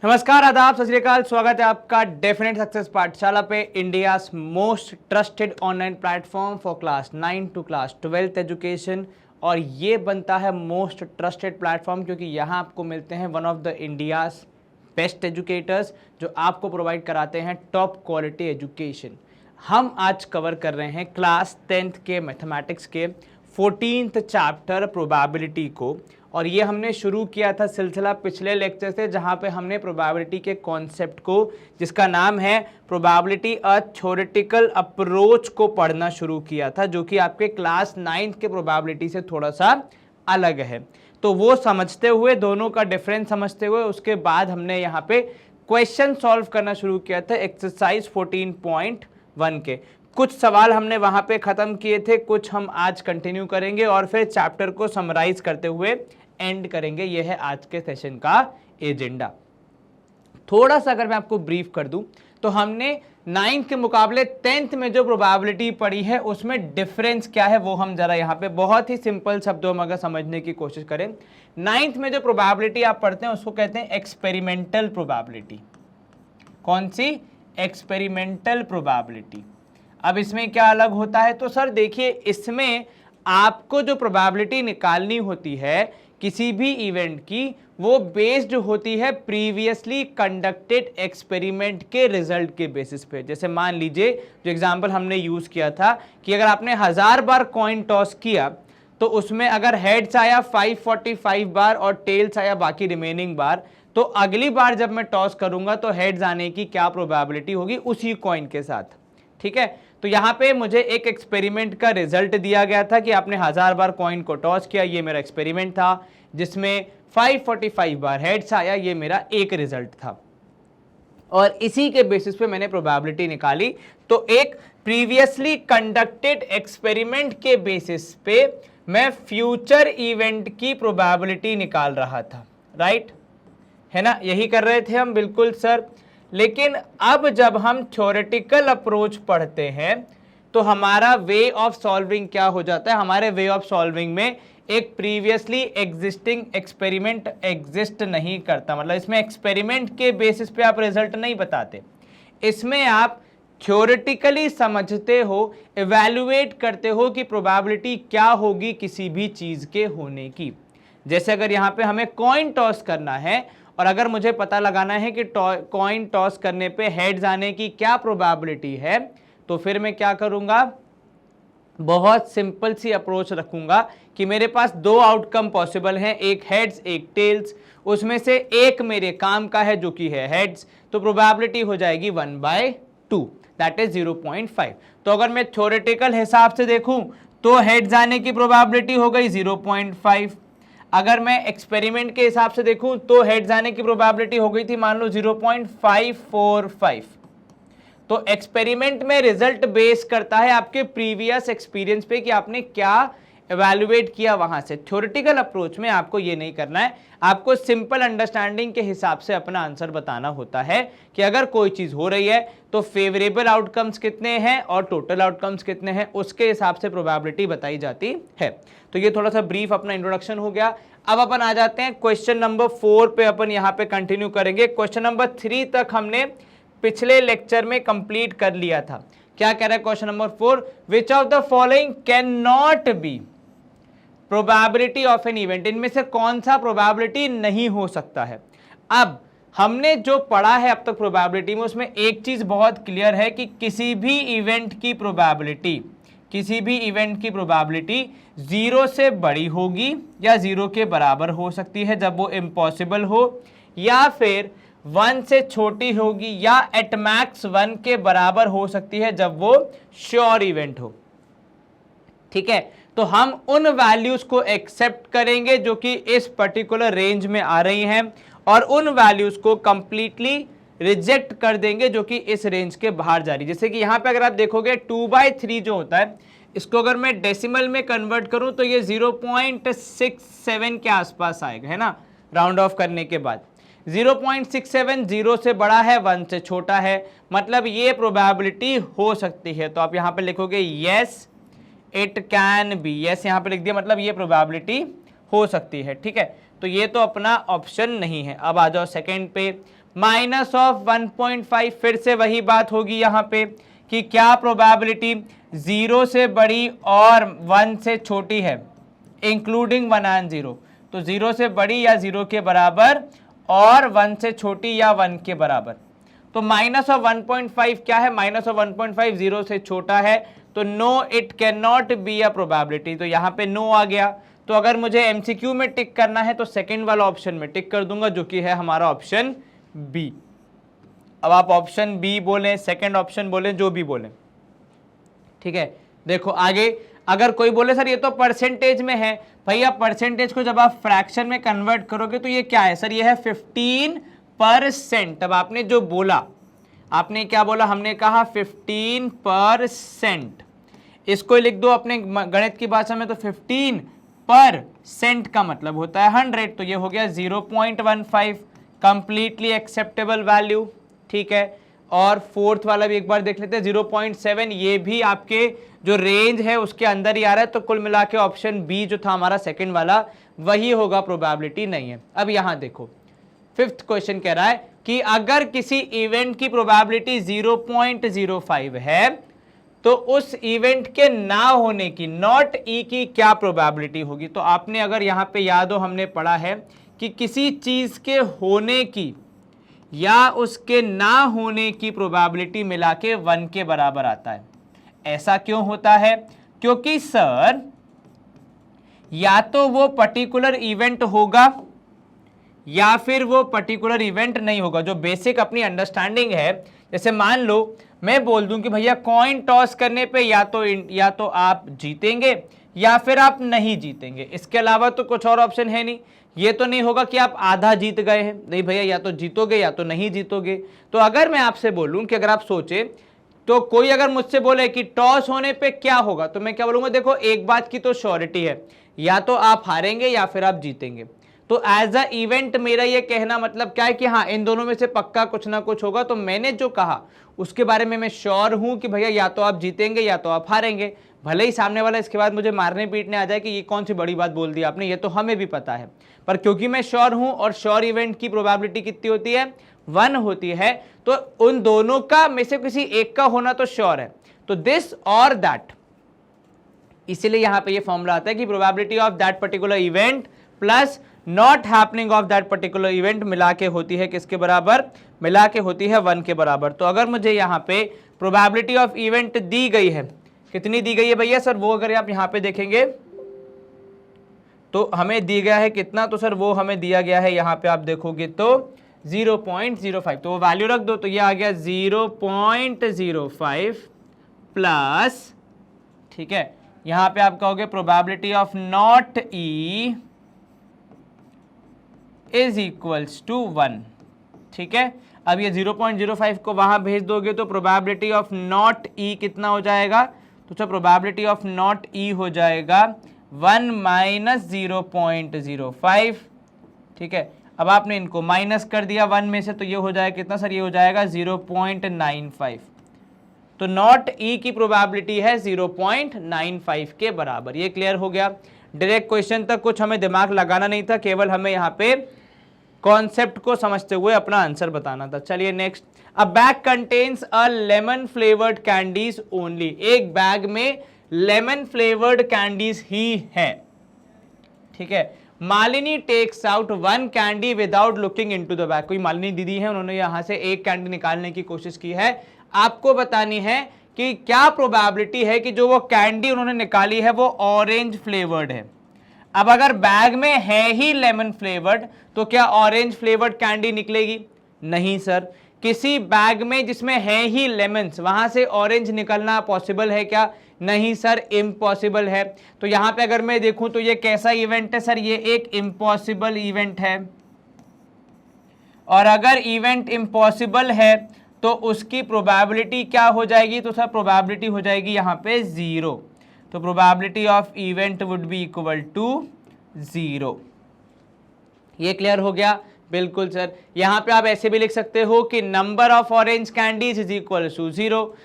नमस्कार, आदाब, सत श्री अकाल। स्वागत है आपका डेफिनेट सक्सेस पाठशाला पे, India most trusted online platform for class 9 to class 12 एजुकेशन। और ये बनता है मोस्ट ट्रस्टेड प्लेटफॉर्म क्योंकि यहाँ आपको मिलते हैं one of the India's best educators जो आपको प्रोवाइड कराते हैं टॉप क्वालिटी एजुकेशन। हम आज कवर कर रहे हैं क्लास 10th के मैथमेटिक्स के 14th चैप्टर प्रोबेबिलिटी को। और ये हमने शुरू किया था सिलसिला पिछले लेक्चर से, जहाँ पे हमने प्रोबेबिलिटी के कॉन्सेप्ट को, जिसका नाम है प्रोबेबिलिटी अ थ्योरेटिकल अप्रोच, को पढ़ना शुरू किया था, जो कि आपके क्लास 9th के प्रोबेबिलिटी से थोड़ा सा अलग है। तो वो समझते हुए, दोनों का डिफरेंस समझते हुए, उसके बाद हमने यहाँ पे क्वेश्चन सॉल्व करना शुरू किया था एक्सरसाइज 14.1 के। कुछ सवाल हमने वहाँ पे ख़त्म किए थे, कुछ हम आज कंटिन्यू करेंगे और फिर चैप्टर को समराइज करते हुए एंड करेंगे। यह है आज के सेशन का एजेंडा। थोड़ा सा अगर मैं आपको ब्रीफ कर दूं तो हमने 9th के मुकाबले 10th में जो प्रोबेबिलिटी पढ़ी है उसमें डिफरेंस क्या है वो हम जरा यहाँ पे बहुत ही सिंपल शब्दों में अगर समझने की कोशिश करें। 9th में जो प्रोबेबिलिटी आप पढ़ते हैं उसको कहते हैं एक्सपेरिमेंटल प्रोबेबिलिटी। कौन सी? Experimental probability. अब इसमें क्या अलग होता है? तो सर देखिए, इसमें आपको जो प्रोबेबिलिटी निकालनी होती है किसी भी इवेंट की, वो बेस्ड होती है प्रीवियसली कंडक्टेड एक्सपेरिमेंट के रिजल्ट के बेसिस पे। जैसे मान लीजिए जो एग्जांपल हमने यूज किया था कि अगर आपने 1000 बार कॉइन टॉस किया तो उसमें अगर हेड्स आया 545 बार और टेल्स आया बाकी रिमेनिंग बार, तो अगली बार जब मैं टॉस करूंगा तो हेड्स आने की क्या प्रोबेबिलिटी होगी उसी कॉइन के साथ। ठीक है, तो यहाँ पे मुझे एक एक्सपेरिमेंट का रिजल्ट दिया गया था कि आपने 1000 बार कॉइन को टॉस किया, ये मेरा एक्सपेरिमेंट था, जिसमें 545 बार हेड्स आया, ये मेरा एक रिजल्ट था। और इसी के बेसिस पे मैंने प्रोबेबिलिटी निकाली। तो एक प्रीवियसली कंडक्टेड एक्सपेरिमेंट के बेसिस पे मैं फ्यूचर इवेंट की प्रोबेबिलिटी निकाल रहा था। राइट है ना? यही कर रहे थे हम। बिल्कुल सर। लेकिन अब जब हम थ्योरेटिकल अप्रोच पढ़ते हैं तो हमारा वे ऑफ सॉल्विंग क्या हो जाता है? हमारे वे ऑफ सॉल्विंग में एक प्रीवियसली एग्जिस्टिंग एक्सपेरिमेंट एग्जिस्ट नहीं करता। मतलब इसमें एक्सपेरिमेंट के बेसिस पे आप रिजल्ट नहीं बताते, इसमें आप थ्योरेटिकली समझते हो, इवैल्यूएट करते हो कि प्रोबेबिलिटी क्या होगी किसी भी चीज के होने की। जैसे अगर यहाँ पे हमें कॉइन टॉस करना है और अगर मुझे पता लगाना है कि कॉइन टॉस करने पे हेड्स आने की क्या प्रोबेबिलिटी है, तो फिर मैं क्या करूंगा? बहुत सिंपल सी अप्रोच रखूंगा कि मेरे पास दो आउटकम पॉसिबल हैं, एक हेड्स एक टेल्स, उसमें से एक मेरे काम का है जो कि है हेड्स, तो प्रोबेबिलिटी हो जाएगी 1/2, दैट इज 0.5। तो अगर मैं थ्योरेटिकल हिसाब से देखूं तो हेड्स आने की प्रोबेबिलिटी हो गई 0.5। अगर मैं एक्सपेरिमेंट के हिसाब से देखूं तो हेड्स आने की प्रोबेबिलिटी हो गई थी मान लो 0.545। तो एक्सपेरिमेंट में रिजल्ट बेस करता है आपके प्रीवियस एक्सपीरियंस पे कि आपने क्या एवेल्युएट किया वहां से। थ्योरेटिकल अप्रोच में आपको ये नहीं करना है, आपको सिंपल अंडरस्टैंडिंग के हिसाब से अपना आंसर बताना होता है कि अगर कोई चीज हो रही है तो फेवरेबल आउटकम्स कितने हैं और टोटल आउटकम्स कितने हैं, उसके हिसाब से प्रोबेबिलिटी बताई जाती है। तो ये थोड़ा सा ब्रीफ अपना इंट्रोडक्शन हो गया। अब अपन आ जाते हैं क्वेश्चन नंबर 4 पे, अपन यहाँ पे कंटिन्यू करेंगे। क्वेश्चन नंबर 3 तक हमने पिछले लेक्चर में कंप्लीट कर लिया था। क्या कह रहा है question number 4? Which of the following can not B probability of an event? इनमें से कौन सा प्रोबेबिलिटी नहीं हो सकता है? अब हमने जो पढ़ा है अब तक प्रोबेबिलिटी में, उसमें एक चीज बहुत क्लियर है कि किसी भी इवेंट की प्रोबेबिलिटी 0 से बड़ी होगी या 0 के बराबर हो सकती है जब वो इम्पॉसिबल हो, या फिर 1 से छोटी होगी, या एट मैक्स 1 के बराबर हो सकती है जब वो श्योर इवेंट हो। ठीक है, तो हम उन वैल्यूज को एक्सेप्ट करेंगे जो कि इस पर्टिकुलर रेंज में आ रही हैं, और उन वैल्यूज को कंप्लीटली रिजेक्ट कर देंगे जो कि इस रेंज के बाहर जा रही। जैसे कि यहाँ पे अगर आप देखोगे 2/3 जो होता है, इसको अगर मैं डेसिमल में कन्वर्ट करूं तो ये 0.67 के आसपास आएगा, है ना, राउंड ऑफ करने के बाद। 0.67 0 से बड़ा है, 1 से छोटा है, मतलब ये प्रोबेबिलिटी हो सकती है। तो आप यहाँ पे लिखोगे yes it can be, yes यहाँ पे लिख दिया, मतलब ये प्रोबेबिलिटी हो सकती है। ठीक है, तो ये तो अपना ऑप्शन नहीं है। अब आ जाओ सेकंड पे, माइनस ऑफ 1.5, फिर से वही बात होगी यहाँ पे कि क्या प्रोबेबिलिटी 0 से बड़ी और 1 से छोटी है, इंक्लूडिंग 1 एंड 0। तो 0 से बड़ी या 0 के बराबर और 1 से छोटी या 1 के बराबर। तो माइनस ऑफ 1.5 क्या है, माइनस ऑफ 1.5 0 से छोटा है, तो no it can not be a probability. तो यहाँ पे नो आ गया। तो अगर मुझे एमसीक्यू में टिक करना है तो सेकंड वाला ऑप्शन में टिक कर दूंगा, जो कि है हमारा ऑप्शन बी। अब आप ऑप्शन बी बोलें, सेकंड ऑप्शन बोलें, जो भी बोलें, ठीक है। देखो आगे अगर कोई बोले सर ये तो परसेंटेज में है, भैया परसेंटेज को जब आप फ्रैक्शन में कन्वर्ट करोगे तो ये क्या है सर, ये है 15%। अब आपने जो बोला, आपने क्या बोला, हमने कहा 15%। इसको लिख दो अपने गणित की भाषा में, तो 15% का मतलब होता है 100। तो ये हो गया 0.15, कंप्लीटली एक्सेप्टेबल वैल्यू, ठीक है। और फोर्थ वाला भी एक बार देख लेते हैं, 0.7, ये भी आपके जो रेंज है उसके अंदर ही आ रहा है। तो कुल मिला के ऑप्शन बी जो था हमारा सेकंड वाला, वही होगा, प्रोबेबिलिटी नहीं है। अब यहां देखो फिफ्थ क्वेश्चन कह रहा है कि अगर किसी इवेंट की प्रोबेबिलिटी 0.05 है तो उस इवेंट के ना होने की, नॉट ई की क्या प्रोबेबिलिटी होगी। तो आपने अगर यहां पे याद हो, हमने पढ़ा है कि किसी चीज के होने की या उसके ना होने की प्रोबेबिलिटी मिला के 1 के बराबर आता है। ऐसा क्यों होता है, क्योंकि सर या तो वो पर्टिकुलर इवेंट होगा या फिर वो पर्टिकुलर इवेंट नहीं होगा। जो बेसिक अपनी अंडरस्टैंडिंग है, जैसे मान लो मैं बोल दूं कि भैया कॉइन टॉस करने पे या तो आप जीतेंगे या फिर आप नहीं जीतेंगे, इसके अलावा तो कुछ और ऑप्शन है नहीं। ये तो नहीं होगा कि आप आधा जीत गए हैं, नहीं भैया, या तो जीतोगे या तो नहीं जीतोगे। तो अगर मैं आपसे बोलूं कि अगर आप सोचे, तो कोई अगर मुझसे बोले कि टॉस होने पे क्या होगा, तो मैं क्या बोलूंगा, देखो एक बात की तो श्योरिटी है, या तो आप हारेंगे या फिर आप जीतेंगे। तो एज अ इवेंट मेरा ये कहना मतलब क्या है कि हाँ, इन दोनों में से पक्का कुछ ना कुछ होगा। तो मैंने जो कहा उसके बारे में मैं श्योर हूं कि भैया या तो आप जीतेंगे या तो आप हारेंगे। भले ही सामने वाला इसके बाद मुझे मारने पीटने आ जाए कि ये कौन सी बड़ी बात बोल दी आपने, ये तो हमें भी पता है, पर क्योंकि मैं श्योर हूं और श्योर इवेंट की प्रोबेबिलिटी कितनी होती है, 1 होती है, तो उन दोनों का में से किसी एक का होना तो श्योर है। तो दिस और दैट, इसीलिए यहां पे ये फॉर्मूला आता है कि probability of that particular event plus not happening of that particular event मिला के होती है किसके बराबर, मिला के होती है 1 के बराबर। तो अगर मुझे यहाँ पे प्रोबेबिलिटी ऑफ इवेंट दी गई है, कितनी दी गई है भैया सर, वो अगर आप यहाँ पे देखेंगे तो हमें दी गया है कितना, तो सर वो हमें दिया गया है यहाँ पे आप देखोगे तो 0.05, तो वो वैल्यू रख दो, तो ये आ गया 0.05 प्लस, ठीक है, यहाँ पे आप कहोगे probability of not E is equals to 1, ठीक है। अब ये 0.05 को वहां भेज दोगे तो प्रोबेबिलिटी ऑफ नॉट ई कितना हो जाएगा, तो सर प्रोबेबिलिटी ऑफ नॉट ई हो जाएगा 1 माइनस 0.05, ठीक है। अब आपने इनको माइनस कर दिया 1 में से, तो ये हो जाएगा कितना सर, ये हो जाएगा 0.95। तो नॉट ई की प्रोबेबिलिटी है 0.95 के बराबर। ये क्लियर हो गया। डायरेक्ट क्वेश्चन तक कुछ हमें दिमाग लगाना नहीं था, केवल हमें यहाँ पे कॉन्सेप्ट को समझते हुए अपना आंसर बताना था। चलिए next, a bag contains a lemon flavoured candies only. एक बैग में लेमन फ्लेवर्ड कैंडीज ही है, ठीक है। Malini takes out 1 candy without looking into the bag. कोई मालिनी दीदी है, उन्होंने यहां से एक कैंडी निकालने की कोशिश की है। आपको बतानी है कि क्या प्रोबेबिलिटी है कि जो वो कैंडी उन्होंने निकाली है वो ऑरेंज फ्लेवर्ड है। अब अगर बैग में है ही लेमन फ्लेवर्ड, तो क्या ऑरेंज फ्लेवर्ड कैंडी निकलेगी? नहीं सर। किसी बैग में जिसमें है ही लेमन्स, वहां से ऑरेंज निकलना पॉसिबल है क्या? नहीं सर, इम्पॉसिबल है। तो यहां पे अगर मैं देखूं तो ये कैसा इवेंट है सर? ये एक इम्पॉसिबल इवेंट है। और अगर इवेंट इम्पॉसिबल है तो उसकी प्रोबेबिलिटी क्या हो जाएगी? तो सर प्रोबेबिलिटी हो जाएगी यहां पे 0। तो probability of event would be equal to 0। ये क्लियर हो गया? बिल्कुल सर। यहां पे आप ऐसे भी लिख सकते हो कि number of orange candies is equal to 0।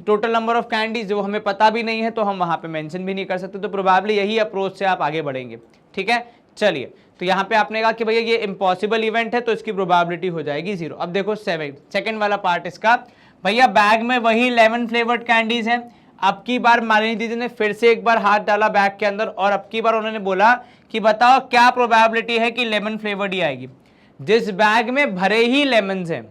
Total number of candies जो हमें पता भी नहीं है तो हम वहां पे मेंशन भी नहीं कर सकते। तो प्रोबेबली यही अप्रोच से आप आगे बढ़ेंगे, ठीक है। चलिए, तो यहाँ पे आपने कहा कि भैया ये इम्पॉसिबल इवेंट है तो इसकी प्रोबेबिलिटी हो जाएगी 0। अब देखो सेकंड वाला पार्ट इसका, भैया बैग में वही लेमन फ्लेवर्ड कैंडीज हैं। अब की बार मालिनी दीदी ने फिर से एक बार हाथ डाला बैग के अंदर और अब की बार उन्होंने बोला कि बताओ क्या प्रोबेबिलिटी है कि लेमन फ्लेवर्ड ही आएगी। जिस बैग में भरे ही लेमन्स हैं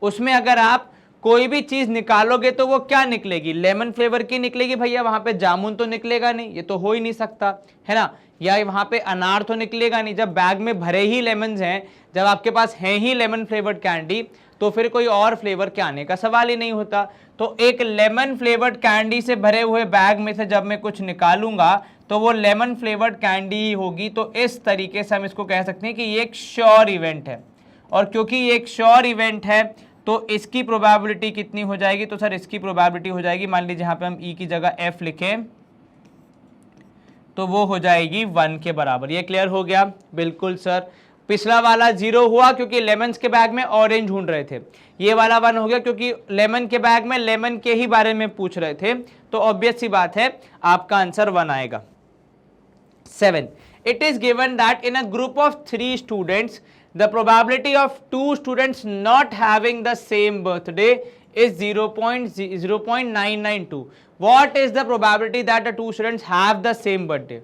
उसमें अगर आप कोई भी चीज निकालोगे तो वो क्या निकलेगी, लेमन फ्लेवर की निकलेगी भैया, वहां पे जामुन तो निकलेगा नहीं, ये तो हो ही नहीं सकता है ना, या वहां पे अनार तो निकलेगा नहीं। जब बैग में भरे ही लेमन्स हैं, जब आपके पास है ही लेमन फ्लेवर्ड कैंडी, तो फिर कोई और फ्लेवर के आने का सवाल ही नहीं होता। तो एक लेमन फ्लेवर्ड कैंडी से भरे हुए बैग में से जब मैं कुछ निकालूंगा तो वो लेमन फ्लेवर्ड कैंडी ही होगी। तो इस तरीके से हम इसको कह सकते हैं कि ये एक श्योर इवेंट है, और क्योंकि ये एक श्योर इवेंट है तो इसकी प्रोबेबिलिटी कितनी हो जाएगी, तो सर इसकी प्रोबेबिलिटी हो जाएगी, मान लीजिए यहाँ पे हम ई की जगह एफ लिखें तो वो हो जाएगी 1 के बराबर। ये क्लियर हो गया? बिल्कुल सर। पिछला वाला 0 हुआ क्योंकि लेमन्स के बैग में ऑरेंज ढूंढ रहे थे, ये वाला 1 हो गया क्योंकि लेमन के बैग में लेमन के ही बारे में पूछ रहे थे, तो ऑब्वियस सी बात है आपका आंसर 1 आएगा। 7. It is given that in a group of 3 students, the probability of 2 students not having the same birthday is 0.0992. What is the probability that the 2 students have the same birthday?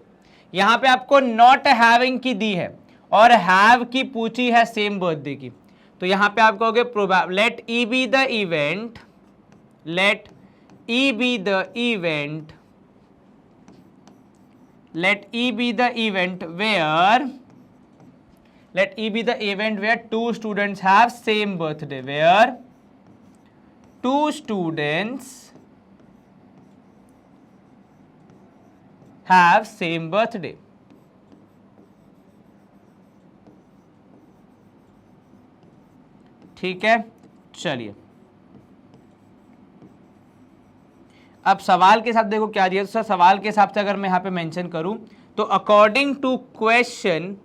यहाँ पे आपको not having की दी है और have की पूछी है same birthday की, तो यहाँ पे आप कहोगे let E be the event, let E be the event, let E be the event where, let E be the event where 2 students have same birthday, where 2 students have same birthday. ठीक है, चलिए अब सवाल के हिसाब देखो क्या दिया। तो सवाल के हिसाब से अगर मैं यहां पे मेंशन करूं तो according to question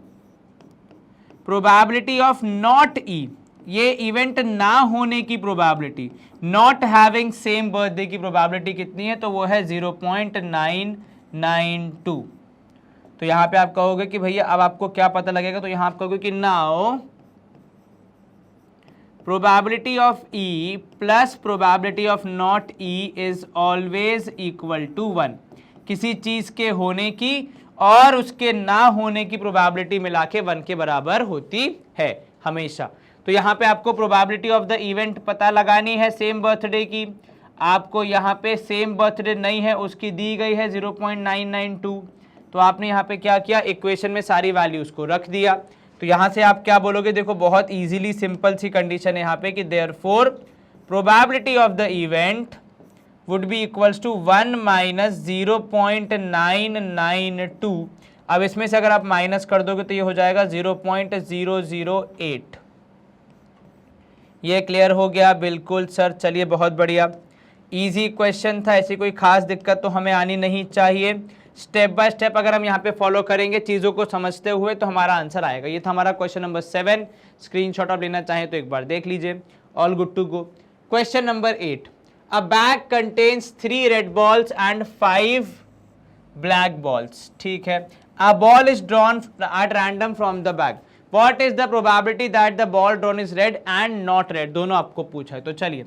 probability of not E, ये इवेंट ना होने की probability, not having same birthday की प्रोबेबिलिटी कितनी है, तो वो है 0.992। तो यहां पे आप कहोगे कि भैया अब आपको क्या पता लगेगा, तो यहां आप कहोगे कि now probability of E plus probability of not E is always equal to 1। किसी चीज के होने की और उसके ना होने की प्रोबेबिलिटी मिला के 1 के बराबर होती है हमेशा। तो यहाँ पे आपको प्रोबेबिलिटी ऑफ द इवेंट पता लगानी है सेम बर्थडे की, आपको यहाँ पे सेम बर्थडे नहीं है उसकी दी गई है 0.992, तो आपने यहाँ पे क्या किया, इक्वेशन में सारी वैल्यूज को रख दिया। तो यहां से आप क्या बोलोगे, देखो बहुत इजीली सिंपल सी कंडीशन है यहाँ पे कि therefore probability of the event would be equals to 1 minus 0.992। अब इसमें से अगर आप माइनस कर दोगे तो ये हो जाएगा 0.008। ये क्लियर हो गया? बिल्कुल सर, चलिए बहुत बढ़िया, इजी क्वेश्चन था, ऐसी कोई खास दिक्कत तो हमें आनी नहीं चाहिए। स्टेप बाय स्टेप अगर हम यहाँ पे फॉलो करेंगे चीज़ों को समझते हुए तो हमारा आंसर आएगा। ये था हमारा क्वेश्चन नंबर 7। स्क्रीनशॉट आप लेना चाहें तो एक बार देख लीजिए। All good to go. Question number 8, a bag contains 3 red balls and 5 black balls. ठीक है, a ball is drawn at random from the bag, what is the probability that the ball drawn is red and not red. दोनों आपको पूछा है, तो चलिए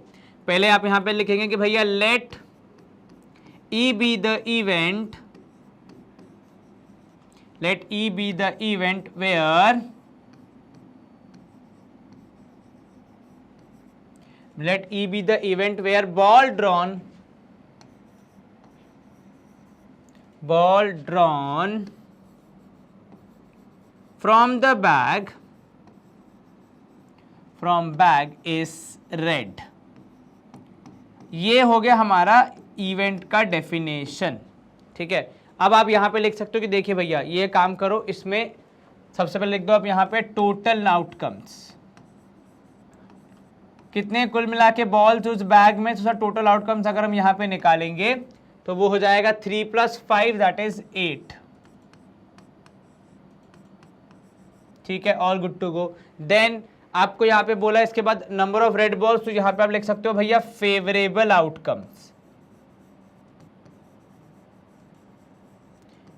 पहले आप यहाँ पे लिखेंगे कि भैया let E be the event, let E be the event where, let E be the event where ball drawn from the bag is red। ये हो गया हमारा इवेंट का डेफिनेशन। ठीक है, अब आप यहाँ पे लिख सकते हो कि देखिए भैया ये काम करो, इसमें सबसे पहले लिख दो आप यहाँ पे टोटल आउटकम्स, कितने कुल मिला के बॉल्स उस बैग में, तो सर टोटल आउटकम्स अगर हम यहाँ पे निकालेंगे तो वो हो जाएगा 3 + 5 दैट इज 8। ठीक है, all good to go. Then आपको यहाँ पे बोला इसके बाद नंबर ऑफ रेड बॉल्स, तो यहाँ पे आप लिख सकते हो भैया फेवरेबल आउटकम्स,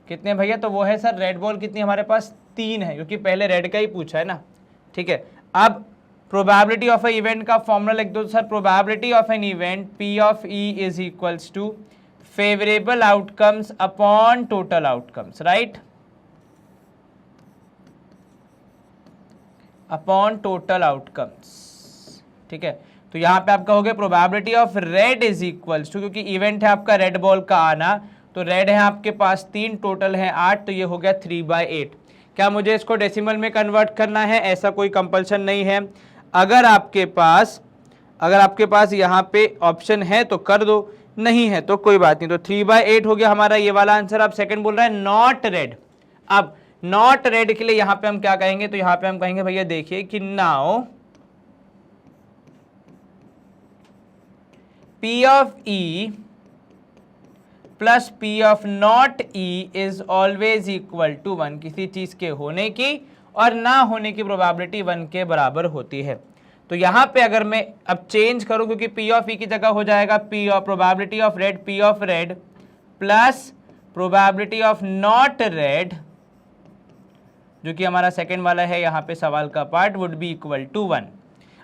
कितने भैया, तो वो है सर रेड बॉल कितनी हमारे पास 3 है, क्योंकि पहले रेड का ही पूछा है ना, ठीक है। अब प्रोबेबिलिटी ऑफ ए इवेंट का फॉर्मूला लिख दो sir, probability of an event P of E is equals to favourable outcomes upon total outcomes, right, upon total outcomes, ठीक है। तो यहां पे आप कहोगे probability of red is equals to, क्योंकि इवेंट है आपका रेड बॉल का आना, तो रेड है आपके पास 3, टोटल है 8, तो ये हो गया 3/8। क्या मुझे इसको डेसिमल में कन्वर्ट करना है? ऐसा कोई कंपल्सन नहीं है। अगर आपके पास यहाँ पे ऑप्शन है तो कर दो, नहीं है तो कोई बात नहीं। तो 3/8 हो गया हमारा ये वाला आंसर। अब सेकंड बोल रहा है नॉट रेड। अब नॉट रेड के लिए यहां पे हम क्या कहेंगे? तो यहां पे हम कहेंगे भैया देखिए कि now P of E plus P of not E is always equal to 1। किसी चीज के होने की और ना होने की प्रोबेबिलिटी 1 के बराबर होती है। तो यहां पे अगर मैं अब चेंज करूं, क्योंकि P ऑफ E की जगह हो जाएगा P of probability of red, P of red plus probability of not red, जो कि हमारा सेकेंड वाला है यहाँ पे सवाल का part, would be equal to 1।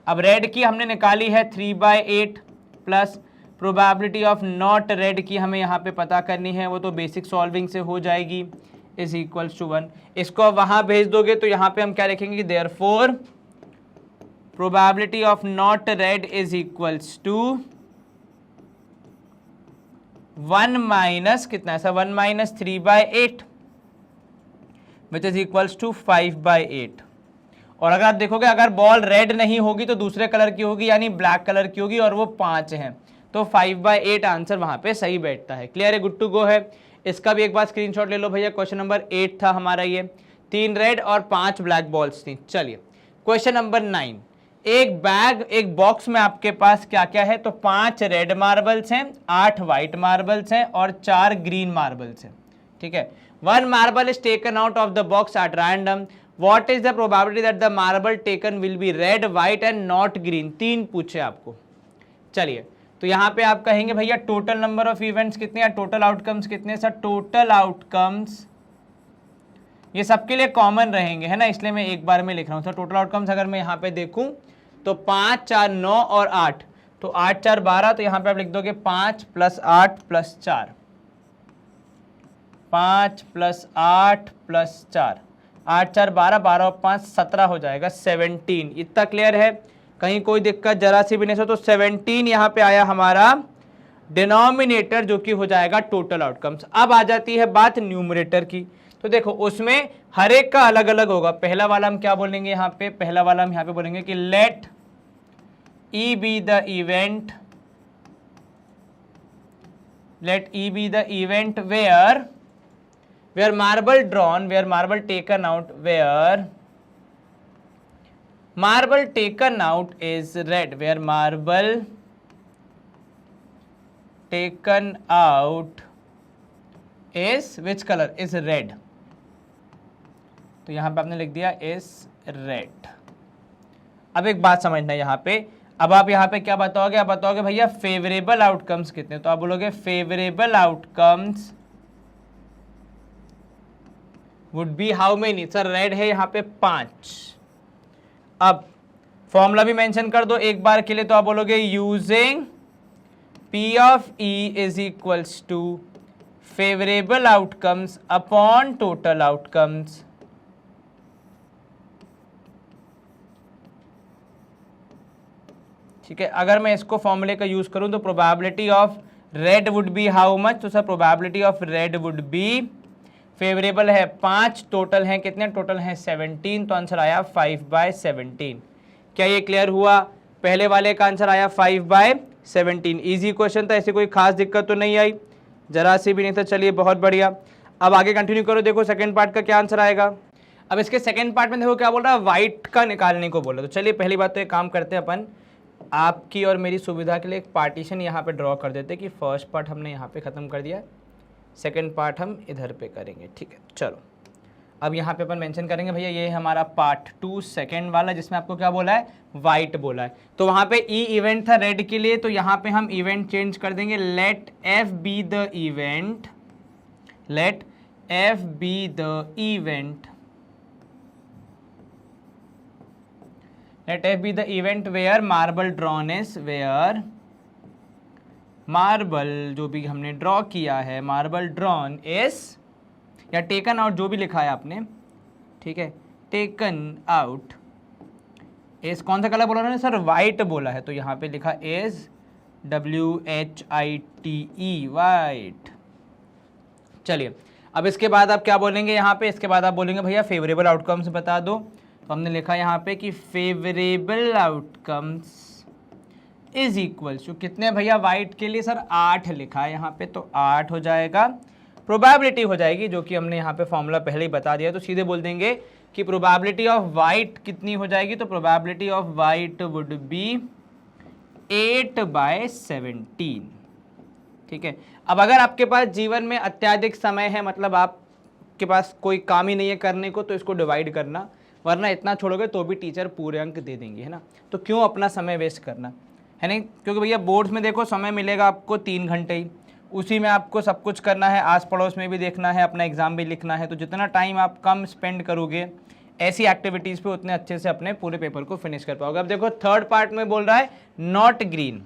अब रेड की हमने निकाली है 3/8 plus probability of not red की हमें यहाँ पे पता करनी है, वो तो बेसिक सॉल्विंग से हो जाएगी, इज इक्वल्स टू 1। इसको वहाँ भेज दोगे तो यहाँ पे हम क्या लिखेंगे? Therefore probability of not red is equals to 1 minus कितना, ऐसा 1 minus 3/8 which is equals to 5/8। और अगर आप देखोगे अगर बॉल रेड नहीं होगी तो दूसरे कलर की होगी, यानी ब्लैक कलर की होगी, और वो 5 है, तो 5/8 आंसर वहां पे सही बैठता है। क्लियर है, गुड टू गो है। इसका भी एक बार स्क्रीनशॉट ले लो भैया। क्वेश्चन नंबर 8 था हमारा ये, 3 रेड और 5 ब्लैक बॉल्स थी। चलिए क्वेश्चन नंबर 9, एक बॉक्स में आपके पास क्या क्या है? तो 5 रेड मार्बल्स हैं, 8 व्हाइट मार्बल्स हैं और 4 ग्रीन मार्बल्स हैं, ठीक है। 1 marble is taken out of the box at random. What is the probability that the marble taken will be red, white and not green? 3 पूछे आपको। चलिए तो यहाँ पे आप कहेंगे भैया टोटल नंबर ऑफ इवेंट्स कितने हैं, टोटल आउटकम्स कितने? सर टोटल आउटकम्स ये सबके लिए कॉमन रहेंगे, है ना, इसलिए मैं एक बार में लिख रहा हूँ। सर टोटल आउटकम्स अगर मैं यहाँ पे देखूँ तो 5, 4, 9 और 8, तो 8, 4, 12, तो यहाँ पे आप लिख दोगे 5 + 8 + 4, 5 + 8 + 4, 8, 4, 12, 12 और 5 17 हो जाएगा, 17। इतना क्लियर है? कहीं कोई दिक्कत जरा सी भी नहीं हो तो 17 यहाँ पे आया हमारा डिनोमिनेटर, जो कि हो जाएगा टोटल आउटकम्स। अब आ जाती है बात न्यूमरेटर की। तो देखो उसमें हर एक का अलग अलग होगा। पहला वाला हम क्या बोलेंगे यहाँ पे? पहला वाला हम यहाँ पे बोलेंगे कि let E be the event, let E be the event where marble drawn, where marble taken out, where marble taken out is red, where marble taken out is which color? Is red। तो यहां पे आपने लिख दिया is red। अब एक बात समझना है यहाँ पे, अब आप यहाँ पे क्या बताओगे? आप बताओगे भैया फेवरेबल आउटकम्स कितने, तो आप बोलोगे favourable outcomes would be how many? Sir red है यहाँ पे 5। अब फॉर्मूला भी मेंशन कर दो एक बार के लिए, तो आप बोलोगे using P of E is equals to favourable outcomes upon total outcomes. ठीक है, अगर मैं इसको फॉर्मूले का यूज करूं तो probability of red would be how much? तो sir probability of red would be, favourable है 5, टोटल है कितने? टोटल है 17, तो आंसर आया 5/17। क्या ये क्लियर हुआ? पहले वाले का आंसर आया 5/17। इजी क्वेश्चन था, ऐसी कोई खास दिक्कत तो नहीं आई, जरा सी भी नहीं था। चलिए बहुत बढ़िया, अब आगे कंटिन्यू करो। देखो सेकंड पार्ट का क्या आंसर आएगा। अब इसके सेकंड पार्ट में देखो क्या बोल रहा है, व्हाइट का निकालने को बोला। तो चलिए पहली बात तो एक काम करते हैं अपन, आपकी और मेरी सुविधा के लिए एक पार्टीशन यहाँ पे ड्रॉ कर देते कि फर्स्ट पार्ट हमने यहाँ पे ख़त्म कर दिया, सेकंड पार्ट हम इधर पे करेंगे, ठीक है। चलो अब यहाँ पे अपन मेंशन करेंगे भैया ये है हमारा पार्ट 2 सेकंड वाला, जिसमें आपको क्या बोला है? वाइट बोला है। तो वहाँ पे ई इवेंट था रेड के लिए, तो यहाँ पे हम इवेंट चेंज कर देंगे, let F be the event, let F be the event let F be the event where marble drawn is, where marble जो भी हमने ड्रॉ किया है, मार्बल ड्रॉन इज या टेकन आउट जो भी लिखा है आपने, ठीक है, टेकन आउट इज, कौन सा कलर बोला उन्होंने सर, वाइट बोला है, तो यहाँ पे लिखा इज WHITE, वाइट। चलिए अब इसके बाद आप क्या बोलेंगे यहाँ पे, इसके बाद आप बोलेंगे भैया फेवरेबल आउटकम्स बता दो। तो हमने लिखा यहाँ पे कि favourable outcomes is equals to कितने भैया, वाइट के लिए सर 8 लिखा है यहाँ पे, तो 8 हो जाएगा। प्रोबेबिलिटी हो जाएगी जो कि हमने यहाँ पे फॉर्मूला पहले ही बता दिया, तो सीधे बोल देंगे कि प्रोबेबिलिटी ऑफ वाइट कितनी हो जाएगी, तो probability of white would be 8/17। ठीक है, अब अगर आपके पास जीवन में अत्यधिक समय है, मतलब आपके पास कोई काम ही नहीं है करने को, तो इसको डिवाइड करना, वरना इतना छोड़ोगे तो भी टीचर पूरे अंक दे देंगे, है ना। तो क्यों अपना समय वेस्ट करना, है नहीं, क्योंकि भैया बोर्ड्स में देखो समय मिलेगा आपको 3 घंटे ही, उसी में आपको सब कुछ करना है, आस पड़ोस में भी देखना है, अपना एग्जाम भी लिखना है, तो जितना टाइम आप कम स्पेंड करोगे ऐसी एक्टिविटीज़ पे, उतने अच्छे से अपने पूरे पेपर को फिनिश कर पाओगे। अब देखो थर्ड पार्ट में बोल रहा है नॉट ग्रीन,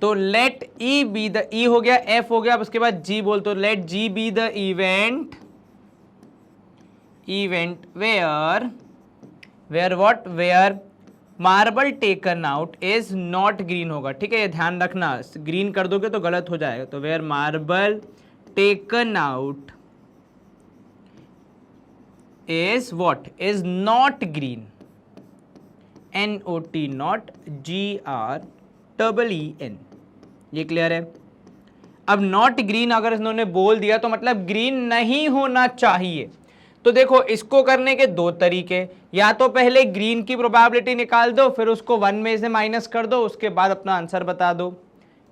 तो लेट ई बी द, ई हो गया, एफ हो गया, अब उसके बाद जी बोल, तो let G be the event where what, where marble taken out is not green होगा। ठीक है, ये ध्यान रखना, ग्रीन कर दोगे तो गलत हो जाएगा, तो where marble taken out is what, is not green, NOT not, GREEN, ये क्लियर है। अब नॉट ग्रीन अगर इन्होंने बोल दिया तो मतलब ग्रीन नहीं होना चाहिए। तो देखो इसको करने के 2 तरीके, या तो पहले ग्रीन की प्रोबेबिलिटी निकाल दो, फिर उसको 1 में से माइनस कर दो, उसके बाद अपना आंसर बता दो।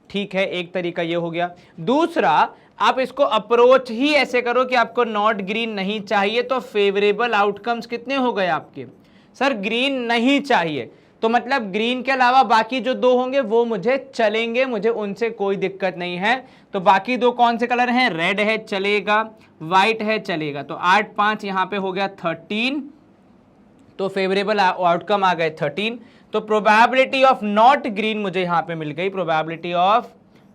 ठीक है, एक तरीका ये हो गया। दूसरा, आप इसको अप्रोच ही ऐसे करो कि आपको नॉट ग्रीन नहीं चाहिए, तो फेवरेबल आउटकम्स कितने हो गए आपके, सर ग्रीन नहीं चाहिए, तो मतलब ग्रीन के अलावा बाकी जो 2 होंगे वो मुझे चलेंगे, मुझे उनसे कोई दिक्कत नहीं है। तो बाकी 2 कौन से कलर हैं, रेड है चलेगा, व्हाइट है चलेगा, तो 8 5 यहाँ पे हो गया 13, तो फेवरेबल आउटकम आ गए 13। तो प्रोबेबिलिटी ऑफ नॉट ग्रीन मुझे यहाँ पे मिल गई, प्रोबेबिलिटी ऑफ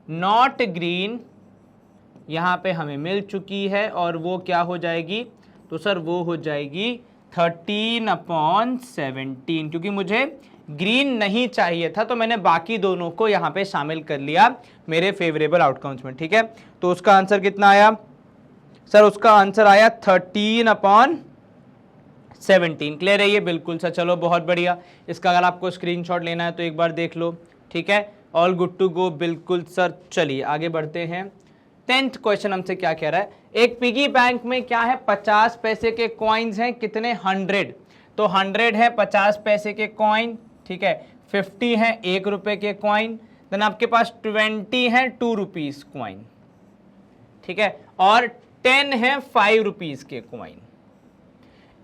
नॉट ग्रीन यहाँ पे हमें मिल चुकी है, और वो क्या हो जाएगी, तो सर वो हो जाएगी 13/17, क्योंकि मुझे ग्रीन नहीं चाहिए था, तो मैंने बाकी दोनों को यहाँ पे शामिल कर लिया मेरे फेवरेबल आउटकम्स में। ठीक है, तो उसका आंसर कितना आया सर, उसका आंसर आया 13/17। क्लियर है ये, बिल्कुल सर, चलो बहुत बढ़िया। इसका अगर आपको स्क्रीनशॉट लेना है तो एक बार देख लो। ठीक है, ऑल गुड टू गो, बिल्कुल सर। चलिए आगे बढ़ते हैं। 10th क्वेश्चन हमसे क्या कह रहा है, एक पिगी बैंक में क्या है, 50 पैसे के कॉइन्स हैं, कितने 100, तो 100 है 50 पैसे के कॉइन, ठीक है, 50 है 1 रुपए के कॉइन, देन आपके पास 20 है 2 रुपीज कॉइन, ठीक है, और 10 है 5 रुपीज के coin.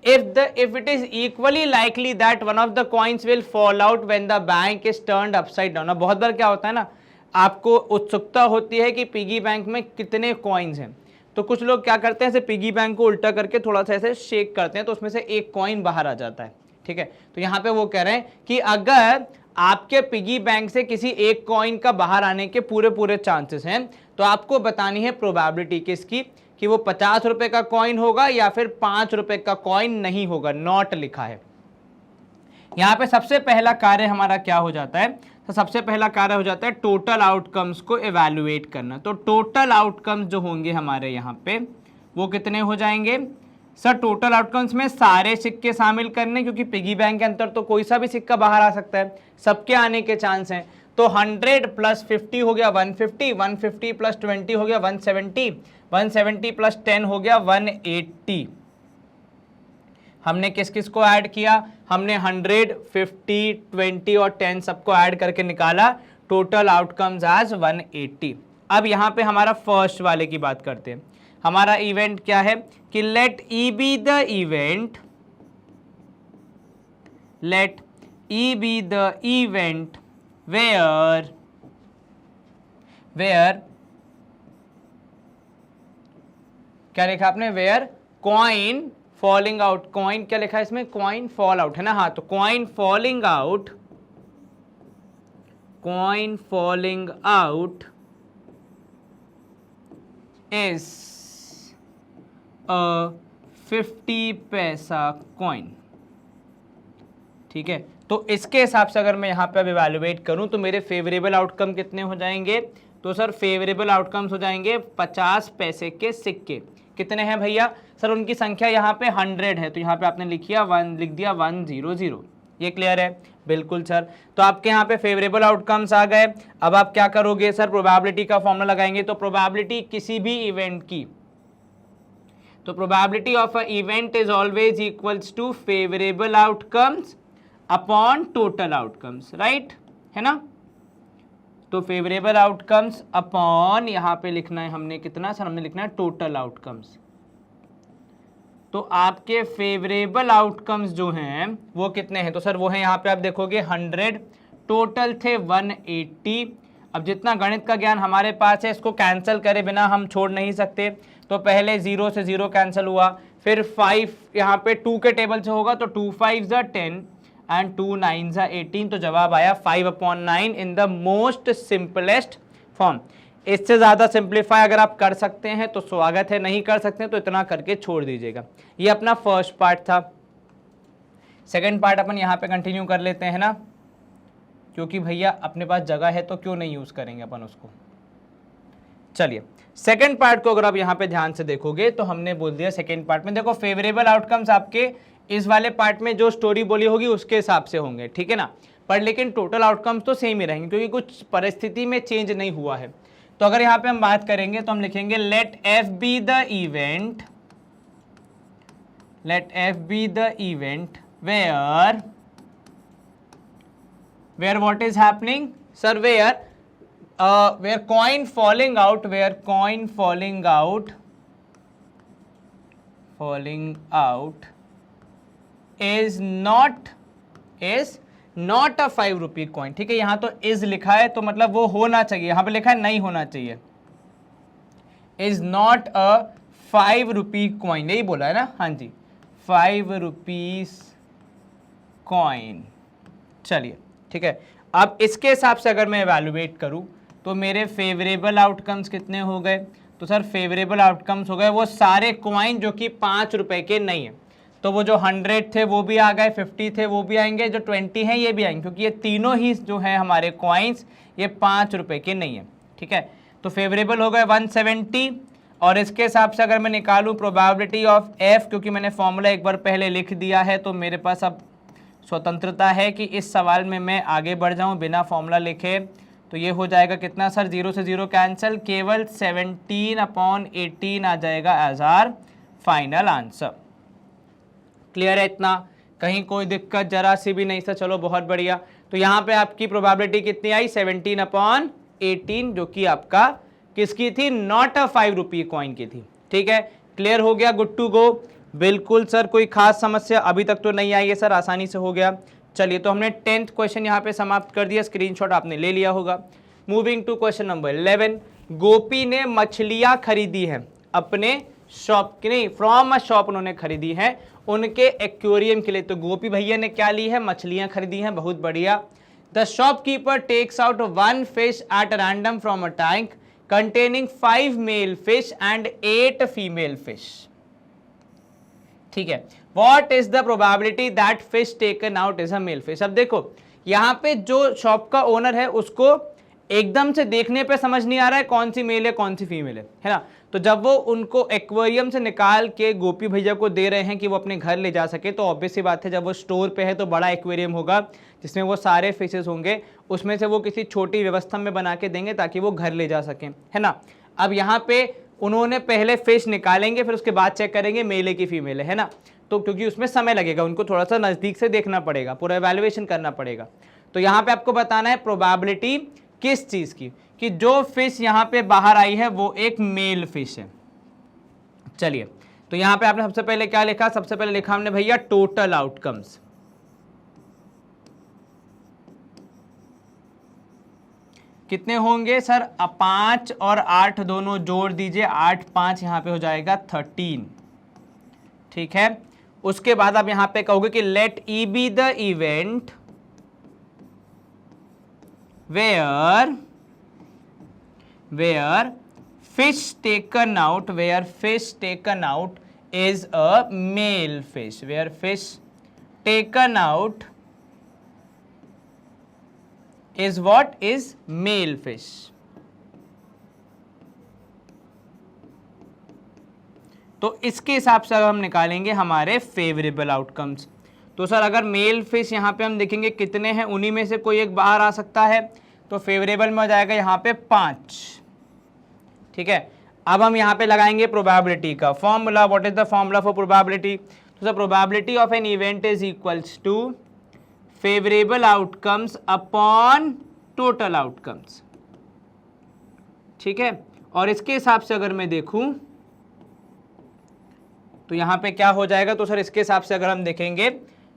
if it is equally likely that one of the coins will fall out when the bank is turned upside down। बहुत बार क्या होता है ना, आपको उत्सुकता होती है कि पिगी बैंक में कितने कॉइन्स हैं, तो कुछ लोग क्या करते हैं, ऐसे पिगी बैंक को उल्टा करके थोड़ा सा ऐसे शेक करते हैं, तो उसमें से एक कॉइन बाहर आ जाता है। ठीक है, तो यहाँ पे वो कह रहे हैं कि अगर आपके पिगी बैंक से किसी एक कॉइन का बाहर आने के पूरे चांसेस हैं, तो आपको बतानी है प्रोबेबिलिटी किसकी, कि वो 50 रुपए का कॉइन होगा या फिर 5 रुपए का कॉइन नहीं होगा, नॉट लिखा है। यहाँ पे सबसे पहला कार्य हमारा क्या हो जाता है, तो सबसे पहला कार्य हो जाता है टोटल आउटकम्स को एवेल्युएट करना। तो टोटल आउटकम्स जो होंगे हमारे यहाँ पे वो कितने हो जाएंगे सर, टोटल आउटकम्स में सारे सिक्के शामिल करने, क्योंकि पिगी बैंक के अंदर तो कोई सा भी सिक्का बाहर आ सकता है, सबके आने के चांस हैं। तो 100 + 50 हो गया 150, 150 + 20 हो गया 170, 170 + 10 हो गया 180। हमने किस किस को ऐड किया, हमने 100, 50, 20 और 10 सबको ऐड करके निकाला, टोटल आउटकम्स एज 180। अब यहाँ पे हमारा फर्स्ट वाले की बात करते हैं। हमारा इवेंट क्या है कि let E be the event, let E be the event where क्या लिखा आपने, where coin falling out, coin क्या लिखा है इसमें, कॉइन फॉल आउट है ना, हाँ, तो coin falling out, coin falling out is अ 50 पैसा कॉइन। ठीक है, तो इसके हिसाब से अगर मैं यहाँ पे अब इवैल्यूएट करूँ तो मेरे फेवरेबल आउटकम कितने हो जाएंगे, तो सर फेवरेबल आउटकम्स हो जाएंगे 50 पैसे के सिक्के। कितने हैं भैया, सर उनकी संख्या यहाँ पे 100 है, तो यहाँ पे आपने लिख दिया 100। ये क्लियर है, बिल्कुल सर। तो आपके यहाँ पे फेवरेबल आउटकम्स आ गए। अब आप क्या करोगे सर, प्रोबेबिलिटी का फॉर्मूला लगाएंगे। तो प्रोबेबिलिटी किसी भी इवेंट की, तो probability of a event is always equals to favourable outcomes upon total outcomes, right है ना। तो फेवरेबल आउटकम्स अपॉन यहाँ पे लिखना है हमने कितना सर, हमने लिखना है टोटल आउटकम्स। तो आपके फेवरेबल आउटकम्स जो हैं वो कितने हैं, तो सर वो है यहाँ पे आप देखोगे 100, टोटल थे 180। अब जितना गणित का ज्ञान हमारे पास है इसको कैंसिल करे बिना हम छोड़ नहीं सकते। तो पहले 0 से 0 कैंसिल हुआ, फिर 5 यहाँ पे 2 के टेबल से होगा, तो 2 5 ज़ा 10 एंड 2 9 ज़ा 18, तो जवाब आया 5/9 in the most simplest form. इससे ज़्यादा सिंप्लीफाई अगर आप कर सकते हैं तो स्वागत है, नहीं कर सकते हैं तो इतना करके छोड़ दीजिएगा। ये अपना फर्स्ट पार्ट था। सेकंड पार्ट अपन यहाँ पे कंटिन्यू कर लेते हैं ना, क्योंकि भैया अपने पास जगह है तो क्यों नहीं यूज़ करेंगे अपन उसको। चलिए सेकंड पार्ट को अगर आप यहाँ पे ध्यान से देखोगे तो हमने बोल दिया सेकंड पार्ट में देखो फेवरेबल आउटकम्स आपके इस वाले पार्ट में जो स्टोरी बोली होगी उसके हिसाब से होंगे, ठीक है ना, पर लेकिन टोटल आउटकम्स तो सेम ही रहेंगे क्योंकि कुछ परिस्थिति में चेंज नहीं हुआ है। तो अगर यहाँ पे हम बात करेंगे तो हम लिखेंगे let F be the event, let F be the event where what is happening sir, where coin falling out, where coin falling out is not a 5 rupee coin. ठीक है, यहां तो इज लिखा है तो मतलब वो होना चाहिए, यहां पे लिखा है नहीं होना चाहिए, is not a 5 rupee coin, यही बोला है ना, हाँ जी 5 रुपीज कॉइन। चलिए ठीक है, अब इसके हिसाब से अगर मैं एवेल्युएट करूं तो मेरे फेवरेबल आउटकम्स कितने हो गए, तो सर फेवरेबल आउटकम्स हो गए वो सारे कॉइन जो कि 5 रुपए के नहीं है। तो वो जो 100 थे वो भी आ गए, 50 थे वो भी आएंगे, जो 20 हैं ये भी आएंगे, क्योंकि ये तीनों ही जो है हमारे कॉइन्स ये 5 रुपए के नहीं है। ठीक है, तो फेवरेबल हो गए 170। और इसके हिसाब से अगर मैं निकालूं प्रोबेबिलिटी ऑफ एफ, क्योंकि मैंने फॉर्मूला एक बार पहले लिख दिया है तो मेरे पास अब स्वतंत्रता है कि इस सवाल में मैं आगे बढ़ जाऊं बिना फॉर्मूला लिखे। तो ये हो जाएगा कितना सर, 0 से 0 कैंसिल, केवल 17/18 आ जाएगा as our final answer. Clear है इतना, कहीं कोई दिक्कत जरा सी भी नहीं सर, चलो बहुत बढ़िया। तो यहाँ पे आपकी प्रोबेबिलिटी कितनी आई, 17/18, जो कि आपका किसकी थी, नॉट अ 5 रुपी कॉइन की थी। ठीक है, क्लियर हो गया, गुड टू गो। बिल्कुल सर, कोई खास समस्या अभी तक तो नहीं आई है सर, आसानी से हो गया। चलिए, तो हमने 10th क्वेश्चन यहाँ पे समाप्त कर दिया, स्क्रीनशॉट आपने ले लिया होगा। मूविंग टू क्वेश्चन नंबर 11, गोपी ने मछलियाँ खरीदी हैं अपने शॉप की, नहीं फ्रॉम अ शॉप उन्होंने खरीदी है उनके एक्वेरियम के लिए। तो गोपी भैया ने क्या ली है, मछलियाँ खरीदी हैं, बहुत बढ़िया। The shopkeeper takes out 1 fish at random from a tank containing 5 male fish and 8 female fish. ठीक है, what is the probability that fish taken out is a male fish. अब देखो यहाँ पे जो शॉप का ओनर है उसको एकदम से देखने पे समझ नहीं आ रहा है कौन सी मेल है कौन सी फीमेल है ना। तो जब वो उनको एक्वेरियम से निकाल के गोपी भैया को दे रहे हैं कि वो अपने घर ले जा सके, तो ऑब्वियस सी बात है जब वो स्टोर पे है तो बड़ा एक्वेरियम होगा जिसमें वो सारे फिशेस होंगे, उसमें से वो किसी छोटी व्यवस्था में बना के देंगे ताकि वो घर ले जा सकें, है ना। अब यहाँ पे उन्होंने पहले फिश निकालेंगे, फिर उसके बाद चेक करेंगे मेल है कि फीमेल है ना। तो क्योंकि उसमें समय लगेगा, उनको थोड़ा सा नज़दीक से देखना पड़ेगा, पूरा एवेल्युएशन करना पड़ेगा। तो यहाँ पे आपको बताना है प्रोबेबिलिटी किस चीज़ की, कि जो फिश यहाँ पे बाहर आई है वो एक मेल फिश है। चलिए, तो यहाँ पे आपने सबसे पहले क्या लिखा, सबसे पहले लिखा हमने भैया टोटल आउटकम्स। कितने होंगे सर, 5 और 8 दोनों जोड़ दीजिए, 8 5 यहाँ पे हो जाएगा 13। ठीक है, उसके बाद आप यहां पे कहोगे कि let E be the event where fish taken out is a male fish, where fish taken out is what? Is male fish. तो इसके हिसाब से अगर हम निकालेंगे हमारे फेवरेबल आउटकम्स, तो सर अगर मेल फिश यहाँ पे हम देखेंगे कितने हैं, उन्हीं में से कोई एक बाहर आ सकता है, तो फेवरेबल में हो जाएगा यहाँ पे 5। ठीक है, अब हम यहाँ पे लगाएंगे प्रोबेबिलिटी का formula. What is the formula for probability? तो sir probability of an event is equals to favourable outcomes upon total outcomes. ठीक है, और इसके हिसाब से अगर मैं देखूं तो यहाँ पे क्या हो जाएगा, तो सर इसके हिसाब से अगर हम देखेंगे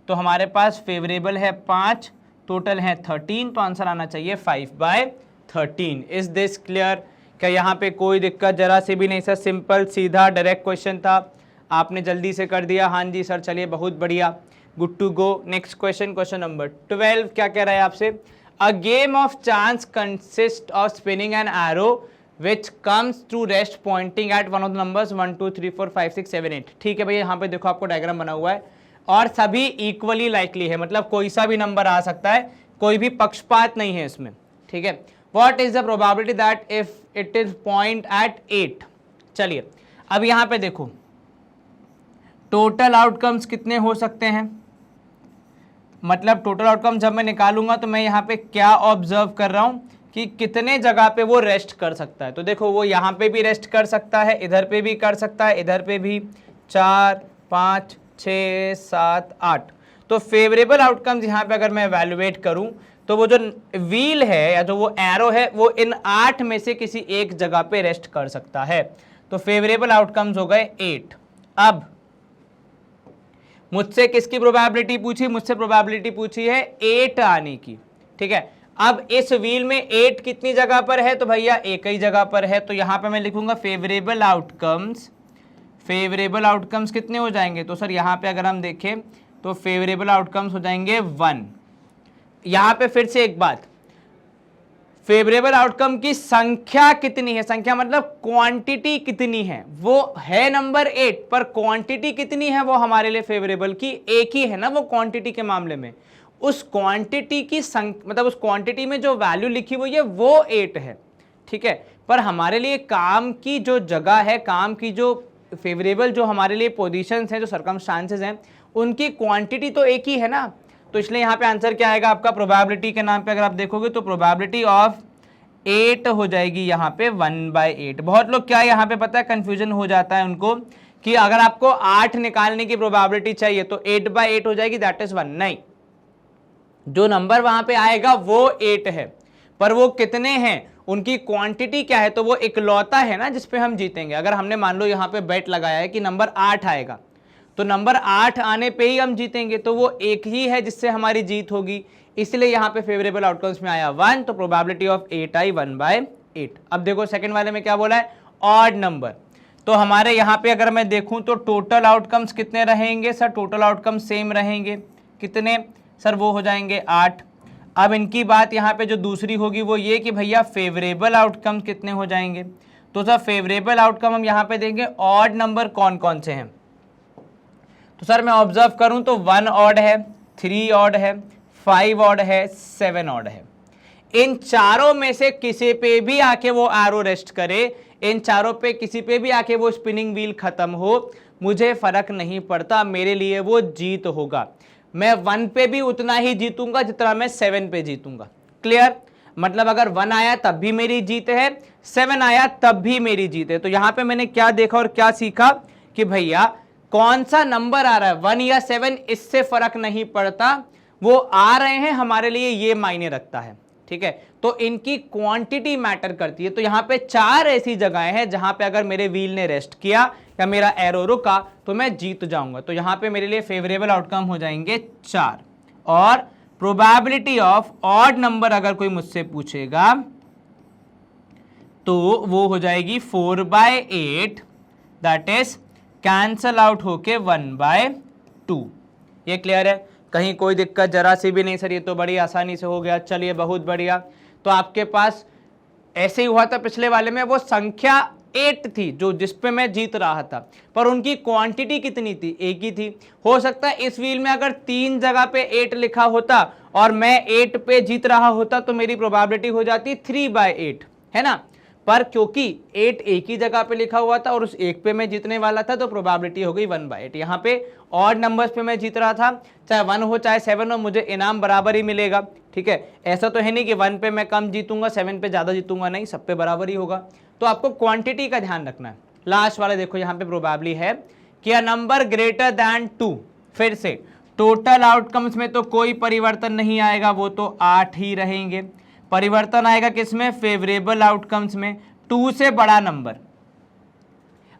तो हमारे पास फेवरेबल है 5, टोटल है 13, तो आंसर आना चाहिए 5/13। Is this clear? क्या यहाँ पे कोई दिक्कत जरा से भी नहीं सर? सिंपल सीधा डायरेक्ट क्वेश्चन था, आपने जल्दी से कर दिया। हाँ जी सर, चलिए बहुत बढ़िया, good to go. Next question, question number 12 क्या कह रहा है आपसे? A game of chance consist of spinning an arrow which comes to rest pointing at one of the numbers 1 2 3 4 5 6 7 8। ठीक है भैया, यहाँ पे देखो आपको डायग्राम बना हुआ है और सभी इक्वली लाइकली है, मतलब कोई सा भी नंबर आ सकता है, कोई भी पक्षपात नहीं है इसमें। ठीक है, what is the probability that if it is point at 8? चलिए अब यहाँ पे देखो टोटल आउटकम्स कितने हो सकते हैं, मतलब टोटल आउटकम जब मैं निकालूंगा तो मैं यहाँ पे क्या ऑब्जर्व कर रहा हूँ कि कितने जगह पे वो रेस्ट कर सकता है। तो देखो वो यहाँ पे भी रेस्ट कर सकता है, इधर पे भी कर सकता है, इधर पे भी 4 5 6 7 8। तो फेवरेबल आउटकम्स यहाँ पे अगर मैं एवेल्युएट करूँ तो वो जो व्हील है या जो वो एरो है वो इन 8 में से किसी एक जगह पे रेस्ट कर सकता है। तो फेवरेबल आउटकम्स हो गए 8। अब मुझसे किसकी प्रोबेबिलिटी पूछी? मुझसे प्रोबेबिलिटी पूछी है 8 आने की। ठीक है, अब इस व्हील में 8 कितनी जगह पर है? तो भैया एक ही जगह पर है, तो यहां पे मैं लिखूंगा फेवरेबल आउटकम्स। फेवरेबल आउटकम्स कितने हो जाएंगे? तो सर यहां पे अगर हम देखें तो फेवरेबल आउटकम्स हो जाएंगे 1। यहां पे फिर से एक बात, फेवरेबल आउटकम की संख्या कितनी है? संख्या मतलब क्वांटिटी कितनी है? वो है नंबर 8, पर क्वांटिटी कितनी है वो हमारे लिए फेवरेबल की? एक ही है ना वो क्वांटिटी के मामले में। उस क्वांटिटी की मतलब उस क्वांटिटी में जो वैल्यू लिखी हुई है वो 8 है। ठीक है, पर हमारे लिए काम की जो जगह है, काम की जो फेवरेबल जो हमारे लिए पोजीशंस हैं, जो सर्कमस्टांसेस हैं, उनकी क्वांटिटी तो एक ही है ना। तो इसलिए यहाँ पे आंसर क्या आएगा आपका? प्रोबेबिलिटी के नाम पे अगर आप देखोगे तो प्रोबेबिलिटी ऑफ 8 हो जाएगी यहाँ पे 1/8। बहुत लोग क्या यहाँ पे पता है कंफ्यूजन हो जाता है उनको कि अगर आपको 8 निकालने की प्रोबेबिलिटी चाहिए तो 8/8 हो जाएगी, दैट इज 1। नहीं, जो नंबर वहां पे आएगा वो 8 है, पर वो कितने हैं, उनकी क्वांटिटी क्या है? तो वो इकलौता है ना जिसपे हम जीतेंगे। अगर हमने मान लो यहाँ पे बेट लगाया है कि नंबर 8 आएगा, तो नंबर 8 आने पे ही हम जीतेंगे, तो वो एक ही है जिससे हमारी जीत होगी। इसलिए यहाँ पे फेवरेबल आउटकम्स में आया 1, तो प्रोबेबिलिटी ऑफ 8 आई 1/8। अब देखो सेकंड वाले में क्या बोला है? Odd number. तो हमारे यहाँ पे अगर मैं देखूं तो टोटल आउटकम्स कितने रहेंगे? सर टोटल आउटकम्स सेम रहेंगे। कितने? सर वो हो जाएंगे 8। अब इनकी बात यहाँ पे जो दूसरी होगी वो ये कि भैया फेवरेबल आउटकम कितने हो जाएंगे? तो सर फेवरेबल आउटकम हम यहाँ पे देंगे ऑड नंबर कौन कौन से हैं? तो सर मैं ऑब्जर्व करूं तो 1 ऑड है, 3 ऑड है, 5 ऑड है, 7 ऑड है। इन चारों में से किसी पे भी आके वो एरो रेस्ट करे, इन चारों पे किसी पे भी आके वो स्पिनिंग व्हील खत्म हो, मुझे फर्क नहीं पड़ता, मेरे लिए वो जीत होगा। मैं 1 पे भी उतना ही जीतूंगा जितना मैं 7 पे जीतूंगा। क्लियर? मतलब अगर 1 आया तब भी मेरी जीत है, 7 आया तब भी मेरी जीत है। तो यहां पे मैंने क्या देखा और क्या सीखा कि भैया कौन सा नंबर आ रहा है, 1 या 7, इससे फर्क नहीं पड़ता, वो आ रहे हैं हमारे लिए ये मायने रखता है। ठीक है, तो इनकी क्वांटिटी मैटर करती है। तो यहाँ पे 4 ऐसी जगहें हैं जहां पे अगर मेरे व्हील ने रेस्ट किया या मेरा एरो रुका तो मैं जीत जाऊंगा। तो यहाँ पे मेरे लिए फेवरेबल आउटकम हो जाएंगे 4। और प्रोबेबिलिटी ऑफ ऑड नंबर अगर कोई मुझसे पूछेगा तो वो हो जाएगी 4/8, दैट इज कैंसल आउट होके 1/8। 2। ये क्लियर है? कहीं कोई दिक्कत जरा सी भी नहीं सर, ये तो बड़ी आसानी से हो गया। चलिए बहुत बढ़िया। तो आपके पास ऐसे ही हुआ था पिछले वाले में, वो संख्या 8 थी जो जिस पे मैं जीत रहा था, पर उनकी क्वांटिटी कितनी थी? एक ही थी। हो सकता है इस व्हील में अगर 3 जगह पे 8 लिखा होता और मैं 8 पे जीत रहा होता तो मेरी प्रोबेबिलिटी हो जाती 3/8, है ना। पर क्योंकि 8 एक ही जगह पे लिखा हुआ था और उस एक पे मैं जीतने वाला था तो प्रोबेबिलिटी हो गई 1/8। यहाँ पे ऑड नंबर्स पे मैं जीत रहा था, चाहे 1 हो चाहे 7 हो, मुझे इनाम बराबर ही मिलेगा। ठीक है, ऐसा तो है नहीं कि 1 पे मैं कम जीतूंगा 7 पे ज्यादा जीतूंगा, नहीं, सब पे बराबर ही होगा। तो आपको क्वांटिटी का ध्यान रखना है। लास्ट वाले देखो, यहाँ पे प्रोबेबली है कि अ नंबर ग्रेटर दैन 2। फिर से टोटल आउटकम्स में तो कोई परिवर्तन नहीं आएगा, वो तो 8 ही रहेंगे। परिवर्तन आएगा किसमें? फेवरेबल आउटकम्स में। 2 से बड़ा नंबर,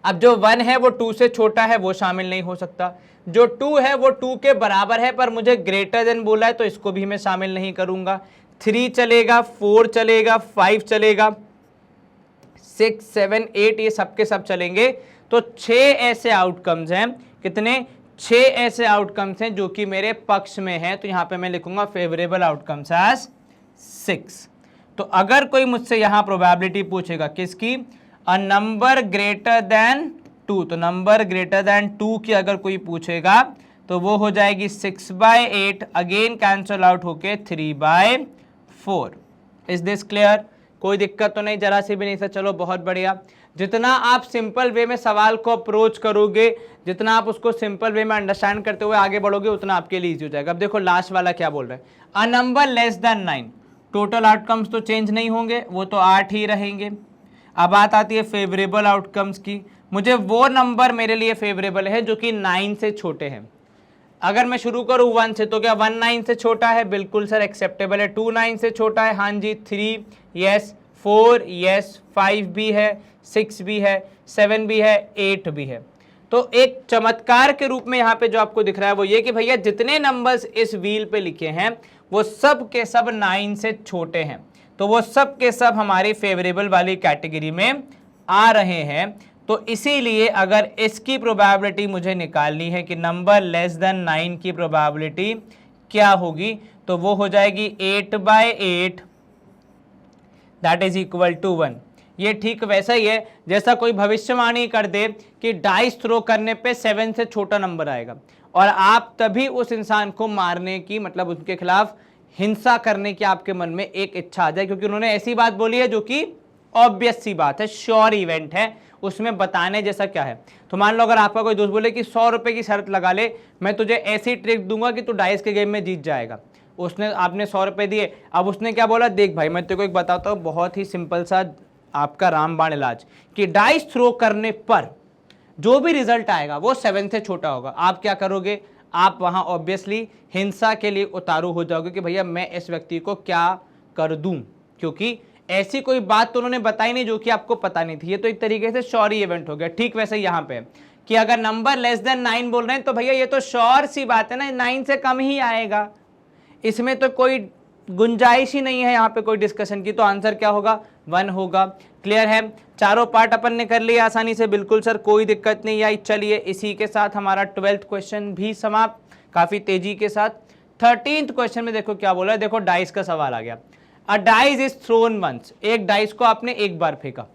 अब जो 1 है वो 2 से छोटा है, वो शामिल नहीं हो सकता। जो 2 है वो 2 के बराबर है पर मुझे ग्रेटर देन बोला है तो इसको भी मैं शामिल नहीं करूंगा। 3 चलेगा, 4 चलेगा, 5 चलेगा, 6, 7, 8 ये सब के सब चलेंगे। तो 6 ऐसे आउटकम्स हैं। कितने? 6 ऐसे आउटकम्स हैं जो कि मेरे पक्ष में हैं। तो यहां पे मैं लिखूंगा फेवरेबल आउटकम्स एज 6। तो अगर कोई मुझसे यहां प्रोबेबिलिटी पूछेगा किसकी? अ नंबर ग्रेटर देन 2, तो नंबर ग्रेटर देन 2 की अगर कोई पूछेगा तो वो हो जाएगी 6/8, अगेन कैंसल आउट होके 3/4। Is this clear? कोई दिक्कत तो नहीं, जरा सी भी नहीं सर। चलो बहुत बढ़िया। जितना आप सिंपल वे में सवाल को अप्रोच करोगे, जितना आप उसको सिंपल वे में अंडरस्टैंड करते हुए आगे बढ़ोगे, उतना आपके लिए इजी हो जाएगा। अब देखो लास्ट वाला क्या बोल रहा है, a number less than 9। Total outcomes तो चेंज नहीं होंगे, वो तो 8 ही रहेंगे। अब बात आती है फेवरेबल आउटकम्स की। मुझे वो नंबर मेरे लिए फेवरेबल है जो कि 9 से छोटे हैं। अगर मैं शुरू करूं 1 से, तो क्या 1 9 से छोटा है? बिल्कुल सर एक्सेप्टेबल है। 2 9 से छोटा है? हाँ जी। 3 यस, 4 यस, 5 भी है, 6 भी है, 7 भी है, 8 भी है। तो एक चमत्कार के रूप में यहाँ पे जो आपको दिख रहा है वो ये कि भैया जितने नंबर्स इस व्हील पे लिखे हैं वो सब के सब 9 से छोटे हैं, तो वो सब के सब हमारी फेवरेबल वाली कैटेगरी में आ रहे हैं। तो इसीलिए अगर इसकी प्रोबेबिलिटी मुझे निकालनी है कि नंबर लेस देन 9 की प्रोबेबिलिटी क्या होगी, तो वो हो जाएगी 8/8 दैट इज इक्वल टू 1। ये ठीक वैसा ही है जैसा कोई भविष्यवाणी कर दे कि डाइस थ्रो करने पे 7 से छोटा नंबर आएगा और आप तभी उस इंसान को मारने की, मतलब उसके खिलाफ हिंसा करने की आपके मन में एक इच्छा आ जाए, क्योंकि उन्होंने ऐसी बात बोली है जो कि ऑब्वियस सी बात है, श्योर इवेंट है, उसमें बताने जैसा क्या है। तो मान लो अगर आपका कोई दोस्त बोले कि 100 रुपए की शर्त लगा ले, मैं तुझे ऐसी ट्रिक दूंगा कि तू डाइस के गेम में जीत जाएगा। आपने 100 रुपए दिए, अब उसने क्या बोला, देख भाई मैं तेरे को एक बताता हूँ बहुत ही सिंपल सा आपका रामबाण इलाज, कि डाइस थ्रो करने पर जो भी रिजल्ट आएगा वो 7 से छोटा होगा। आप क्या करोगे? आप वहां ऑब्वियसली हिंसा के लिए उतारू हो जाओगे कि भैया मैं इस व्यक्ति को क्या कर दूं, क्योंकि ऐसी कोई बात तो उन्होंने बताई नहीं जो कि आपको पता नहीं थी। ये तो एक तरीके से श्योर इवेंट हो गया। ठीक वैसे यहाँ पे कि अगर नंबर लेस देन 9 बोल रहे हैं तो भैया ये तो श्योर सी बात है ना, 9 से कम ही आएगा, इसमें तो कोई गुंजाइश ही नहीं है यहाँ पे कोई डिस्कशन की। तो आंसर क्या होगा? 1 होगा। क्लियर है? चारों पार्ट अपन ने कर लिए आसानी से, बिल्कुल सर कोई दिक्कत नहीं आई। चलिए इसी के साथ हमारा 12th क्वेश्चन भी समाप्त, काफी तेजी के साथ। 13th क्वेश्चन में देखो क्या बोला है, देखो डाइस का सवाल आ गया। A dice is thrown once, एक डाइस को आपने एक बार फेंका,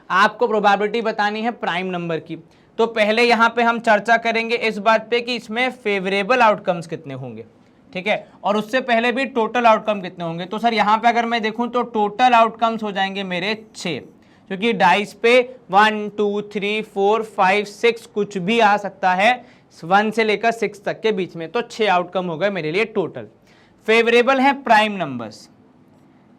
आपको प्रोबेबिलिटी बतानी है प्राइम नंबर की। तो पहले यहां पे हम चर्चा करेंगे इस बात पे कि इसमें फेवरेबल आउटकम्स कितने होंगे, ठीक है, और उससे पहले भी टोटल आउटकम कितने होंगे। तो सर यहाँ पे अगर मैं देखूं तो टोटल आउटकम्स हो जाएंगे मेरे 6, क्योंकि डाइस पे 1 2 3 4 5 6 कुछ भी आ सकता है, 1 से लेकर 6 तक के बीच में। तो 6 आउटकम हो गए मेरे लिए टोटल। फेवरेबल है प्राइम नंबर्स।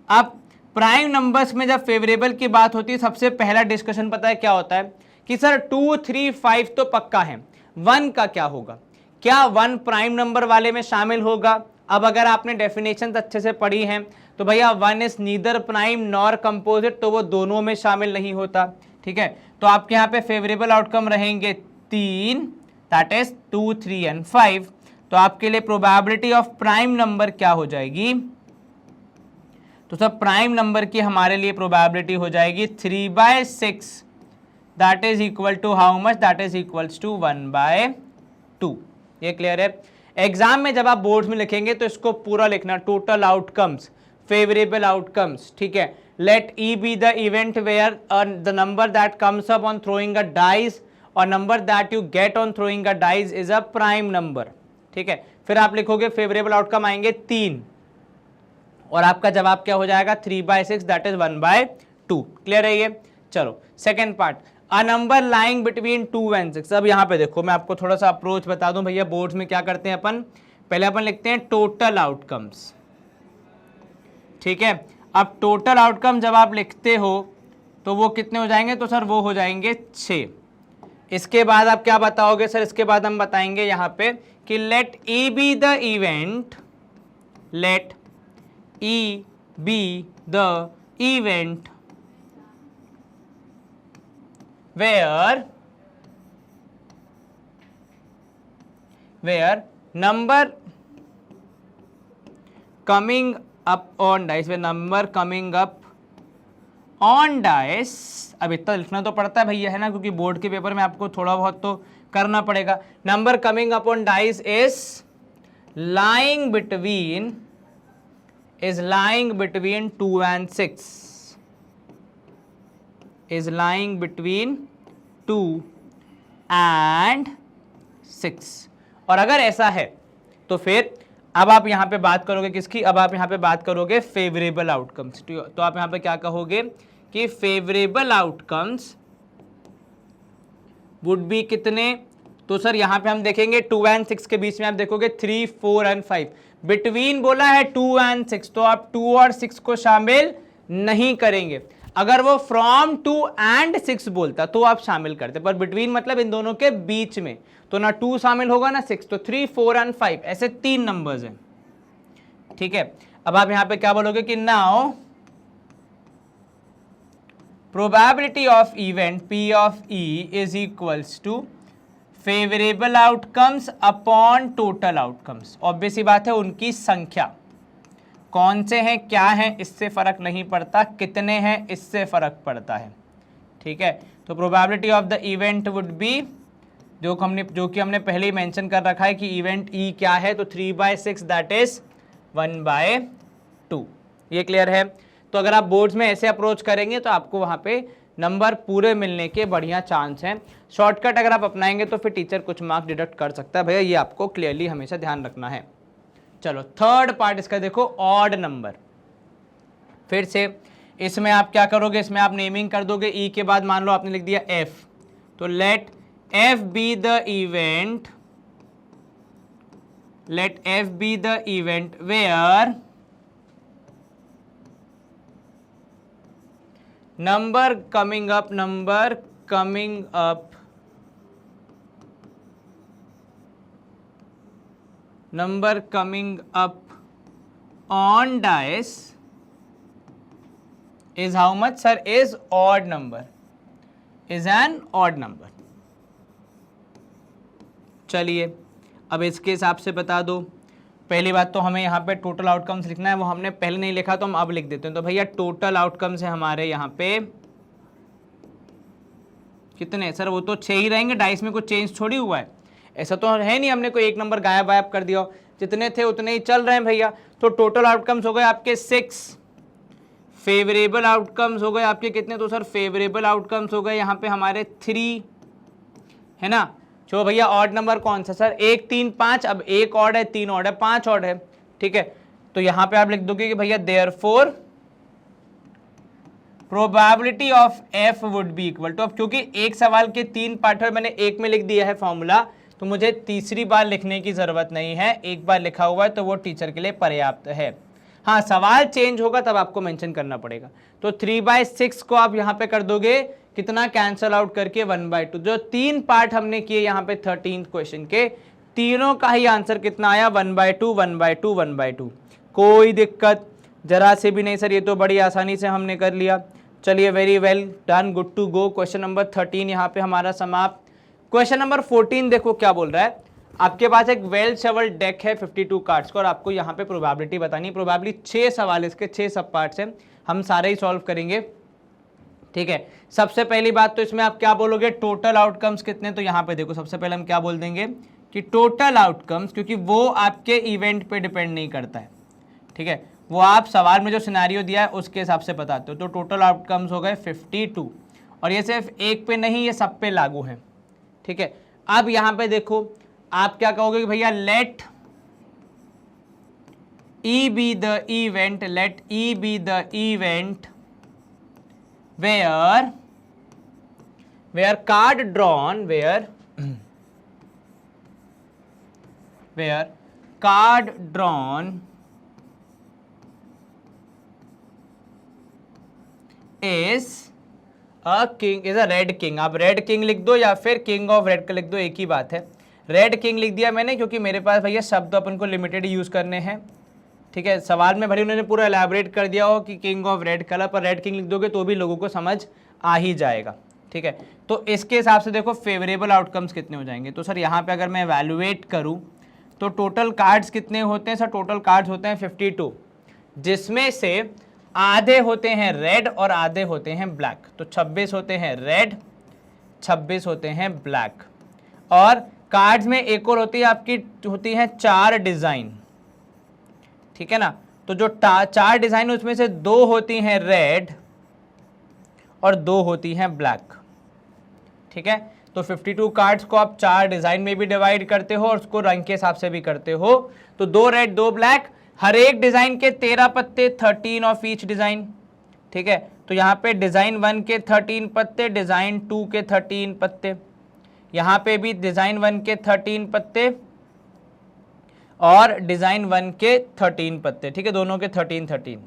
अब प्राइम नंबर्स में जब फेवरेबल की बात होती है, सबसे पहला डिस्कशन पता है क्या होता है कि सर 2 3 5 तो पक्का है, 1 का क्या होगा? क्या 1 प्राइम नंबर वाले में शामिल होगा? अब अगर आपने डेफिनेशन अच्छे से पढ़ी हैं तो भैया 1 is neither prime nor composite, तो वो दोनों में शामिल नहीं होता। ठीक है, तो आपके यहाँ पे फेवरेबल आउटकम रहेंगे 3, दैट इज 2 3 एंड 5। तो आपके लिए प्रोबेबिलिटी ऑफ प्राइम नंबर क्या हो जाएगी? तो सब प्राइम नंबर की हमारे लिए प्रोबेबिलिटी हो जाएगी 3/6, that is equal to how much? That is equals to 1/2। 2। ये क्लियर है। एग्जाम में जब आप बोर्ड में लिखेंगे तो इसको पूरा लिखना, टोटल आउटकम्स, फेवरेबल आउटकम्स, ठीक है। Let E be the event where the number that comes up on throwing a dice और number that you get on throwing a dice is a prime number, ठीक है। फिर आप लिखोगे favourable outcome आएंगे 3 और आपका जवाब क्या हो जाएगा 3/6 दैट इज 1/2। क्लियर है ये। चलो second part, a number lying between 2 and 6। अब यहाँ पे देखो मैं आपको थोड़ा सा अप्रोच बता दूं भैया, बोर्ड्स में क्या करते हैं अपन, पहले अपन लिखते हैं टोटल आउटकम्स, ठीक है। अब टोटल आउटकम जब आप लिखते हो तो वो कितने हो जाएंगे, तो सर वो हो जाएंगे 6। इसके बाद आप क्या बताओगे सर, इसके बाद हम बताएंगे यहाँ पे कि let E be the event, let E be the event where number coming up on dice, where number coming up on dice, अब इतना लिखना तो पड़ता है भैया, है ना, क्योंकि बोर्ड के पेपर में आपको थोड़ा बहुत तो करना पड़ेगा। Number coming up on dice is lying between 2 and 6, is lying between 2 and 6। और अगर ऐसा है तो फिर अब आप यहां पे बात करोगे किसकी, अब आप यहां पे बात करोगे फेवरेबल आउटकम्स। तो आप यहां पे क्या कहोगे कि फेवरेबल आउटकम्स वुड बी कितने, तो सर यहां पे हम देखेंगे 2 and 6 के बीच में आप देखोगे 3, 4 and 5। बिटवीन बोला है 2 and 6, तो आप 2 और 6 को शामिल नहीं करेंगे। अगर वो फ्रॉम 2 and 6 बोलता तो आप शामिल करते, पर बिटवीन मतलब इन दोनों के बीच में, तो ना 2 शामिल होगा ना 6, तो 3, 4 and 5 ऐसे 3 नंबर्स हैं, ठीक है। अब आप यहां पे क्या बोलोगे कि now probability of event P of E is equals to favourable outcomes upon total outcomes. Obvious सी बात है, उनकी संख्या, कौन से हैं क्या हैं इससे फर्क नहीं पड़ता, कितने हैं इससे फर्क पड़ता है, ठीक है। तो probability of the event would B, जो कि हमने पहले ही मेंशन कर रखा है कि इवेंट ई क्या है, तो 3/6 दैट इज 1/2। ये क्लियर है। तो अगर आप बोर्ड्स में ऐसे अप्रोच करेंगे तो आपको वहां पे नंबर पूरे मिलने के बढ़िया चांस हैं। शॉर्टकट अगर आप अपनाएंगे तो फिर टीचर कुछ मार्क्स डिडक्ट कर सकता है भैया, ये आपको क्लियरली हमेशा ध्यान रखना है। चलो थर्ड पार्ट इसका देखो, ऑड नंबर। फिर से इसमें आप क्या करोगे, इसमें आप नेमिंग कर दोगे, ई के बाद मान लो आपने लिख दिया एफ, तो let F be the event, let F be the event where number coming up on dice is how much sir, is odd number, is an odd number। चलिए अब इसके हिसाब से बता दो। पहली बात तो हमें यहाँ पे टोटल आउटकम्स लिखना है, वो हमने पहले नहीं लिखा तो हम अब लिख देते हैं। तो भैया टोटल आउटकम्स है हमारे यहाँ पे कितने सर, वो तो 6 ही रहेंगे, डाइस में कुछ चेंज थोड़ी हुआ है, ऐसा तो है नहीं हमने कोई एक नंबर गायब वायब कर दिया, जितने थे उतने ही चल रहे हैं भैया। तो टोटल आउटकम्स हो गए आपके 6, फेवरेबल आउटकम्स हो गए आपके कितने, तो सर फेवरेबल आउटकम्स हो गए यहाँ पे हमारे 3, है ना। जो भैया ऑड नंबर कौन सा सर, 1, 3, 5, अब 1 ऑड है, 3 ऑड है, 5 ऑड है, ठीक है। तो यहाँ पे आप लिख दोगे कि भैया therefore probability of F would be equal to, अब क्योंकि एक सवाल के 3 पार्ट है, मैंने एक में लिख दिया है फॉर्मूला, तो मुझे तीसरी बार लिखने की जरूरत नहीं है, एक बार लिखा हुआ है तो वो टीचर के लिए पर्याप्त है। हाँ सवाल चेंज होगा तब आपको मेंशन करना पड़ेगा। तो 3/6 को आप यहाँ पे कर दोगे कितना, कैंसल आउट करके 1/2। जो 3 पार्ट हमने किए यहाँ पे 13th क्वेश्चन के, तीनों का ही आंसर कितना आया, 1/2 1/2 1/2। कोई दिक्कत जरा से भी नहीं सर, ये तो बड़ी आसानी से हमने कर लिया। चलिए very well done, good to go. Question number 13 यहाँ पे हमारा समाप्त। क्वेश्चन नंबर 14 देखो क्या बोल रहा है, आपके पास एक वेल शवल डेक है 52 कार्ड्स का और आपको यहाँ पे प्रोबेबिलिटी बतानी है। प्रोबेबिलिटी 6 सवाल, इसके 6 सब पार्ट्स हैं, हम सारे ही सॉल्व करेंगे, ठीक है। सबसे पहली बात तो इसमें आप क्या बोलोगे, टोटल आउटकम्स कितने, तो यहाँ पे देखो सबसे पहले हम क्या बोल देंगे कि टोटल आउटकम्स, क्योंकि वो आपके इवेंट पे डिपेंड नहीं करता है, ठीक है, वो आप सवाल में जो सिनेरियो दिया है उसके हिसाब से बताते हो। तो टोटल आउटकम्स हो गए 52, और ये सिर्फ एक पे नहीं, ये सब पे लागू है, ठीक है। अब यहाँ पे देखो आप क्या कहोगे कि भैया late E be the event, let E be the event where card drawn, where card drawn is a king, is a red king। आप रेड किंग लिख दो या फिर किंग ऑफ रेड का लिख दो, एक ही बात है। रेड किंग लिख दिया मैंने क्योंकि मेरे पास भैया शब्द अपन को लिमिटेड यूज करने हैं, ठीक है। सवाल में भले उन्होंने पूरा एलैबोरेट कर दिया हो कि किंग ऑफ रेड कलर, पर रेड किंग लिख दोगे तो भी लोगों को समझ आ ही जाएगा, ठीक है। तो इसके हिसाब से देखो फेवरेबल आउटकम्स कितने हो जाएंगे। तो सर यहाँ पे अगर मैं एवेल्युएट करूँ तो टोटल कार्ड्स कितने होते हैं सर? टोटल कार्ड्स होते हैं 52, जिसमें से आधे होते हैं रेड और आधे होते हैं ब्लैक। तो 26 होते हैं रेड, 26 होते हैं ब्लैक। और कार्ड्स में एक और होती है आपकी, होती है 4 डिजाइन, ठीक है ना। तो जो 4 डिजाइन उसमें से 2 होती हैं रेड और 2 होती हैं ब्लैक, ठीक है। तो 52 कार्ड्स को आप 4 डिजाइन में भी डिवाइड करते हो और उसको रंग के हिसाब से भी करते हो। तो 2 रेड 2 ब्लैक, हर एक डिजाइन के 13 पत्ते, 13 ऑफ ईच डिजाइन, ठीक है। तो यहाँ पे डिजाइन 1 के 13 पत्ते, डिजाइन 2 के 13 पत्ते, यहाँ पे भी डिजाइन 1 के 13 पत्ते और डिजाइन 1 के 13 पत्ते, ठीक है, दोनों के 13।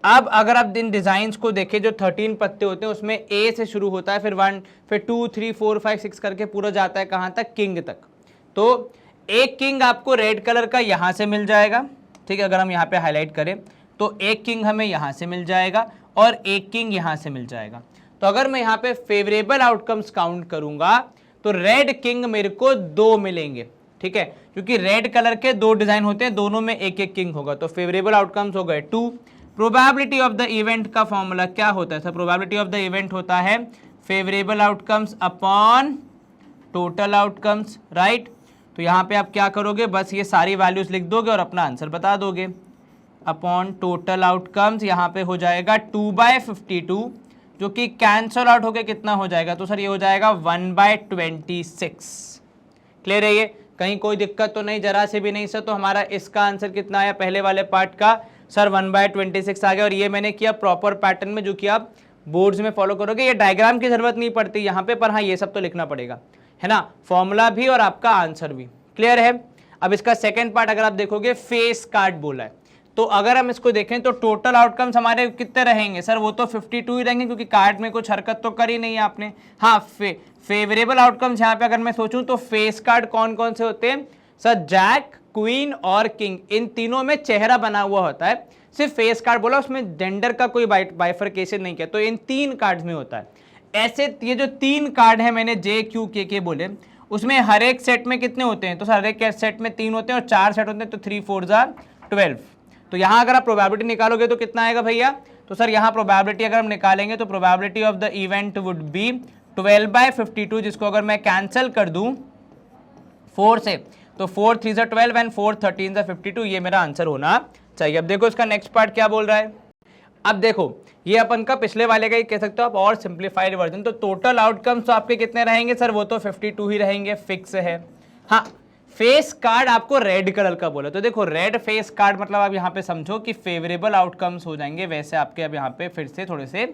अब अगर आप इन डिजाइन्स को देखें, जो 13 पत्ते होते हैं उसमें ए से शुरू होता है, फिर 1, फिर 2, 3, 4, 5, 6 करके पूरा जाता है कहाँ तक? किंग तक। तो एक किंग आपको रेड कलर का यहाँ से मिल जाएगा, ठीक है। अगर हम यहाँ पे हाईलाइट करें तो एक किंग हमें यहाँ से मिल जाएगा और एक किंग यहाँ से मिल जाएगा। तो अगर मैं यहाँ पे फेवरेबल आउटकम्स काउंट करूंगा तो रेड किंग मेरे को 2 मिलेंगे, ठीक है, क्योंकि रेड कलर के 2 डिजाइन होते हैं, दोनों में एक एक किंग होगा। तो फेवरेबल आउटकम्स हो गए 2। प्रोबेबिलिटी ऑफ द इवेंट का फॉर्मूला क्या होता है sir? Probability of the event होता है favourable outcomes upon total outcomes, right. तो यहाँ पे आप क्या करोगे, बस ये सारी वैल्यूज लिख दोगे और अपना आंसर बता दोगे। अपॉन टोटल आउटकम्स यहाँ पे हो जाएगा 2/52, जो कि कैंसल आउट होके कितना हो जाएगा? तो सर ये हो जाएगा 1/26। क्लियर है? ये कहीं कोई दिक्कत तो नहीं, जरा से भी नहीं सर। तो हमारा इसका आंसर कितना आया पहले वाले पार्ट का? सर 1/26 आ गया। और ये मैंने किया प्रॉपर पैटर्न में, जो कि आप बोर्ड्स में फॉलो करोगे। ये डायग्राम की जरूरत नहीं पड़ती यहाँ पे, पर हाँ ये सब तो लिखना पड़ेगा, है ना, फॉर्मूला भी और आपका आंसर भी। क्लियर है? अब इसका सेकंड पार्ट अगर आप देखोगे, फेस कार्ड बोला है। तो अगर हम इसको देखें तो टोटल आउटकम्स हमारे कितने रहेंगे सर? वो तो 52 ही रहेंगे, क्योंकि कार्ड में कुछ हरकत तो करी नहीं है आपने। हाँ, फेवरेबल आउटकम्स यहाँ पे अगर मैं सोचूं तो फेस कार्ड कौन कौन से होते हैं सर? जैक, क्वीन और किंग, इन तीनों में चेहरा बना हुआ होता है। सिर्फ फेस कार्ड बोला, उसमें जेंडर का कोई बाइफरकेशन नहीं किया। तो इन 3 कार्ड्स में होता है। ऐसे ये जो 3 कार्ड है मैंने जे क्यू के बोले, उसमें हर एक सेट में कितने होते हैं? तो सर हर एक सेट में 3 होते हैं और 4 सेट होते हैं, तो 3 4 12। तो यहाँ अगर आप प्रोबेबिलिटी निकालोगे तो कितना आएगा भैया? तो सर यहाँ प्रोबेबिलिटी अगर हम निकालेंगे तो probability of the event would B 12/52, जिसको अगर मैं कैंसिल कर दूं 4 से, तो 4 3 12 एंड 4 13 52, ये मेरा आंसर होना चाहिए। अब देखो इसका नेक्स्ट पार्ट क्या बोल रहा है। अब देखो ये अपन का पिछले वाले का ही कह सकते हो आप, और सिंप्लीफाइड वर्जन। तो टोटल आउटकम्स तो आपके कितने रहेंगे सर? वो तो 52 ही रहेंगे, फिक्स है। हाँ, फेस कार्ड आपको रेड कलर का बोला, तो देखो रेड फेस कार्ड मतलब आप यहाँ पे समझो कि फेवरेबल आउटकम्स हो जाएंगे। वैसे आपके अब यहाँ पे फिर से थोड़े से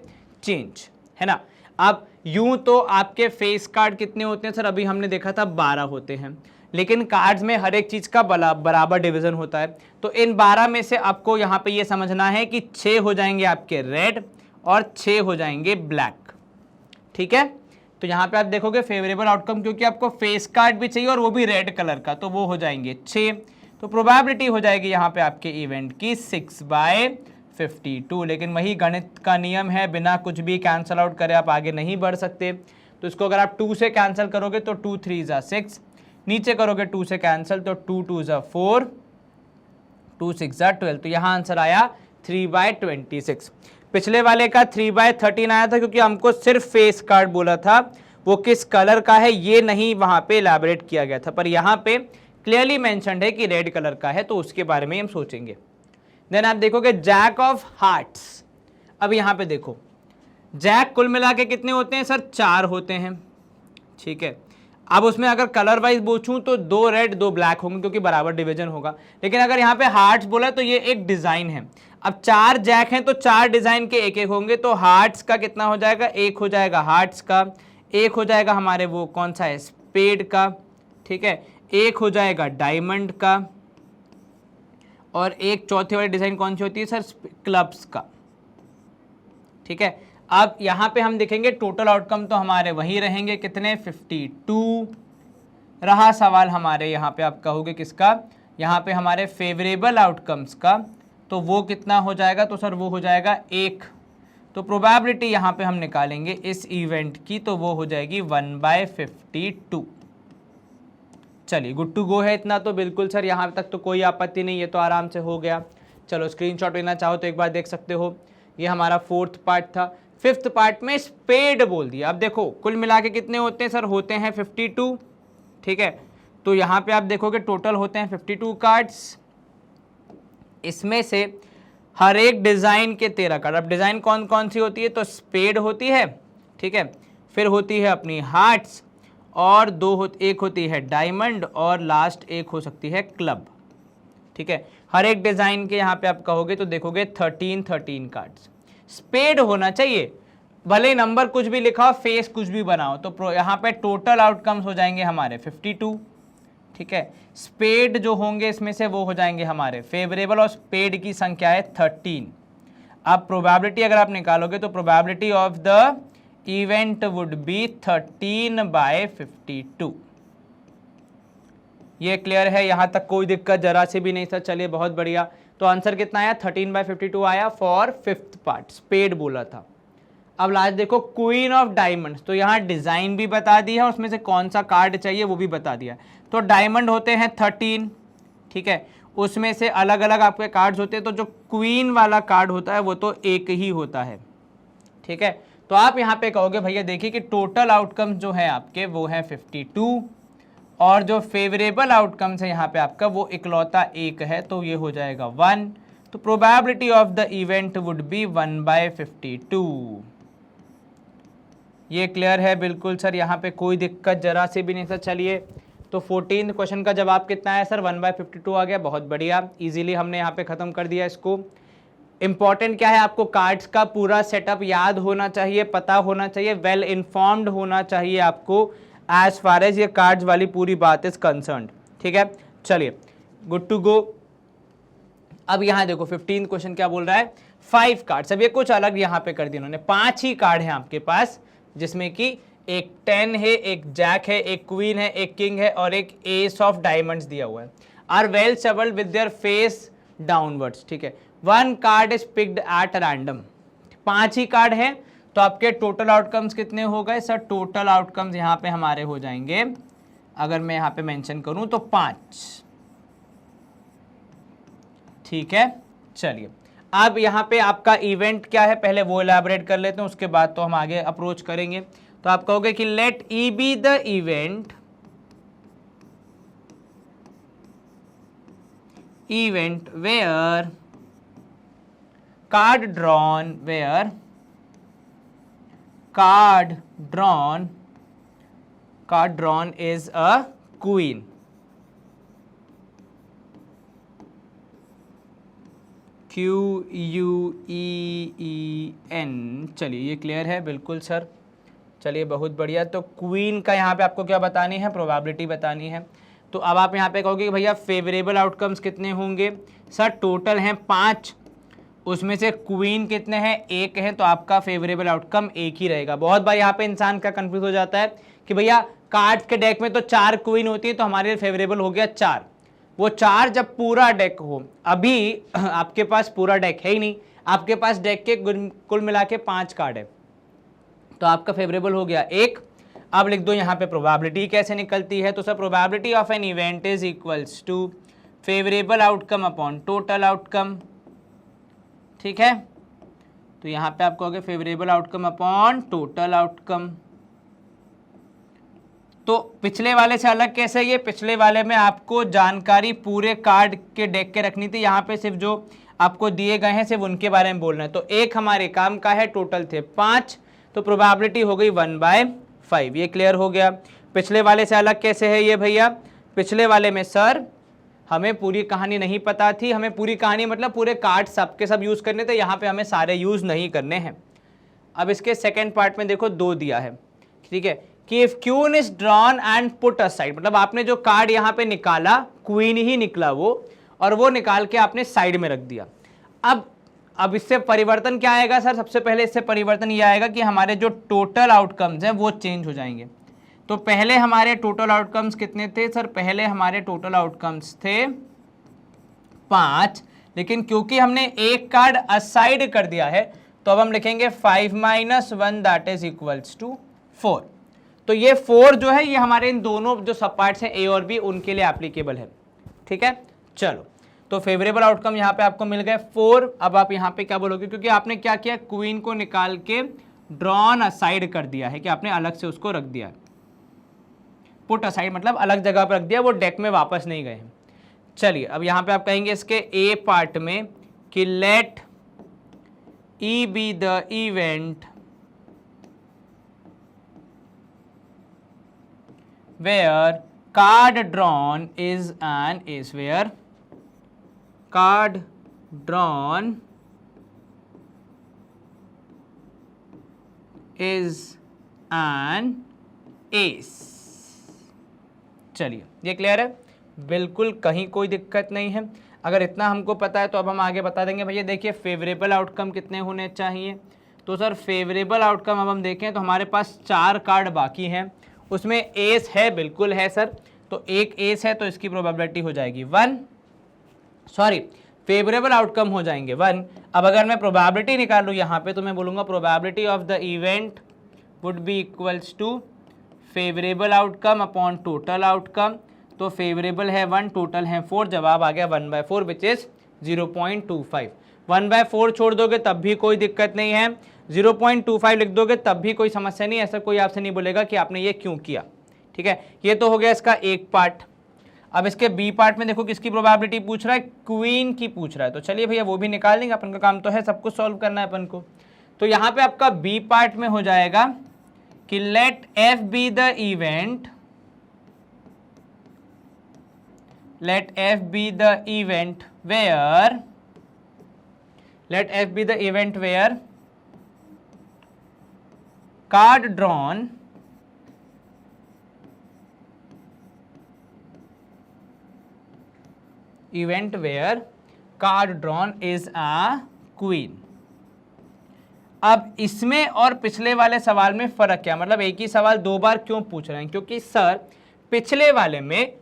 चेंज, है ना। अब यूं तो आपके फेस कार्ड कितने होते हैं सर? अभी हमने देखा था 12 होते हैं, लेकिन कार्ड्स में हर एक चीज का बराबर डिवीजन होता है। तो इन 12 में से आपको यहाँ पे ये समझना है कि 6 हो जाएंगे आपके रेड और 6 हो जाएंगे ब्लैक, ठीक है। तो यहाँ पे आप देखोगे फेवरेबल आउटकम, क्योंकि आपको फेस कार्ड भी चाहिए और वो भी रेड कलर का, तो वो हो जाएंगे 6। तो प्रोबेबिलिटी हो जाएगी यहाँ पे आपके इवेंट की 6/52। लेकिन वही गणित का नियम है, बिना कुछ भी कैंसल आउट करे आप आगे नहीं बढ़ सकते। तो इसको अगर आप 2 से कैंसिल करोगे तो 2 3 6, नीचे करोगे 2 से कैंसिल तो 2 2 4, 2 6 12। तो यहाँ आंसर आया 3/26। पिछले वाले का 3/13 आया था, क्योंकि हमको सिर्फ फेस कार्ड बोला था, वो किस कलर का है ये नहीं वहां पे इलैबोरेट किया गया था, पर यहाँ पे क्लियरली मेंशन्ड है कि रेड कलर का है, तो उसके बारे में हम सोचेंगे। देन आप देखोगे जैक ऑफ हार्ट्स। अब यहाँ पे देखो जैक कुल मिला के कितने होते हैं सर, 4 होते हैं, ठीक है। अब उसमें अगर कलर वाइज पूछूं तो 2 रेड 2 ब्लैक होंगे क्योंकि बराबर डिवीजन होगा, लेकिन अगर यहाँ पे हार्ट्स बोला तो ये एक डिजाइन है। अब 4 जैक हैं तो 4 डिजाइन के एक एक होंगे, तो हार्ट्स का कितना हो जाएगा, 1 हो जाएगा हार्ट्स का, 1 हो जाएगा हमारे वो कौन सा है स्पेड का, ठीक है, 1 हो जाएगा डायमंड का, और एक चौथे वाली डिजाइन कौन सी होती है सर, क्लब्स का, ठीक है। अब यहां पे हम देखेंगे टोटल आउटकम तो हमारे वही रहेंगे, कितने 52 रहा। सवाल हमारे यहाँ पे आप कहोगे किसका, यहाँ पे हमारे फेवरेबल आउटकम्स का, तो वो कितना हो जाएगा, तो सर वो हो जाएगा 1। तो प्रोबेबिलिटी यहाँ पे हम निकालेंगे इस इवेंट की, तो वो हो जाएगी 1/52। चलिए गुड टू गो है इतना तो बिल्कुल सर, यहाँ तक तो कोई आपत्ति नहीं, ये तो आराम से हो गया। चलो स्क्रीनशॉट लेना चाहो तो एक बार देख सकते हो। ये हमारा 4th पार्ट था। 5th पार्ट में स्पेड बोल दिया। अब देखो कुल मिला के कितने होते हैं सर, होते हैं 52, ठीक है। तो यहाँ पे आप देखोगे टोटल होते हैं 52 कार्ड्स, इसमें से हर एक डिज़ाइन के 13 कार्ड। अब डिज़ाइन कौन कौन सी होती है, तो स्पेड होती है, ठीक है, फिर होती है अपनी हार्ट्स, और एक होती है डायमंड, और लास्ट एक हो सकती है क्लब, ठीक है। हर एक डिज़ाइन के यहाँ पे आप कहोगे तो देखोगे 13 कार्ड्स। स्पेड होना चाहिए, भले नंबर कुछ भी लिखा हो, फेस कुछ भी बनाओ, तो यहाँ पे टोटल आउटकम्स हो जाएंगे हमारे 52, ठीक है। स्पेड जो होंगे इसमें से वो हो जाएंगे हमारे फेवरेबल, और स्पेड की संख्या है 13। अब प्रोबेबिलिटी अगर आप निकालोगे तो probability of the event would B 13/52। ये क्लियर है, यहां तक कोई दिक्कत जरा से भी नहीं था। चलिए बहुत बढ़िया। तो आंसर कितना आया, 13/52 आया फॉर 5th पार्ट, स्पेड बोला था। अब लास्ट देखो क्वीन ऑफ डायमंड्स, तो यहाँ डिजाइन भी बता दी है, उसमें से कौन सा कार्ड चाहिए वो भी बता दिया। तो डायमंड होते हैं 13, ठीक है, उसमें से अलग अलग आपके कार्ड्स होते हैं, तो जो क्वीन वाला कार्ड होता है वो तो एक ही होता है, ठीक है। तो आप यहाँ पे कहोगे भैया देखिए कि टोटल आउटकम जो है आपके वो है 52, और जो फेवरेबल आउटकम्स है यहाँ पे आपका वो इकलौता एक है, तो ये हो जाएगा 1। तो probability of the event would B 1/52। ये क्लियर है बिल्कुल सर, यहाँ पे कोई दिक्कत जरा से भी नहीं सर। चलिए तो 14th क्वेश्चन का जवाब कितना है सर, 1/52 आ गया। बहुत बढ़िया, इजीली हमने यहाँ पे ख़त्म कर दिया इसको। इंपॉर्टेंट क्या है, आपको कार्ड्स का पूरा सेटअप याद होना चाहिए, पता होना चाहिए, वेल इन्फॉर्म्ड होना चाहिए आपको एज फार एज ये कार्ड्स वाली पूरी बात इज कंसर्न्ड, ठीक है। चलिए गुड टू गो। अब यहाँ देखो 15th क्वेश्चन क्या बोल रहा है, 5 कार्ड्स। अब ये कुछ अलग यहाँ पे कर दिया उन्होंने, 5 ही कार्ड हैं आपके पास, जिसमें कि एक 10 है, एक जैक है, एक क्वीन है, एक किंग है, और एक एस ऑफ डायमंड्स दिया हुआ है। Are well shuffled with their face downwards, ठीक है। 1 card is picked at random. 5 ही कार्ड हैं, तो आपके टोटल आउटकम्स कितने हो गए सर, टोटल आउटकम्स यहाँ पे हमारे हो जाएंगे, अगर मैं यहाँ पे मेंशन करूँ तो 5, ठीक है। चलिए अब यहाँ पे आपका इवेंट क्या है, पहले वो इलैबोरेट कर लेते हैं, उसके बाद तो हम आगे अप्रोच करेंगे। तो आप कहोगे कि let E be the event where card drawn is a queen. QUEEN। चलिए ये क्लियर है बिल्कुल सर। चलिए बहुत बढ़िया। तो क्वीन का यहाँ पे आपको क्या बतानी है, प्रोबेबिलिटी बतानी है। तो अब आप यहाँ पे कहोगे कि भैया फेवरेबल आउटकम्स कितने होंगे सर, टोटल हैं 5, उसमें से क्वीन कितने हैं, 1 है, तो आपका फेवरेबल आउटकम 1 ही रहेगा। बहुत बार यहाँ पे इंसान का कंफ्यूज हो जाता है कि भैया कार्ड्स के डेक में तो 4 क्वीन होती है, तो हमारे लिए फेवरेबल हो गया 4। वो 4 जब पूरा डेक हो, अभी आपके पास पूरा डेक है ही नहीं, आपके पास डेक के कुल मिला के 5 कार्ड है, तो आपका फेवरेबल हो गया 1। अब लिख दो यहाँ पे प्रोबेबिलिटी कैसे निकलती है, तो sir probability of an event is equals to favourable outcome upon total outcome, ठीक है। तो यहाँ पे आप कहोगे favourable outcome upon total outcome, तो पिछले वाले से अलग कैसे, ये पिछले वाले में आपको जानकारी पूरे कार्ड के डेक के रखनी थी, यहाँ पे सिर्फ जो आपको दिए गए हैं सिर्फ उनके बारे में बोलना है। तो एक हमारे काम का है, टोटल थे 5, तो प्रोबेबिलिटी हो गई 1/5। ये क्लियर हो गया। पिछले वाले से अलग कैसे है ये भैया, पिछले वाले में सर हमें पूरी कहानी नहीं पता थी, हमें पूरी कहानी मतलब पूरे कार्ड सबके सब यूज़ करने थे, यहाँ पे हमें सारे यूज़ नहीं करने हैं। अब इसके सेकेंड पार्ट में देखो 2 दिया है, ठीक है, कि if queen is drawn and put aside, मतलब आपने जो कार्ड यहाँ पे निकाला क्वीन ही निकला वो, और वो निकाल के आपने साइड में रख दिया। अब इससे परिवर्तन क्या आएगा सर, सबसे पहले इससे परिवर्तन ये आएगा कि हमारे जो टोटल आउटकम्स हैं वो चेंज हो जाएंगे। तो पहले हमारे टोटल आउटकम्स कितने थे सर, पहले हमारे टोटल आउटकम्स थे 5, लेकिन क्योंकि हमने एक कार्ड असाइड कर दिया है तो अब हम लिखेंगे 5 - 1 दैट इज इक्वल्स टू 4। तो ये 4 जो है ये हमारे इन दोनों जो सब पार्ट्स हैं ए और बी उनके लिए एप्लीकेबल है, ठीक है। चलो, तो फेवरेबल आउटकम यहाँ पे आपको मिल गए 4। अब आप यहाँ पे क्या बोलोगे, क्योंकि आपने क्या किया, क्वीन को निकाल के ड्रॉन असाइड कर दिया है, कि आपने अलग से उसको रख दिया, पुट असाइड मतलब अलग जगह पर रख दिया, वो डेक में वापस नहीं गए हैं। चलिए, अब यहाँ पे आप कहेंगे इसके ए पार्ट में कि let E be the event where card drawn is an ace, where card drawn is an ace। चलिए, ये क्लियर है, बिल्कुल कहीं कोई दिक्कत नहीं है। अगर इतना हमको पता है तो अब हम आगे बता देंगे भैया। देखिए फेवरेबल आउटकम कितने होने चाहिए, तो सर फेवरेबल आउटकम अब हम देखें तो हमारे पास 4 कार्ड बाकी हैं, उसमें एस है, बिल्कुल है सर, तो एक एस है तो इसकी प्रोबेबिलिटी हो जाएगी 1, सॉरी फेवरेबल आउटकम हो जाएंगे 1। अब अगर मैं प्रोबेबिलिटी निकालूँ यहाँ पे तो मैं बोलूँगा probability of the event would be equals to favourable outcome upon total outcome. तो फेवरेबल है 1, टोटल है 4, जवाब आ गया 1/4 विच इज 0.25। 1/4 छोड़ दोगे तब भी कोई दिक्कत नहीं है, 0.25 लिख दोगे तब भी कोई समस्या नहीं, ऐसा कोई आपसे नहीं बोलेगा कि आपने ये क्यों किया, ठीक है। ये तो हो गया इसका एक पार्ट। अब इसके बी पार्ट में देखो किसकी प्रोबेबिलिटी पूछ रहा है, क्वीन की पूछ रहा है। तो चलिए भैया वो भी निकाल लेंगे, अपन का काम तो है सब कुछ सॉल्व करना है अपन को। तो यहाँ पे आपका बी पार्ट में हो जाएगा कि let F be the event, let f be the event where, let f be the event where card drawn event where card drawn is a queen। अब इसमें और पिछले वाले सवाल में फर्क क्या, मतलब एक ही सवाल 2 बार क्यों पूछ रहे हैं, क्योंकि सर पिछले वाले में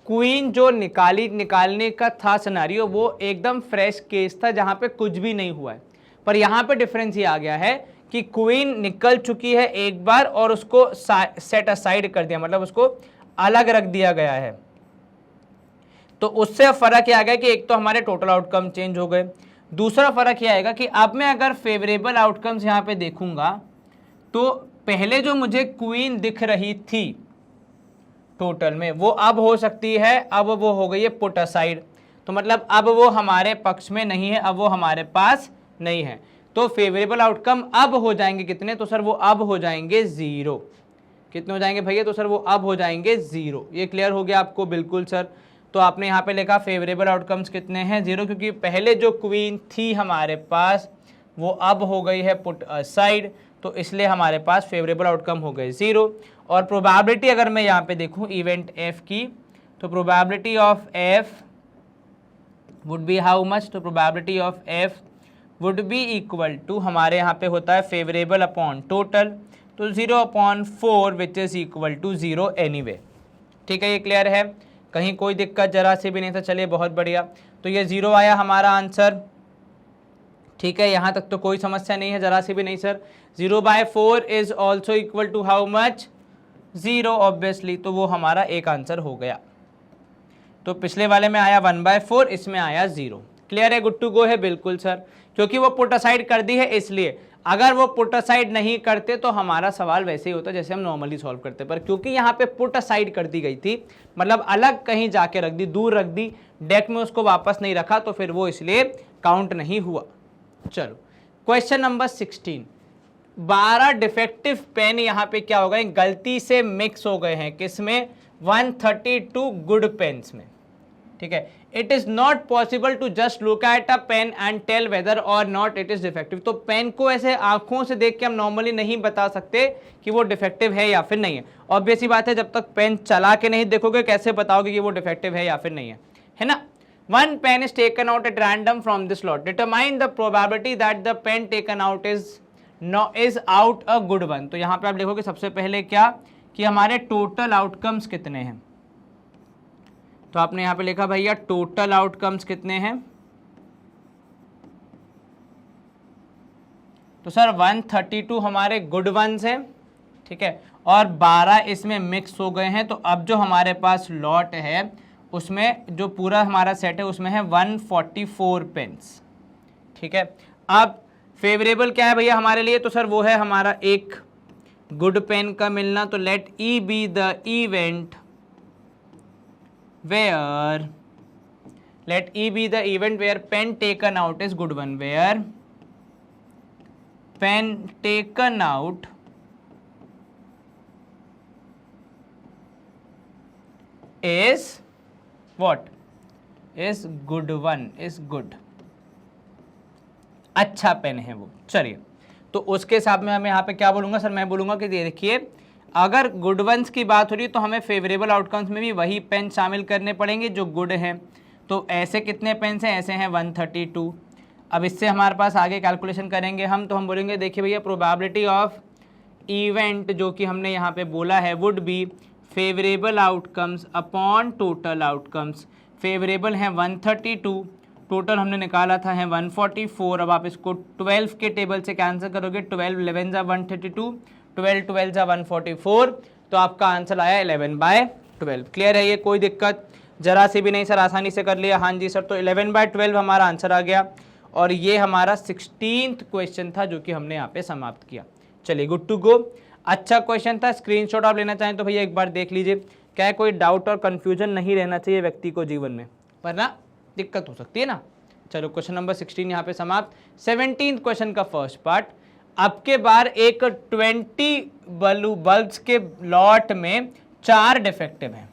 क्वीन जो निकालने का था सिनेरियो वो एकदम फ्रेश केस था जहां पे कुछ भी नहीं हुआ है, पर यहां पे डिफरेंस ये आ गया है कि क्वीन निकल चुकी है एक बार और उसको सेट असाइड कर दिया, मतलब उसको अलग रख दिया गया है। तो उससे फर्क ये आ गया कि एक तो हमारे टोटल आउटकम चेंज हो गए, दूसरा फर्क ये आएगा कि अब मैं अगर फेवरेबल आउटकम्स यहाँ पे देखूंगा तो पहले जो मुझे क्वीन दिख रही थी टोटल में वो अब हो सकती है, अब वो हो गई है पुट असाइड, तो मतलब अब वो हमारे पक्ष में नहीं है, अब वो हमारे पास नहीं है। तो फेवरेबल आउटकम अब हो जाएंगे कितने, तो सर वो अब हो जाएंगे 0। कितने हो जाएंगे भैया, तो सर वो अब हो जाएंगे 0। ये क्लियर हो गया आपको, बिल्कुल सर। तो आपने यहाँ पे लिखा फेवरेबल आउटकम्स कितने हैं 0, क्योंकि पहले जो क्वीन थी हमारे पास वो अब हो गई है पुट असाइड, तो इसलिए हमारे पास फेवरेबल आउटकम हो गए 0। और प्रोबेबिलिटी अगर मैं यहाँ पे देखूँ इवेंट एफ की, तो probability of F would be how much, तो probability of F would be equal to, हमारे यहाँ पे होता है फेवरेबल अपॉन टोटल, तो 0/4 which is equal to 0 anyway. ठीक है, ये क्लियर है, कहीं कोई दिक्कत जरा से भी नहीं था। चलिए बहुत बढ़िया, तो ये 0 आया हमारा आंसर। ठीक है, यहाँ तक तो कोई समस्या नहीं है जरा से भी नहीं sir. 0/4 is also equal to how much, 0 obviously, तो वो हमारा एक आंसर हो गया। तो पिछले वाले में आया 1/4, इसमें आया 0। क्लियर है, गुड टू गो है, बिल्कुल सर, क्योंकि वो पुट असाइड कर दी है इसलिए। अगर वो पुट असाइड नहीं करते तो हमारा सवाल वैसे ही होता जैसे हम नॉर्मली सॉल्व करते, पर क्योंकि यहाँ पे पुट असाइड कर दी गई थी, मतलब अलग कहीं जाके रख दी, दूर रख दी, डेक में उसको वापस नहीं रखा, तो फिर वो इसलिए काउंट नहीं हुआ। चलो क्वेश्चन नंबर 16, 12 डिफेक्टिव पेन यहाँ पे क्या हो गए, गलती से मिक्स हो गए हैं, किसमें, 132 गुड पेन्स में, ठीक है। It is not possible to just look at a pen and tell whether or not it is defective. तो पेन को ऐसे आंखों से देख के हम नॉर्मली नहीं बता सकते कि वो डिफेक्टिव है या फिर नहीं है। ऑब्वियस सी बात है, जब तक पेन चला के नहीं देखोगे कैसे बताओगे कि वो डिफेक्टिव है या फिर नहीं है ना। One pen is taken out at random from this lot, determine the probability that the pen taken out is out a good one. तो यहाँ पे आप देखोगे सबसे पहले क्या कि हमारे टोटल आउटकम्स कितने हैं, तो आपने यहां पे लिखा भैया टोटल आउटकम्स कितने हैं, तो सर 132 हमारे गुड वंस हैं, ठीक है, और 12 इसमें मिक्स हो गए हैं। तो अब जो हमारे पास लॉट है उसमें जो पूरा हमारा सेट है उसमें है 144 पेन्स, ठीक है। अब फेवरेबल क्या है भैया हमारे लिए, तो सर वो है हमारा एक गुड पेन का मिलना। तो let E be the event where let E be the event where pen taken out is good one, where pen taken out is what, is good one, is good, अच्छा pen है वो। चलिए तो उसके हिसाब में मैं यहाँ पे क्या बोलूँगा सर, मैं बोलूँगा कि देखिए अगर गुड वंस की बात हो रही है तो हमें फेवरेबल आउटकम्स में भी वही पेन शामिल करने पड़ेंगे जो गुड हैं। तो ऐसे कितने पेन्स हैं, ऐसे हैं 132। अब इससे हमारे पास आगे कैलकुलेशन करेंगे हम, तो हम बोलेंगे देखिए भैया प्रोबेबिलिटी ऑफ इवेंट जो कि हमने यहाँ पे बोला है would be favourable outcomes upon total outcomes. Favourable हैं 132, टोटल हमने निकाला था है 144। अब आप इसको 12 के टेबल से कैंसिल करोगे, 12 11 जा 132, 12 12 जा 144, तो आपका आंसर आया 11/12। क्लियर है, ये कोई दिक्कत जरा सी भी नहीं सर, आसानी से कर लिया। हाँ जी सर, तो 11/12 हमारा आंसर आ गया और ये हमारा 16th क्वेश्चन था जो कि हमने यहाँ पे समाप्त किया। चलिए गुड टू गो, अच्छा क्वेश्चन था। स्क्रीनशॉट आप लेना चाहें तो भैया एक बार देख लीजिए, क्या कोई डाउट और कन्फ्यूजन नहीं रहना चाहिए व्यक्ति को जीवन में, वरना दिक्कत हो सकती है ना। चलो क्वेश्चन नंबर 16 यहाँ पे समाप्त। 17th क्वेश्चन का फर्स्ट पार्ट, अब के बार एक 20 बल्ब्स के लॉट में 4 डिफेक्टिव हैं,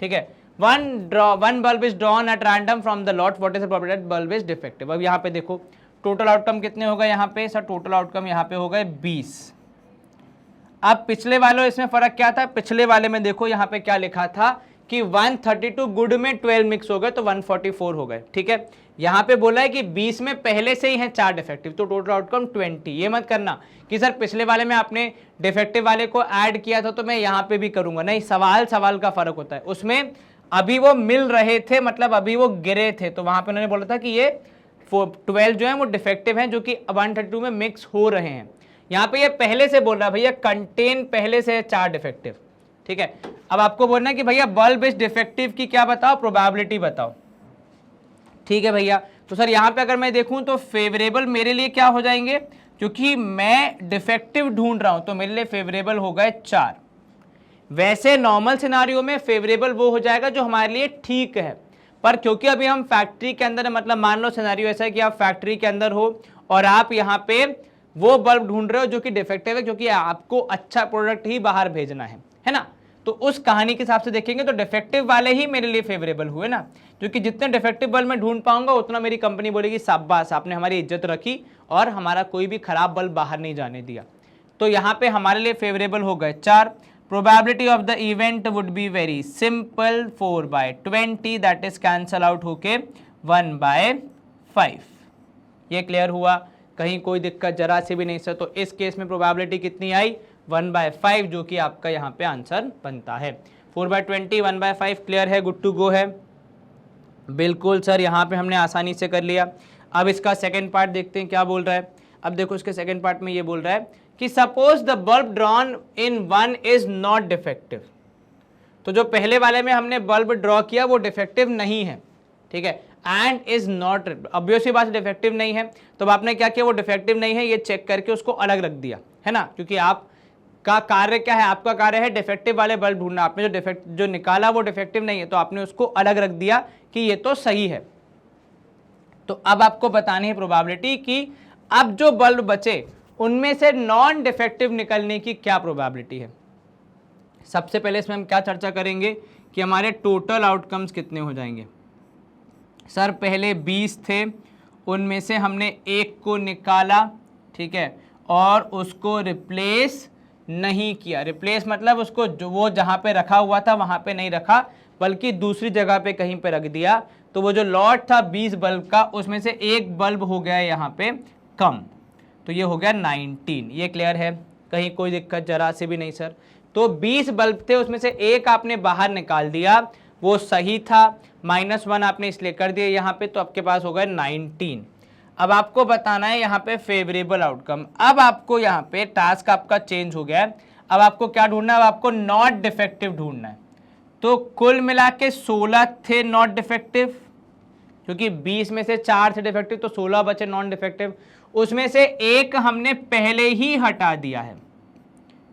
ठीक है। One bulb is drawn at random from the lot, what is the probability that bulb is defective. अब यहाँ पे देखो टोटल आउटकम कितने हो गए यहाँ पे सर, टोटल आउटकम यहाँ पे हो गए 20। अब पिछले वालों इसमें फर्क क्या था, पिछले वाले में देखो यहाँ पे क्या लिखा था कि 132 गुड में 12 मिक्स हो गए तो 144 हो गए, ठीक है। यहाँ पे बोला है कि 20 में पहले से ही है 4 डिफेक्टिव, तो टोटल आउटकम 20। ये मत करना कि सर पिछले वाले में आपने डिफेक्टिव वाले को ऐड किया था तो मैं यहाँ पे भी करूंगा, नहीं, सवाल का फर्क होता है। उसमें अभी वो मिल रहे थे, मतलब अभी वो गिरे थे, तो वहां पे उन्होंने बोला था कि ये 12 जो है वो डिफेक्टिव हैं जो कि 132 में मिक्स हो रहे हैं। यहाँ पे ये पहले से बोल रहा है भैया कंटेन पहले से 4 डिफेक्टिव, ठीक है। अब आपको बोलना है कि भैया बल्ब इज डिफेक्टिव की क्या बताओ, प्रोबेबिलिटी बताओ, ठीक है भैया। तो सर यहाँ पे अगर मैं देखूं तो फेवरेबल मेरे लिए क्या हो जाएंगे, क्योंकि मैं डिफेक्टिव ढूंढ रहा हूं तो मेरे लिए फेवरेबल हो गए 4। वैसे नॉर्मल सिनारियो में फेवरेबल वो हो जाएगा जो हमारे लिए ठीक है, पर क्योंकि अभी हम फैक्ट्री के अंदर, मतलब मान लो सिनारियो ऐसा है कि आप फैक्ट्री के अंदर हो और आप यहाँ पे वो बल्ब ढूंढ रहे हो जो कि डिफेक्टिव है, क्योंकि आपको अच्छा प्रोडक्ट ही बाहर भेजना है ना। तो उस कहानी के हिसाब से देखेंगे तो डिफेक्टिव वाले ही मेरे लिए फेवरेबल हुए ना, क्योंकि जितने डिफेक्टिव बल्ब मैं ढूंढ पाऊंगा उतना मेरी कंपनी बोलेगी शाबाश आपने हमारी इज्जत रखी और हमारा कोई भी खराब बल्ब बाहर नहीं जाने दिया। तो यहाँ पे हमारे लिए फेवरेबल हो गए 4। Probability of the event would be very simple, 4/20, that is cancel out होके 1/5। ये क्लियर हुआ, कहीं कोई दिक्कत जरा से भी नहीं सर। तो इस केस में प्रोबेबिलिटी कितनी आई, 1/5, जो कि आपका यहाँ पे आंसर बनता है। 4/20, 1/5 क्लियर है, गुड टू गो है, बिल्कुल सर। यहाँ पे हमने आसानी से कर लिया। अब इसका सेकेंड पार्ट देखते हैं क्या बोल रहा है। अब देखो इसके सेकेंड पार्ट में ये बोल रहा है कि suppose the bulb drawn in 1 is not defective. तो जो पहले वाले में हमने बल्ब ड्रॉ किया वो डिफेक्टिव नहीं है, ठीक है। एंड इज नॉट, ऑब्वियसली बात डिफेक्टिव नहीं है, तो अब आपने क्या किया, वो डिफेक्टिव नहीं है ये चेक करके उसको अलग रख दिया, है ना, क्योंकि आपका कार्य क्या है, आपका कार्य है डिफेक्टिव वाले बल्ब ढूंढना। आपने जो निकाला वो डिफेक्टिव नहीं है, तो आपने उसको अलग रख दिया कि ये तो सही है। तो अब आपको बतानी है प्रोबेबिलिटी कि अब जो बल्ब बचे उनमें से नॉन डिफेक्टिव निकलने की क्या प्रोबेबिलिटी है। सबसे पहले इसमें हम क्या चर्चा करेंगे कि हमारे टोटल आउटकम्स कितने हो जाएंगे। सर पहले 20 थे, उनमें से हमने एक को निकाला, ठीक है, और उसको रिप्लेस नहीं किया। रिप्लेस मतलब उसको जो वो जहाँ पे रखा हुआ था वहाँ पे नहीं रखा, बल्कि दूसरी जगह पे कहीं पे रख दिया। तो वो जो लॉट था 20 बल्ब का, उसमें से एक बल्ब हो गया यहाँ पे कम, तो ये हो गया 19। ये क्लियर है, कहीं कोई दिक्कत जरा से भी नहीं सर। तो 20 बल्ब थे, उसमें से एक आपने बाहर निकाल दिया, वो सही था, -1 आपने इसलिए कर दिया यहाँ पे, तो आपके पास हो गया 19। अब आपको बताना है यहाँ पे फेवरेबल आउटकम। अब आपको यहाँ पे टास्क आपका चेंज हो गया है, अब आपको क्या ढूंढना है, अब आपको नॉट डिफेक्टिव ढूंढना है। तो कुल मिला के 16 थे नॉट डिफेक्टिव, क्योंकि 20 में से 4 थे डिफेक्टिव, तो 16 बचे नॉन डिफेक्टिव। उसमें से एक हमने पहले ही हटा दिया है,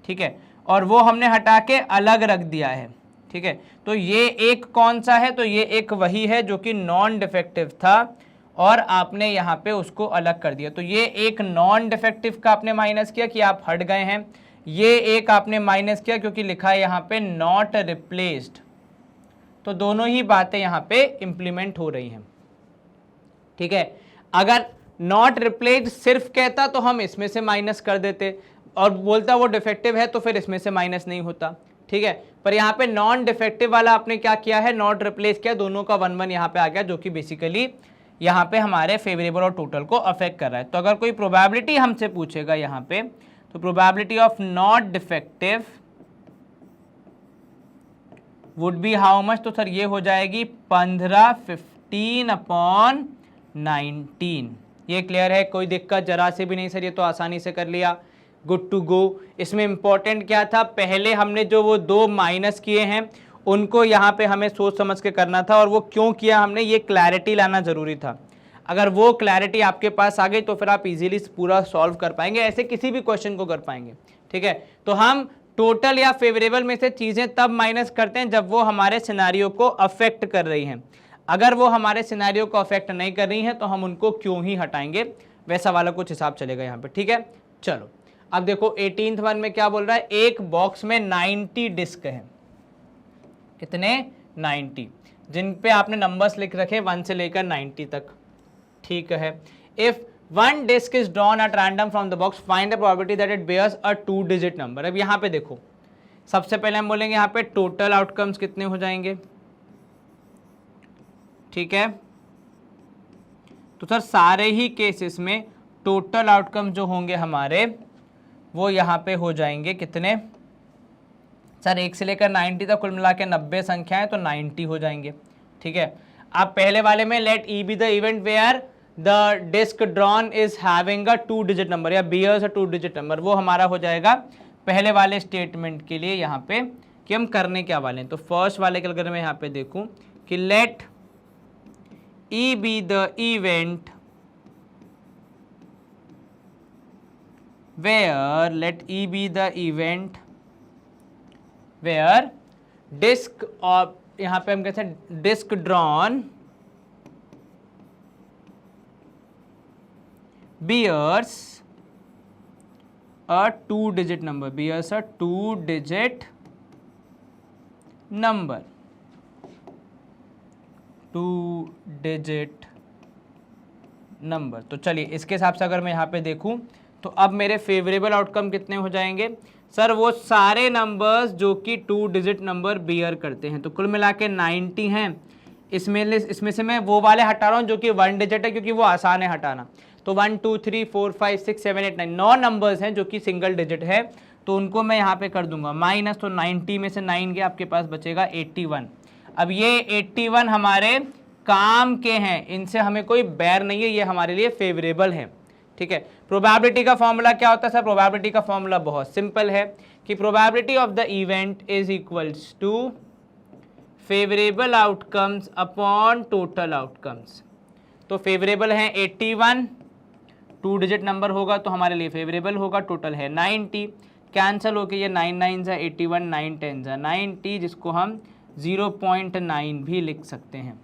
ठीक है, और वो हमने हटा के अलग रख दिया है, ठीक है। तो ये एक कौन सा है, तो ये एक वही है जो कि नॉन डिफेक्टिव था और आपने यहाँ पे उसको अलग कर दिया। तो ये एक नॉन डिफेक्टिव का आपने माइनस किया कि आप हट गए हैं, ये एक आपने माइनस किया क्योंकि लिखा है यहाँ पे नॉट रिप्लेस्ड। तो दोनों ही बातें यहाँ पे इंप्लीमेंट हो रही हैं, ठीक है। अगर नॉट रिप्लेस्ड सिर्फ कहता तो हम इसमें से माइनस कर देते, और बोलता वो डिफेक्टिव है तो फिर इसमें से माइनस नहीं होता, ठीक है। पर यहाँ पे नॉन डिफेक्टिव वाला आपने क्या किया है, नॉट रिप्लेस किया, दोनों का 1-1 यहाँ पे आ गया, जो कि बेसिकली यहाँ पे हमारे फेवरेबल और टोटल को अफेक्ट कर रहा है। तो अगर कोई प्रोबेबिलिटी हमसे पूछेगा यहाँ पे, तो probability of not defective would be how much, तो सर ये हो जाएगी 15/19। ये क्लियर है, कोई दिक्कत जरा से भी नहीं सर, ये तो आसानी से कर लिया, गुड टू गो। इसमें इंपॉर्टेंट क्या था, पहले हमने जो वो 2 माइनस किए हैं उनको यहाँ पे हमें सोच समझ के करना था, और वो क्यों किया हमने, ये क्लैरिटी लाना ज़रूरी था। अगर वो क्लैरिटी आपके पास आ गई तो फिर आप इजीली पूरा सॉल्व कर पाएंगे, ऐसे किसी भी क्वेश्चन को कर पाएंगे, ठीक है। तो हम टोटल या फेवरेबल में से चीज़ें तब माइनस करते हैं जब वो हमारे सिनारियो को अफेक्ट कर रही हैं। अगर वो हमारे सिनारियो को अफेक्ट नहीं कर रही हैं तो हम उनको क्यों ही हटाएंगे, वैसा वाला कुछ हिसाब चलेगा यहाँ पे, ठीक है। चलो अब देखो 18th वन में क्या बोल रहा है, एक बॉक्स में 90 डिस्क है। कितने, 90, जिन पे आपने नंबर्स लिख रखे 1 से लेकर 90 तक, ठीक है। If one disc is drawn at random from the box, find the probability that it bears a 2 digit number. अब यहाँ पे देखो, सबसे पहले हम बोलेंगे यहाँ पे टोटल आउटकम्स कितने हो जाएंगे, ठीक है। तो सर सारे ही केसेस में टोटल आउटकम जो होंगे हमारे वो यहाँ पे हो जाएंगे कितने, सर 1 से लेकर 90 तक कुल मिला के 90 संख्याएं, तो 90 हो जाएंगे, ठीक है। अब पहले वाले में let E be the event where the disc drawn is having a 2 digit number या बियर्स अ 2 डिजिट नंबर, वो हमारा हो जाएगा पहले वाले स्टेटमेंट के लिए यहाँ पे कि हम करने क्या वाले हैं। तो फर्स्ट वाले के अगर मैं यहाँ पे देखूँ कि let E be the event where let E be the event where disk, और यहाँ पे हम कहते हैं disk drawn bears a 2 digit number, bears a 2 digit number, 2 digit number। तो चलिए इसके हिसाब से अगर मैं यहाँ पे देखूँ तो अब मेरे फेवरेबल आउटकम कितने हो जाएंगे, सर वो सारे नंबर्स जो कि 2 डिजिट नंबर बियर करते हैं। तो कुल मिला के 90 हैं, इसमें से मैं वो वाले हटा रहा हूँ जो कि 1 डिजिट है, क्योंकि वो आसान है हटाना। तो 1 2 3 4 5 6 7 8 9 9 नंबर्स हैं जो कि सिंगल डिजिट है, तो उनको मैं यहाँ पे कर दूंगा माइनस। तो 90 में से 9 गया, आपके पास बचेगा 81। अब ये 81 हमारे काम के हैं, इनसे हमें कोई बैर नहीं है, ये हमारे लिए फेवरेबल है, ठीक है। प्रोबेबिलिटी का फॉर्मूला क्या होता है सर, प्रोबेबिलिटी का फॉर्मूला बहुत सिंपल है कि probability of the event is equals to favourable outcomes upon total outcomes. तो फेवरेबल है 81, 2 डिजिट नंबर होगा तो हमारे लिए फेवरेबल होगा, टोटल है 90, कैंसिल होके ये 9 9 जा 81, 9 10 जा 90, जिसको हम 0.9 भी लिख सकते हैं।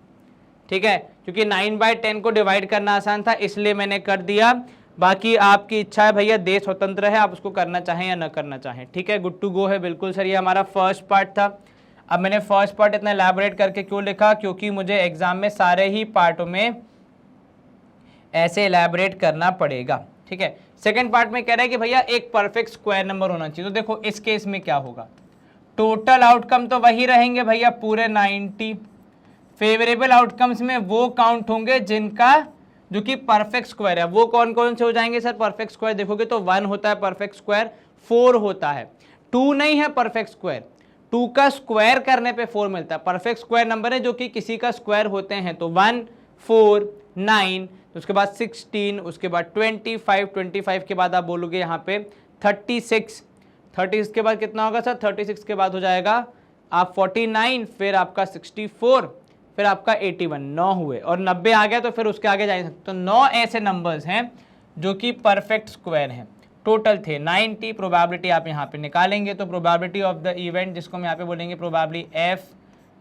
ठीक है, क्योंकि 9/10 को डिवाइड करना आसान था इसलिए मैंने कर दिया, बाकी आपकी इच्छा है भैया, देश स्वतंत्र है, आप उसको करना चाहें या ना करना चाहें। ठीक है, गुड टू गो है, बिल्कुल सर। ये हमारा फर्स्ट पार्ट था। अब मैंने फर्स्ट पार्ट इतना एलैबोरेट करके क्यों लिखा, क्योंकि मुझे एग्जाम में सारे ही पार्टों में ऐसे एलैबोरेट करना पड़ेगा। ठीक है, सेकंड पार्ट में कह रहा है कि भैया एक परफेक्ट स्क्वायर नंबर होना चाहिए। तो देखो इस केस में क्या होगा, टोटल आउटकम तो वही रहेंगे भैया पूरे 90, फेवरेबल आउटकम्स में वो काउंट होंगे जिनका जो कि परफेक्ट स्क्वायर है। वो कौन कौन से हो जाएंगे सर परफेक्ट स्क्वायर, देखोगे तो 1 होता है परफेक्ट स्क्वायर, 4 होता है, 2 नहीं है परफेक्ट स्क्वायर, 2 का स्क्वायर करने पे 4 मिलता है। परफेक्ट स्क्वायर नंबर है जो कि किसी का स्क्वायर होते हैं, तो 1 4 9, तो उसके बाद 16, उसके बाद 25, 25 के बाद आप बोलोगे यहाँ पे 36, 36 के बाद कितना होगा सर, 36 के बाद हो जाएगा आप 49, फिर आपका 64, फिर आपका 81, 9 हुए, और 90 आ गया तो फिर उसके आगे जा नहीं सकते। तो 9 ऐसे नंबर्स हैं जो कि परफेक्ट स्क्वायर हैं। टोटल थे 90, प्रोबेबिलिटी आप यहाँ पे निकालेंगे तो प्रोबेबिलिटी ऑफ द इवेंट, जिसको हम यहाँ पे बोलेंगे probability f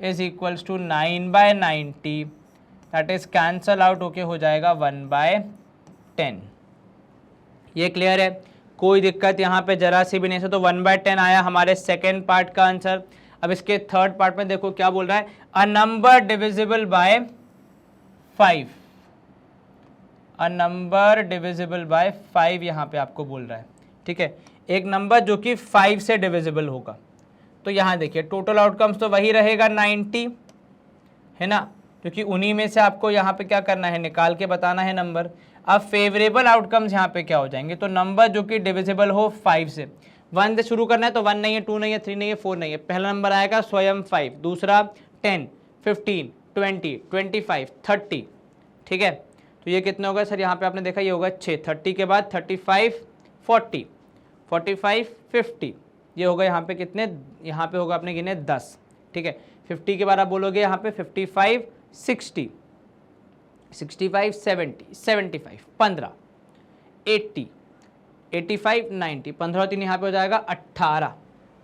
is equals to 9/90, that is cancel out होके हो जाएगा 1/10। ये क्लियर है, कोई दिक्कत यहाँ पे जरा सी भी नहीं है। तो 1/10 आया हमारे सेकेंड पार्ट का आंसर। अब इसके थर्ड पार्ट में देखो क्या बोल रहा है, a number divisible by 5, a number divisible by 5 यहाँ पे आपको बोल रहा है। ठीक है, एक नंबर जो कि 5 से डिविजिबल होगा। तो यहाँ देखिए टोटल आउटकम्स तो वही रहेगा 90, है ना, क्योंकि उन्हीं में से आपको यहाँ पे क्या करना है, निकाल के बताना है नंबर। अब फेवरेबल आउटकम्स यहाँ पे क्या हो जाएंगे, तो नंबर जो कि डिविजिबल हो 5 से, 1 से शुरू करना है तो 1 नहीं है, 2 नहीं है, 3 नहीं है, 4 नहीं है, पहला नंबर आएगा स्वयं 5, दूसरा 10, 15, 20, 25, 30। ठीक है, तो ये कितने होगा सर, यहाँ पे आपने देखा ये होगा 6, 30 के बाद 35, 40, 45, 50, ये होगा यहाँ पे कितने, यहाँ पे होगा आपने गिने 10। ठीक है, 50 के बाद आप बोलोगे यहाँ पे 55, 60, 65, 70, 75, 15, 80, 85, 90, 15 और 3 यहाँ पे हो जाएगा 18,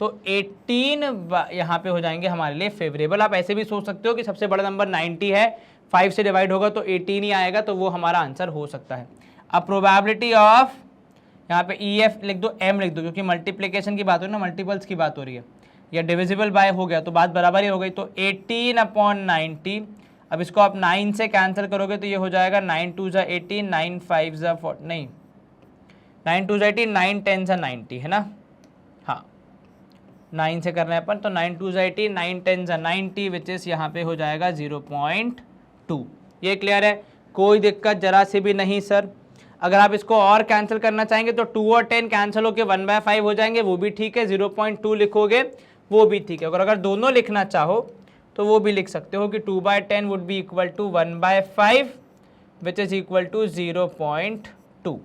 तो 18 यहाँ पे हो जाएंगे हमारे लिए फेवरेबल। आप ऐसे भी सोच सकते हो कि सबसे बड़ा नंबर 90 है, 5 से डिवाइड होगा तो 18 ही आएगा, तो वो हमारा आंसर हो सकता है। अब प्रोबेबिलिटी ऑफ, यहाँ पे EF लिख दो, M लिख दो, क्योंकि मल्टीप्लिकेशन की बात हो रही है ना, मल्टीपल्स की बात हो रही है, या डिविजिबल बाय हो गया तो बात बराबर ही हो गई। तो 18/90, अब इसको आप 9 से कैंसिल करोगे तो ये हो जाएगा 9 2 जा 18, 9 5 जा 40, नहीं 9 2 जा 18, 9 10 जा 90, है ना, हाँ 9 से करना है अपन, तो 9 2 जा 18, 9 10 जा 90, विच इज यहाँ पे हो जाएगा 0.2। ये क्लियर है, कोई दिक्कत जरा से भी नहीं सर। अगर आप इसको और कैंसिल करना चाहेंगे तो 2 और 10 कैंसिल होकर 1/5 हो जाएंगे, वो भी ठीक है, 0.2 लिखोगे वो भी ठीक है। अगर दोनों लिखना चाहो तो वो भी लिख सकते हो कि 2/10 would be equal to 1/5 which is equal to 0.2।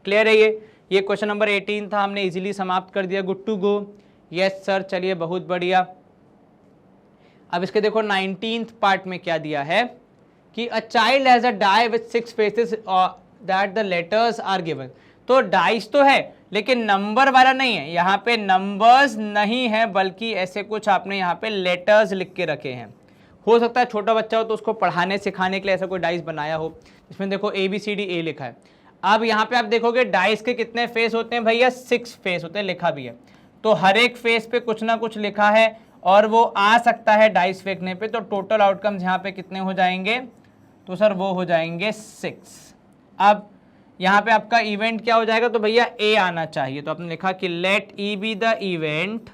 Clear है ये क्वेश्चन नंबर 18 था, हमने इजीली समाप्त कर दिया, good to go. Yes sir, चलिए बहुत बढ़िया। अब इसके देखो 19th पार्ट में क्या दिया है कि a child has a die with 6 faces that the letters are given. तो डाइस तो है लेकिन नंबर वाला नहीं है, यहाँ पे नंबर्स नहीं है बल्कि ऐसे कुछ आपने यहाँ पे लेटर्स लिख के रखे हैं। हो सकता है छोटा बच्चा हो तो उसको पढ़ाने सिखाने के लिए ऐसा कोई डाइस बनाया हो, इसमें देखो ABCD लिखा है। अब यहाँ पे आप देखोगे डाइस के कितने फेस होते हैं भैया, 6 फेस होते हैं, लिखा भी है। तो हर एक फेस पे कुछ ना कुछ लिखा है और वो आ सकता है डाइस फेंकने पे। तो टोटल आउटकम्स यहाँ पे कितने हो जाएंगे, तो सर वो हो जाएंगे 6। अब यहाँ पे आपका इवेंट क्या हो जाएगा, तो भैया A आना चाहिए। तो आपने लिखा कि let E be the event,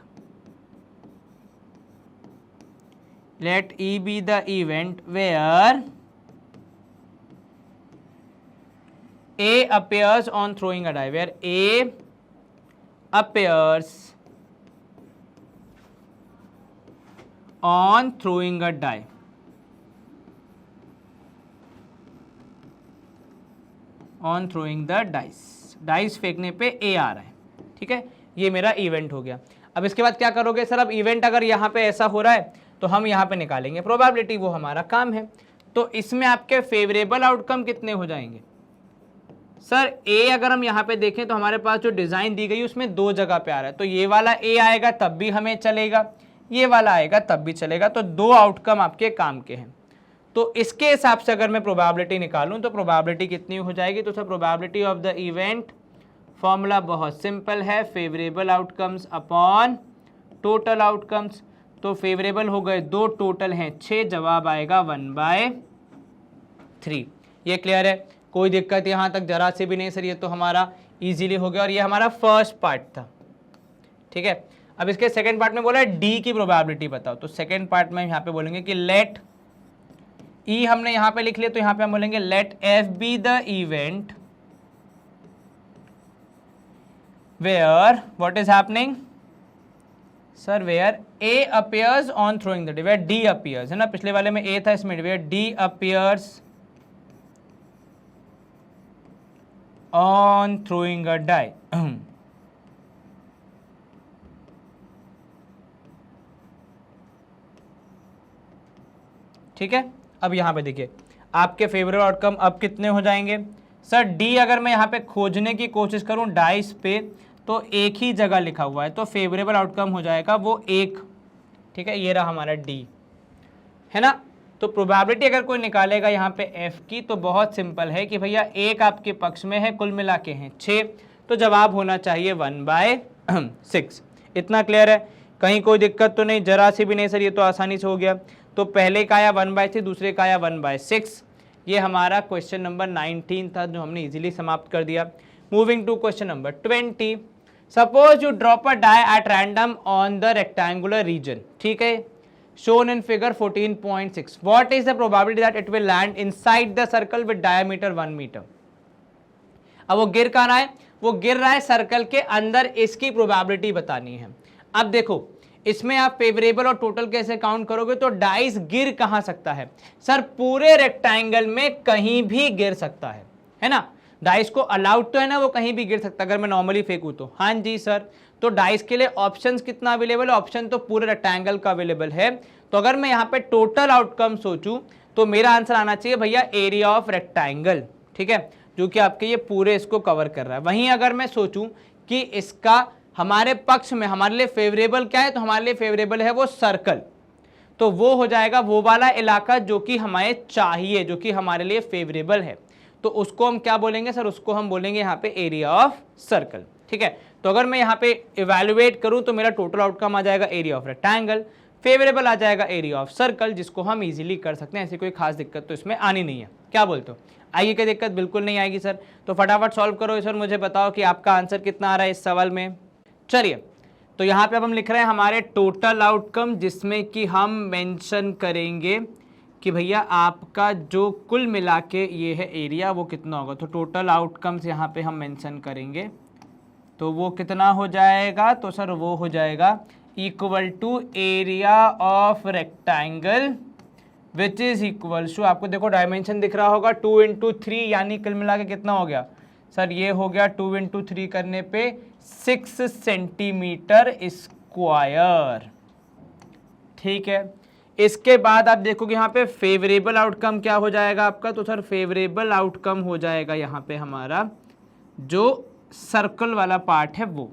let E be the event where A appears on throwing a die, where A appears on throwing a die, on throwing the dice, dice फेंकने पे A आ रहा है। ठीक है, ये मेरा इवेंट हो गया। अब इसके बाद क्या करोगे सर, अब इवेंट अगर यहाँ पे ऐसा हो रहा है तो हम यहाँ पे निकालेंगे प्रोबेबिलिटी, वो हमारा काम है। तो इसमें आपके फेवरेबल आउटकम कितने हो जाएंगे सर? ए अगर हम यहाँ पे देखें तो हमारे पास जो डिज़ाइन दी गई उसमें 2 जगह पे आ रहा है, तो ये वाला ए आएगा तब भी हमें चलेगा, ये वाला आएगा तब भी चलेगा, तो 2 आउटकम आपके काम के हैं। तो इसके हिसाब से अगर मैं प्रोबेबिलिटी निकालूं तो प्रोबेबिलिटी कितनी हो जाएगी? तो sir probability of the event, formula बहुत सिंपल है, favourable outcomes upon total outcomes. तो फेवरेबल हो गए 2, टोटल हैं 6, जवाब आएगा 1/3। ये क्लियर है? कोई दिक्कत यहाँ तक जरा से भी नहीं सर, ये तो हमारा इजीली हो गया और ये हमारा फर्स्ट पार्ट था। ठीक है, अब इसके सेकंड पार्ट में बोला है डी की प्रोबेबिलिटी बताओ। तो सेकंड पार्ट में यहाँ पे बोलेंगे कि लेट ई हमने यहाँ पे लिख लिया, तो यहाँ पे हम बोलेंगे let F be the event where what is happening sir, where A appears on throwing the D, where D appears, है ना, पिछले वाले में ए था, इसमें where D appears on throwing a die. ठीक है, अब यहां पे देखिए आपके फेवरेट आउटकम अब कितने हो जाएंगे सर? डी अगर मैं यहां पे खोजने की कोशिश करूं डाइस पे तो एक ही जगह लिखा हुआ है, तो फेवरेबल आउटकम हो जाएगा वो 1। ठीक है, ये रहा हमारा डी, है ना। तो प्रोबेबिलिटी अगर कोई निकालेगा यहाँ पे एफ की तो बहुत सिंपल है कि भैया 1 आपके पक्ष में है, कुल मिला के हैं 6, तो जवाब होना चाहिए 1/6। इतना क्लियर है? कहीं कोई दिक्कत तो नहीं, जरा सी भी नहीं सर, ये तो आसानी से हो गया। तो पहले का आया 1/3, दूसरे का आया 1/6। ये हमारा क्वेश्चन नंबर 19 था जो हमने इजीली समाप्त कर दिया। Moving to question number 20। Suppose you drop a die at random on the rectangular region, ठीक है, shown in figure 14.6. What is the probability that it will land inside the circle with diameter 1 meter? अब वो गिर कहाँ रहा है? वो गिर रहा है सर्कल के अंदर, इसकी प्रोबेबिलिटी बतानी है। अब देखो इसमें आप फेवरेबल और टोटल कैसे काउंट करोगे? तो डाइस गिर कहाँ सकता है सर? पूरे रेक्टेंगल में कहीं भी गिर सकता है ना। डाइस को अलाउड तो है ना, वो कहीं भी गिर सकता है अगर मैं नॉर्मली फेंकूं तो। हाँ जी सर, तो डाइस के लिए ऑप्शंस कितना अवेलेबल है? ऑप्शन तो पूरे रेक्टेंगल का अवेलेबल है। तो अगर मैं यहाँ पे टोटल आउटकम सोचूं तो मेरा आंसर आना चाहिए भैया एरिया ऑफ रेक्टेंगल, ठीक है, जो कि आपके ये पूरे इसको कवर कर रहा है। वहीं अगर मैं सोचूं कि इसका हमारे पक्ष में हमारे लिए फेवरेबल क्या है, तो हमारे लिए फेवरेबल है वो सर्कल, तो वो हो जाएगा वो वाला इलाका जो कि हमें चाहिए, जो कि हमारे लिए फेवरेबल है। तो उसको हम क्या बोलेंगे सर? उसको हम बोलेंगे यहाँ पे एरिया ऑफ सर्कल। ठीक है, तो अगर मैं यहाँ पे इवैल्यूएट करूँ तो मेरा टोटल आउटकम आ जाएगा एरिया ऑफ रेक्टेंगल, फेवरेबल आ जाएगा एरिया ऑफ सर्कल, जिसको हम इजीली कर सकते हैं। ऐसी कोई खास दिक्कत तो इसमें आनी नहीं है। क्या बोलते हो, आएगी क्या दिक्कत? बिल्कुल नहीं आएगी सर। तो फटाफट सॉल्व करो सर, मुझे बताओ कि आपका आंसर कितना आ रहा है इस सवाल में। चलिए, तो यहाँ पे अब हम लिख रहे हैं हमारे टोटल आउटकम, जिसमें कि हम मेंशन करेंगे कि भैया आपका जो कुल मिला के ये है एरिया वो कितना होगा। तो टोटल आउटकम्स यहाँ पे हम मेंशन करेंगे, तो वो कितना हो जाएगा? तो सर वो हो जाएगा equal to area of rectangle which is equal to, आपको देखो डायमेंशन दिख रहा होगा 2 × 3, यानी कुल मिला के कितना हो गया सर? ये हो गया 2 × 3 करने पे 6 सेंटीमीटर स्क्वायर। ठीक है, इसके बाद आप देखोगे यहाँ पे फेवरेबल आउटकम क्या हो जाएगा आपका? तो सर फेवरेबल आउटकम हो जाएगा यहाँ पे हमारा जो सर्कल वाला पार्ट है वो।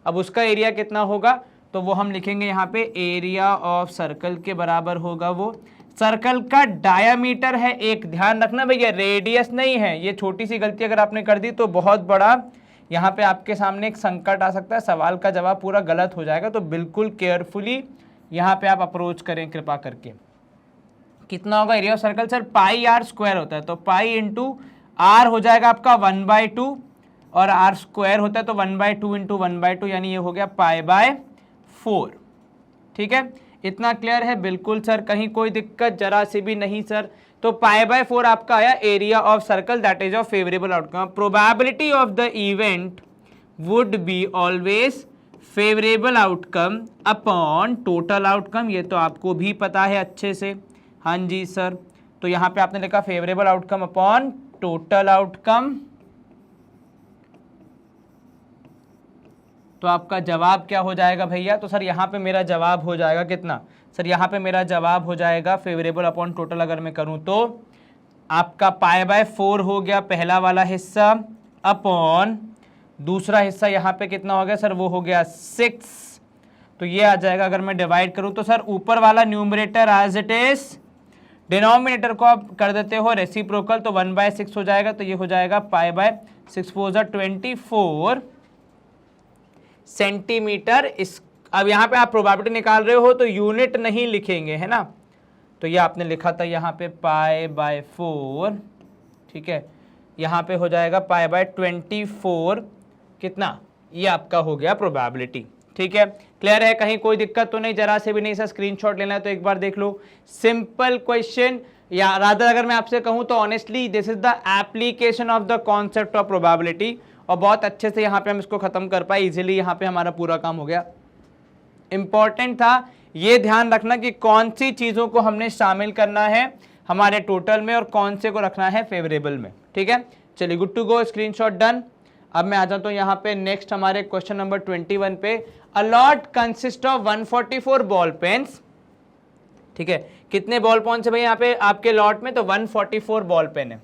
अब उसका एरिया कितना होगा? तो वो हम लिखेंगे यहाँ पे एरिया ऑफ सर्कल के बराबर होगा वो। सर्कल का डायामीटर है, एक ध्यान रखना भैया रेडियस नहीं है। ये छोटी सी गलती अगर आपने कर दी तो बहुत बड़ा यहाँ पे आपके सामने एक संकट आ सकता है, सवाल का जवाब पूरा गलत हो जाएगा। तो बिल्कुल केयरफुली यहाँ पे आप अप्रोच करें कृपा करके। कितना होगा area of circle? Sir pi r square होता है, तो पाई इंटू आर हो जाएगा आपका 1/2, और आर स्क्वायर होता है तो 1/2 इंटू 1/2, यानी ये हो गया π/4। ठीक है, इतना क्लियर है? बिल्कुल सर, कहीं कोई दिक्कत जरा सी भी नहीं सर। तो π/4 आपका आया area of circle, that is of favourable outcome. Probability of the event would be always favourable outcome upon total outcome, ये तो आपको भी पता है अच्छे से। हाँ जी सर, तो यहाँ पे आपने लिखा favourable outcome upon total outcome. तो आपका जवाब क्या हो जाएगा भैया? तो सर यहाँ पे मेरा जवाब हो जाएगा कितना? सर यहाँ पे मेरा जवाब हो जाएगा फेवरेबल अपॉन टोटल, अगर मैं करूँ तो आपका पाई बाय 4 हो गया पहला वाला हिस्सा, अपॉन दूसरा हिस्सा यहाँ पे कितना हो गया सर, वो हो गया 6। तो ये आ जाएगा, अगर मैं डिवाइड करूँ तो सर ऊपर वाला numerator as it is, denominator को आप कर देते हो रेसिप्रोकल, तो 1/6 हो जाएगा। तो ये हो जाएगा पाई बाय 6 4 24 सेंटीमीटर। इस अब यहाँ पे आप प्रोबेबिलिटी निकाल रहे हो तो यूनिट नहीं लिखेंगे, है ना। तो ये आपने लिखा था यहाँ पे पाई बाय 4, ठीक है, यहाँ पे हो जाएगा पाई बाय 24 कितना, ये आपका हो गया प्रोबेबिलिटी। ठीक है, क्लियर है, कहीं कोई दिक्कत तो नहीं, जरा से भी नहीं। सर स्क्रीनशॉट लेना है तो एक बार देख लो, सिंपल क्वेश्चन, या रादर अगर मैं आपसे कहूं तो honestly this is the application of the concept of probability, और बहुत अच्छे से यहाँ पे हम इसको खत्म कर पाए इजीली, यहाँ पे हमारा पूरा काम हो गया। इंपॉर्टेंट था ये ध्यान रखना कि कौन सी चीजों को हमने शामिल करना है हमारे टोटल में और कौन से को रखना है फेवरेबल में। ठीक है, चलिए good to go, screenshot done. अब मैं आ जाता हूं यहाँ पे नेक्स्ट हमारे क्वेश्चन नंबर 21 पे। A lot consist of 144 ball pens. ठीक है, कितने बॉल पेन्स है भाई यहाँ पे आपके लॉट में, तो 144 बॉल पेन है।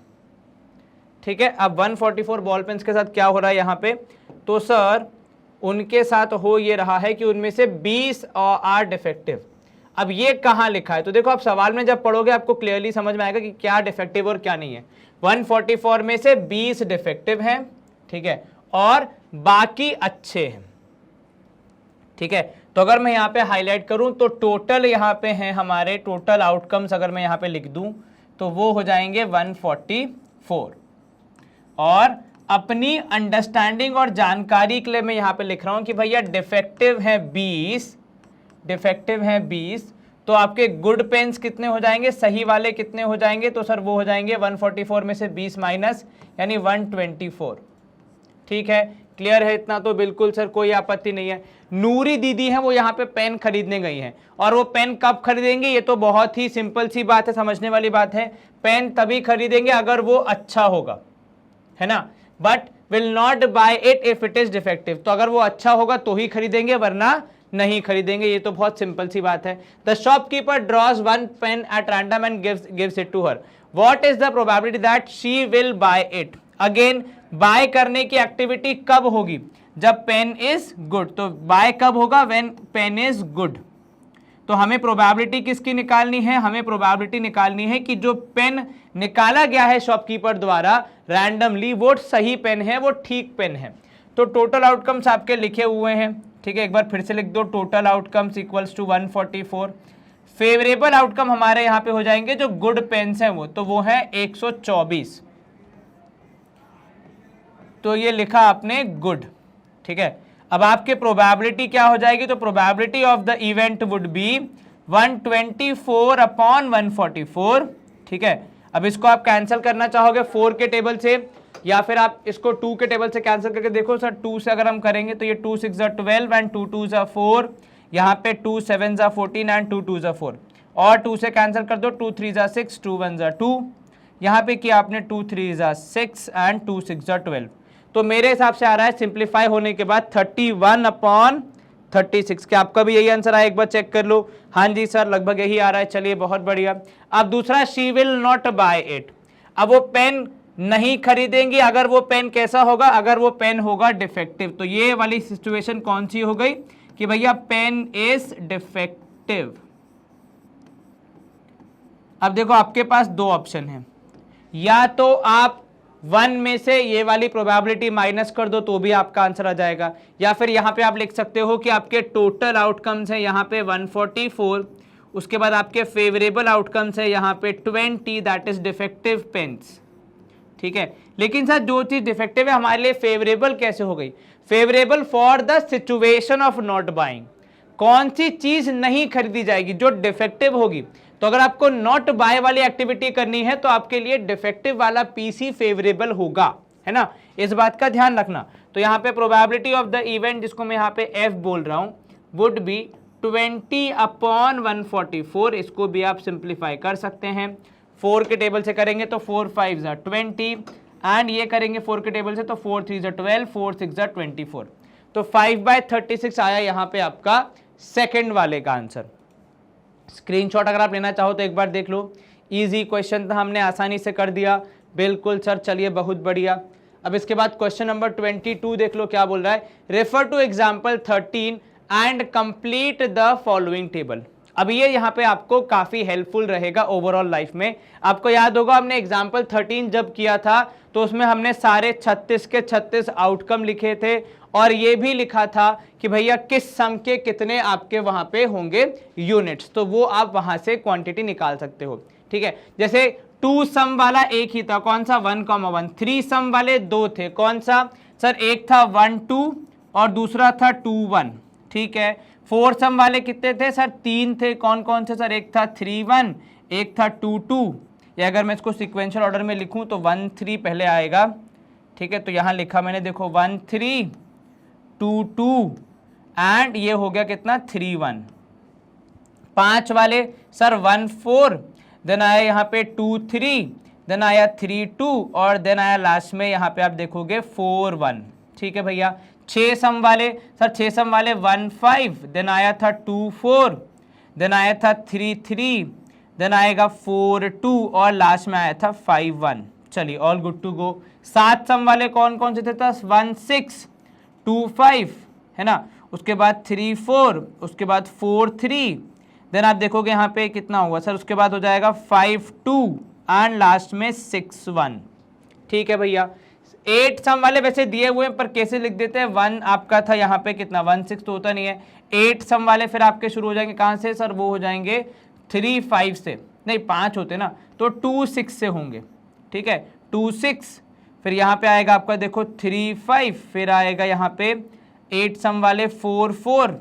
ठीक है, अब 144 बॉल पेन्स के साथ क्या हो रहा है यहाँ पे, तो सर उनके साथ हो ये रहा है कि उनमें से 20 आर डिफेक्टिव। अब ये कहाँ लिखा है, तो देखो आप सवाल में जब पढ़ोगे आपको क्लियरली समझ में आएगा कि क्या डिफेक्टिव और क्या नहीं है। 144 में से 20 डिफेक्टिव हैं, ठीक है, और बाकी अच्छे हैं। ठीक है, तो अगर मैं यहाँ पे हाईलाइट करूं तो टोटल यहाँ पे हैं हमारे टोटल आउटकम्स, अगर मैं यहाँ पे लिख दूं तो वो हो जाएंगे 144। और अपनी अंडरस्टैंडिंग और जानकारी के लिए मैं यहाँ पे लिख रहा हूं कि भैया डिफेक्टिव है 20, डिफेक्टिव है 20, तो आपके गुड पेन्स कितने हो जाएंगे, सही वाले कितने हो जाएंगे, तो सर वो हो जाएंगे 144 में से 20 माइनस यानी 124। ठीक है, क्लियर है इतना, तो बिल्कुल सर कोई आपत्ति नहीं है। नूरी दीदी हैं, वो यहाँ पे पेन खरीदने गई हैं, और वो पेन कब खरीदेंगे, ये तो बहुत ही सिंपल सी बात है, समझने वाली बात है। पेन तभी खरीदेंगे अगर वो अच्छा होगा, है ना, but will not buy it if it is defective. तो अगर वो अच्छा होगा तो ही खरीदेंगे, वरना नहीं खरीदेंगे, ये तो बहुत सिंपल सी बात है। The shopkeeper draws one pen at random and gives it to her. What is the probability that she will buy it. Again buy करने की एक्टिविटी कब होगी, जब पेन इज गुड। तो बाय कब होगा, व्हेन पेन इज गुड। तो हमें प्रोबेबिलिटी किसकी निकालनी है, हमें प्रोबेबिलिटी निकालनी है कि जो पेन निकाला गया है शॉपकीपर द्वारा रैंडमली वो सही पेन है, वो ठीक पेन है। तो टोटल आउटकम्स आपके लिखे हुए हैं। ठीक है, एक बार फिर से लिख दो, total outcomes equals to 144। Favourable outcome हमारे यहाँ पे हो जाएंगे जो गुड पेन्स हैं वो, तो वो है 124। तो ये लिखा आपने गुड। ठीक है, अब आपके प्रोबेबिलिटी क्या हो जाएगी, तो probability of the event would B 124 upon 144। ठीक है, अब इसको आप कैंसिल करना चाहोगे 4 के टेबल से, या फिर आप इसको 2 के टेबल से कैंसिल करके देखो। सर 2 से अगर हम करेंगे तो ये 2 6 12 एंड 2 2 4, यहाँ पे 2 7 14 एंड 2 2 4, और 2 से कैंसिल कर दो, 2 3 6, 2 1 2, यहाँ पे किया आपने 2 3 6 एंड 2 6 12। तो मेरे हिसाब से आ रहा है सिंप्लीफाई होने के बाद 31 अपॉन 36। क्या आपका भी यही आंसर आया, एक बार चेक कर लो। हाँ जी सर, लगभग यही आ रहा है, चलिए बहुत बढ़िया। अब दूसरा, she will not buy it. अब वो पेन नहीं खरीदेंगी अगर वो पेन कैसा होगा, अगर वो पेन होगा डिफेक्टिव। तो ये वाली सिचुएशन कौन सी हो गई कि भैया पेन इज डिफेक्टिव। अब देखो आपके पास दो ऑप्शन है, या तो आप 1 में से ये वाली प्रोबेबिलिटी माइनस कर दो तो भी आपका आंसर आ जाएगा, या फिर यहां पे आप लिख सकते हो कि आपके टोटल आउटकम्स है यहाँ पे 144, उसके बाद आपके फेवरेबल आउटकम्स है यहाँ पे 20, दैट इज डिफेक्टिव पेन्स। ठीक है, लेकिन सर जो चीज डिफेक्टिव है हमारे लिए फेवरेबल कैसे हो गई, favourable for the situation of not buying. कौन सी चीज नहीं खरीदी जाएगी, जो डिफेक्टिव होगी। तो अगर आपको नॉट बाय वाली एक्टिविटी करनी है तो आपके लिए डिफेक्टिव वाला पीसी फेवरेबल होगा, है ना, इस बात का ध्यान रखना। तो यहाँ पे प्रोबेबिलिटी ऑफ द इवेंट, जिसको मैं यहाँ पे एफ बोल रहा हूं, वुड बी 20 अपॉन 144। इसको भी आप सिंप्लीफाई कर सकते हैं, 4 के टेबल से करेंगे तो 4 5 20, एंड ये करेंगे 4 के टेबल से तो 4 3 12, 4 6 24। तो 5/36 आया यहाँ पे आपका सेकेंड वाले का आंसर। स्क्रीनशॉट अगर आप लेना चाहो तो एक बार देख लो, इजी क्वेश्चन था, हमने आसानी से कर दिया। बिल्कुल सर, चलिए बहुत बढ़िया। अब इसके बाद क्वेश्चन नंबर 22 देख लो क्या बोल रहा है, refer to example 13 and complete the following table. अब ये यहाँ पे आपको काफी हेल्पफुल रहेगा ओवरऑल लाइफ में। आपको याद होगा हमने एग्जाम्पल 13 जब किया था तो उसमें हमने सारे 36 के 36 आउटकम लिखे थे और ये भी लिखा था कि भैया किस सम के कितने आपके वहां पे होंगे यूनिट्स, तो वो आप वहां से क्वांटिटी निकाल सकते हो। ठीक है, जैसे 2 सम वाला एक ही था, कौन सा 1,1। 3 सम वाले 2 थे, कौन सा सर, एक था 1 2 और दूसरा था 2 1। ठीक है, 4 सम वाले कितने थे सर, 3 थे, कौन कौन से सर, एक था 3 1, एक था 2 2। या अगर मैं इसको सिक्वेंशियल ऑर्डर में लिखूं तो 1 3 पहले आएगा। ठीक है, तो यहां लिखा मैंने, देखो 1 3 2 2 एंड ये हो गया कितना 3 1। 5 वाले सर 1 4, देन आया यहाँ पे 2 3, देन आया 3 2 और देन आया लास्ट में यहाँ पे आप देखोगे 4 1। ठीक है भैया, 6 सम वाले सर, 6 सम वाले 1 5, देन आया था 2 4, देन आया था 3 3, देन आएगा 4 2 और लास्ट में आया था 5 1। चलिए ऑल गुड टू गो। 7 सम वाले कौन कौन से थे, 1 6 2 5 है ना, उसके बाद 3 4, उसके बाद 4 3, देन आप देखोगे यहाँ पे कितना होगा सर, उसके बाद हो जाएगा 5 2 एंड लास्ट में 6 1। ठीक है भैया, 8 सम वाले वैसे दिए हुए हैं पर कैसे लिख देते हैं, 1 आपका था यहाँ पे कितना 1 6 तो होता नहीं है। 8 सम वाले फिर आपके शुरू हो जाएंगे कहाँ से सर, वो हो जाएंगे 3 5 से, नहीं 5 होते ना, तो 2 6 से होंगे। ठीक है, 2 6, फिर यहाँ पे आएगा आपका देखो 3 5, फिर आएगा यहाँ पे 8 सम वाले 4 4,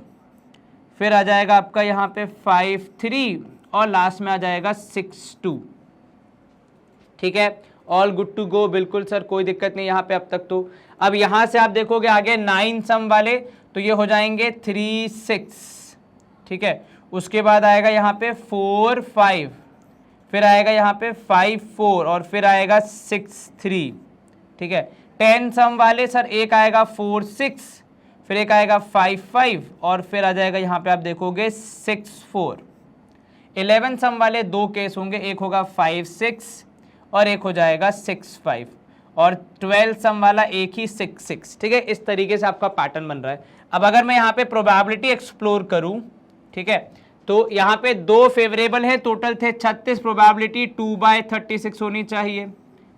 फिर आ जाएगा आपका यहाँ पे 5 3 और लास्ट में आ जाएगा 6 2। ठीक है, ऑल गुड टू गो, बिल्कुल सर कोई दिक्कत नहीं यहाँ पे अब तक तो। अब यहाँ से आप देखोगे आगे 9 सम वाले तो ये हो जाएंगे 3 6। ठीक है, उसके बाद आएगा यहाँ पे 4 5, फिर आएगा यहाँ पे 5 4 और फिर आएगा 6 3। ठीक है, 10 सम वाले सर एक आएगा 4 6, फिर एक आएगा 5 5 और फिर आ जाएगा यहाँ पे आप देखोगे 6 4। 11 सम वाले 2 केस होंगे, एक होगा 5 6 और एक हो जाएगा 6 5 और 12 सम वाला एक ही 6 6। ठीक है, इस तरीके से आपका पैटर्न बन रहा है। अब अगर मैं यहाँ पे प्रोबेबिलिटी एक्सप्लोर करूँ, ठीक है, तो यहाँ पे 2 फेवरेबल है, टोटल थे 36, प्रोबेबिलिटी 2/36 होनी चाहिए।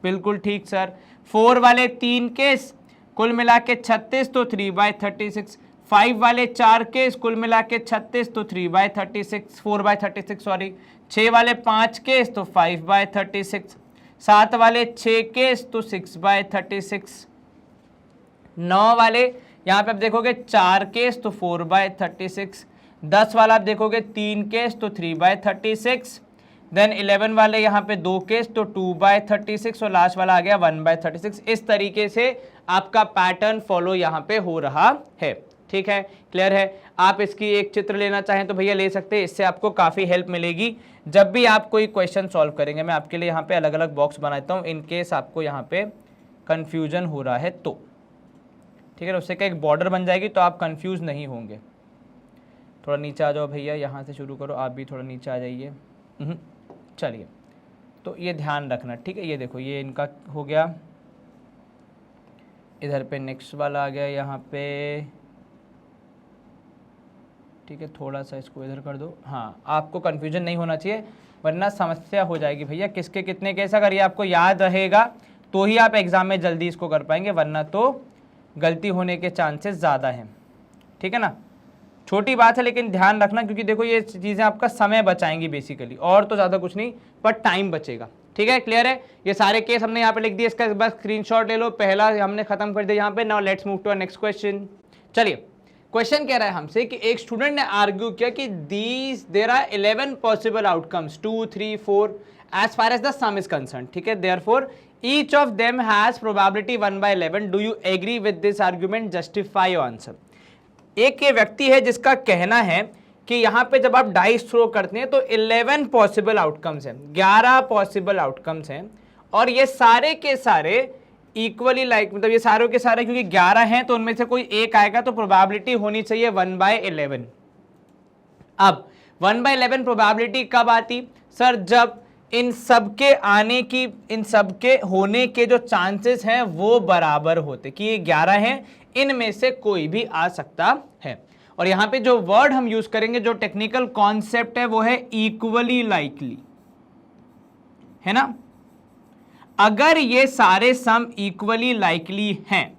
बिल्कुल ठीक सर। 4 वाले 3 केस कुल मिला के 36 तो 3/36। 5 वाले 4 केस कुल मिला के 36 तो 3/36, 4/36 सॉरी। 6 वाले 5 केस तो 5/36। 7 वाले 6 केस तो 6/36। 9 वाले यहाँ पे आप देखोगे 4 केस तो 4/36। 10 वाला आप देखोगे 3 केस तो 3/36। देन 11 वाले यहाँ पे 2 केस तो 2/36 और लास्ट वाला आ गया 1/36। इस तरीके से आपका पैटर्न फॉलो यहाँ पे हो रहा है। ठीक है, क्लियर है। आप इसकी एक चित्र लेना चाहें तो भैया ले सकते हैं, इससे आपको काफ़ी हेल्प मिलेगी जब भी आप कोई क्वेश्चन सॉल्व करेंगे। मैं आपके लिए यहाँ पे अलग अलग बॉक्स बनाता हूँ इन केस आपको यहाँ पे कन्फ्यूजन हो रहा है तो। ठीक है, उससे क्या एक बॉर्डर बन जाएगी तो आप कन्फ्यूज नहीं होंगे। थोड़ा नीचे आ जाओ भैया, यहाँ से शुरू करो, आप भी थोड़ा नीचे आ जाइए। चलिए, तो ये ध्यान रखना। ठीक है, ये देखो ये इनका हो गया, इधर पे नेक्स्ट वाला आ गया यहाँ पे। ठीक है, थोड़ा सा इसको इधर कर दो। हाँ, आपको कन्फ्यूजन नहीं होना चाहिए वरना समस्या हो जाएगी भैया किसके कितने केस। अगर ये आपको याद रहेगा तो ही आप एग्ज़ाम में जल्दी इसको कर पाएंगे, वरना तो गलती होने के चांसेस ज़्यादा हैं। ठीक है ना, छोटी बात है लेकिन ध्यान रखना, क्योंकि देखो ये चीज़ें आपका समय बचाएंगी बेसिकली, और तो ज़्यादा कुछ नहीं पर टाइम बचेगा। ठीक है, क्लियर है। ये सारे केस हमने यहाँ पे लिख दिए, इसका बस स्क्रीनशॉट ले लो। पहला हमने खत्म कर दिया यहाँ पे। Now let's move to next question. चलिए, क्वेश्चन कह रहा है हमसे कि एक स्टूडेंट ने आर्ग्यू किया कि there are 11 possible outcomes 2 3 4 as far as the sum is concern. ठीक है, therefore each of them has probability 1/11। Do you agree with this argument? Justify your answer. एक ये व्यक्ति है जिसका कहना है कि यहाँ पे जब आप डाइस थ्रो करते हैं तो 11 पॉसिबल आउटकम्स हैं, 11 पॉसिबल आउटकम्स हैं, और ये सारे के सारे इक्वली लाइक, मतलब ये सारों के सारे क्योंकि 11 हैं तो उनमें से कोई एक आएगा तो प्रोबेबिलिटी होनी चाहिए 1/11। अब 1/11 प्रोबेबिलिटी कब आती सर? जब इन सबके होने के जो चांसेस हैं वो बराबर होते, कि ये 11 हैं, इनमें से कोई भी आ सकता है। और यहां पे जो वर्ड हम यूज करेंगे, जो टेक्निकल कॉन्सेप्ट है, वो है इक्वली लाइकली, है ना। अगर ये सारे सम इक्वली लाइकली हैं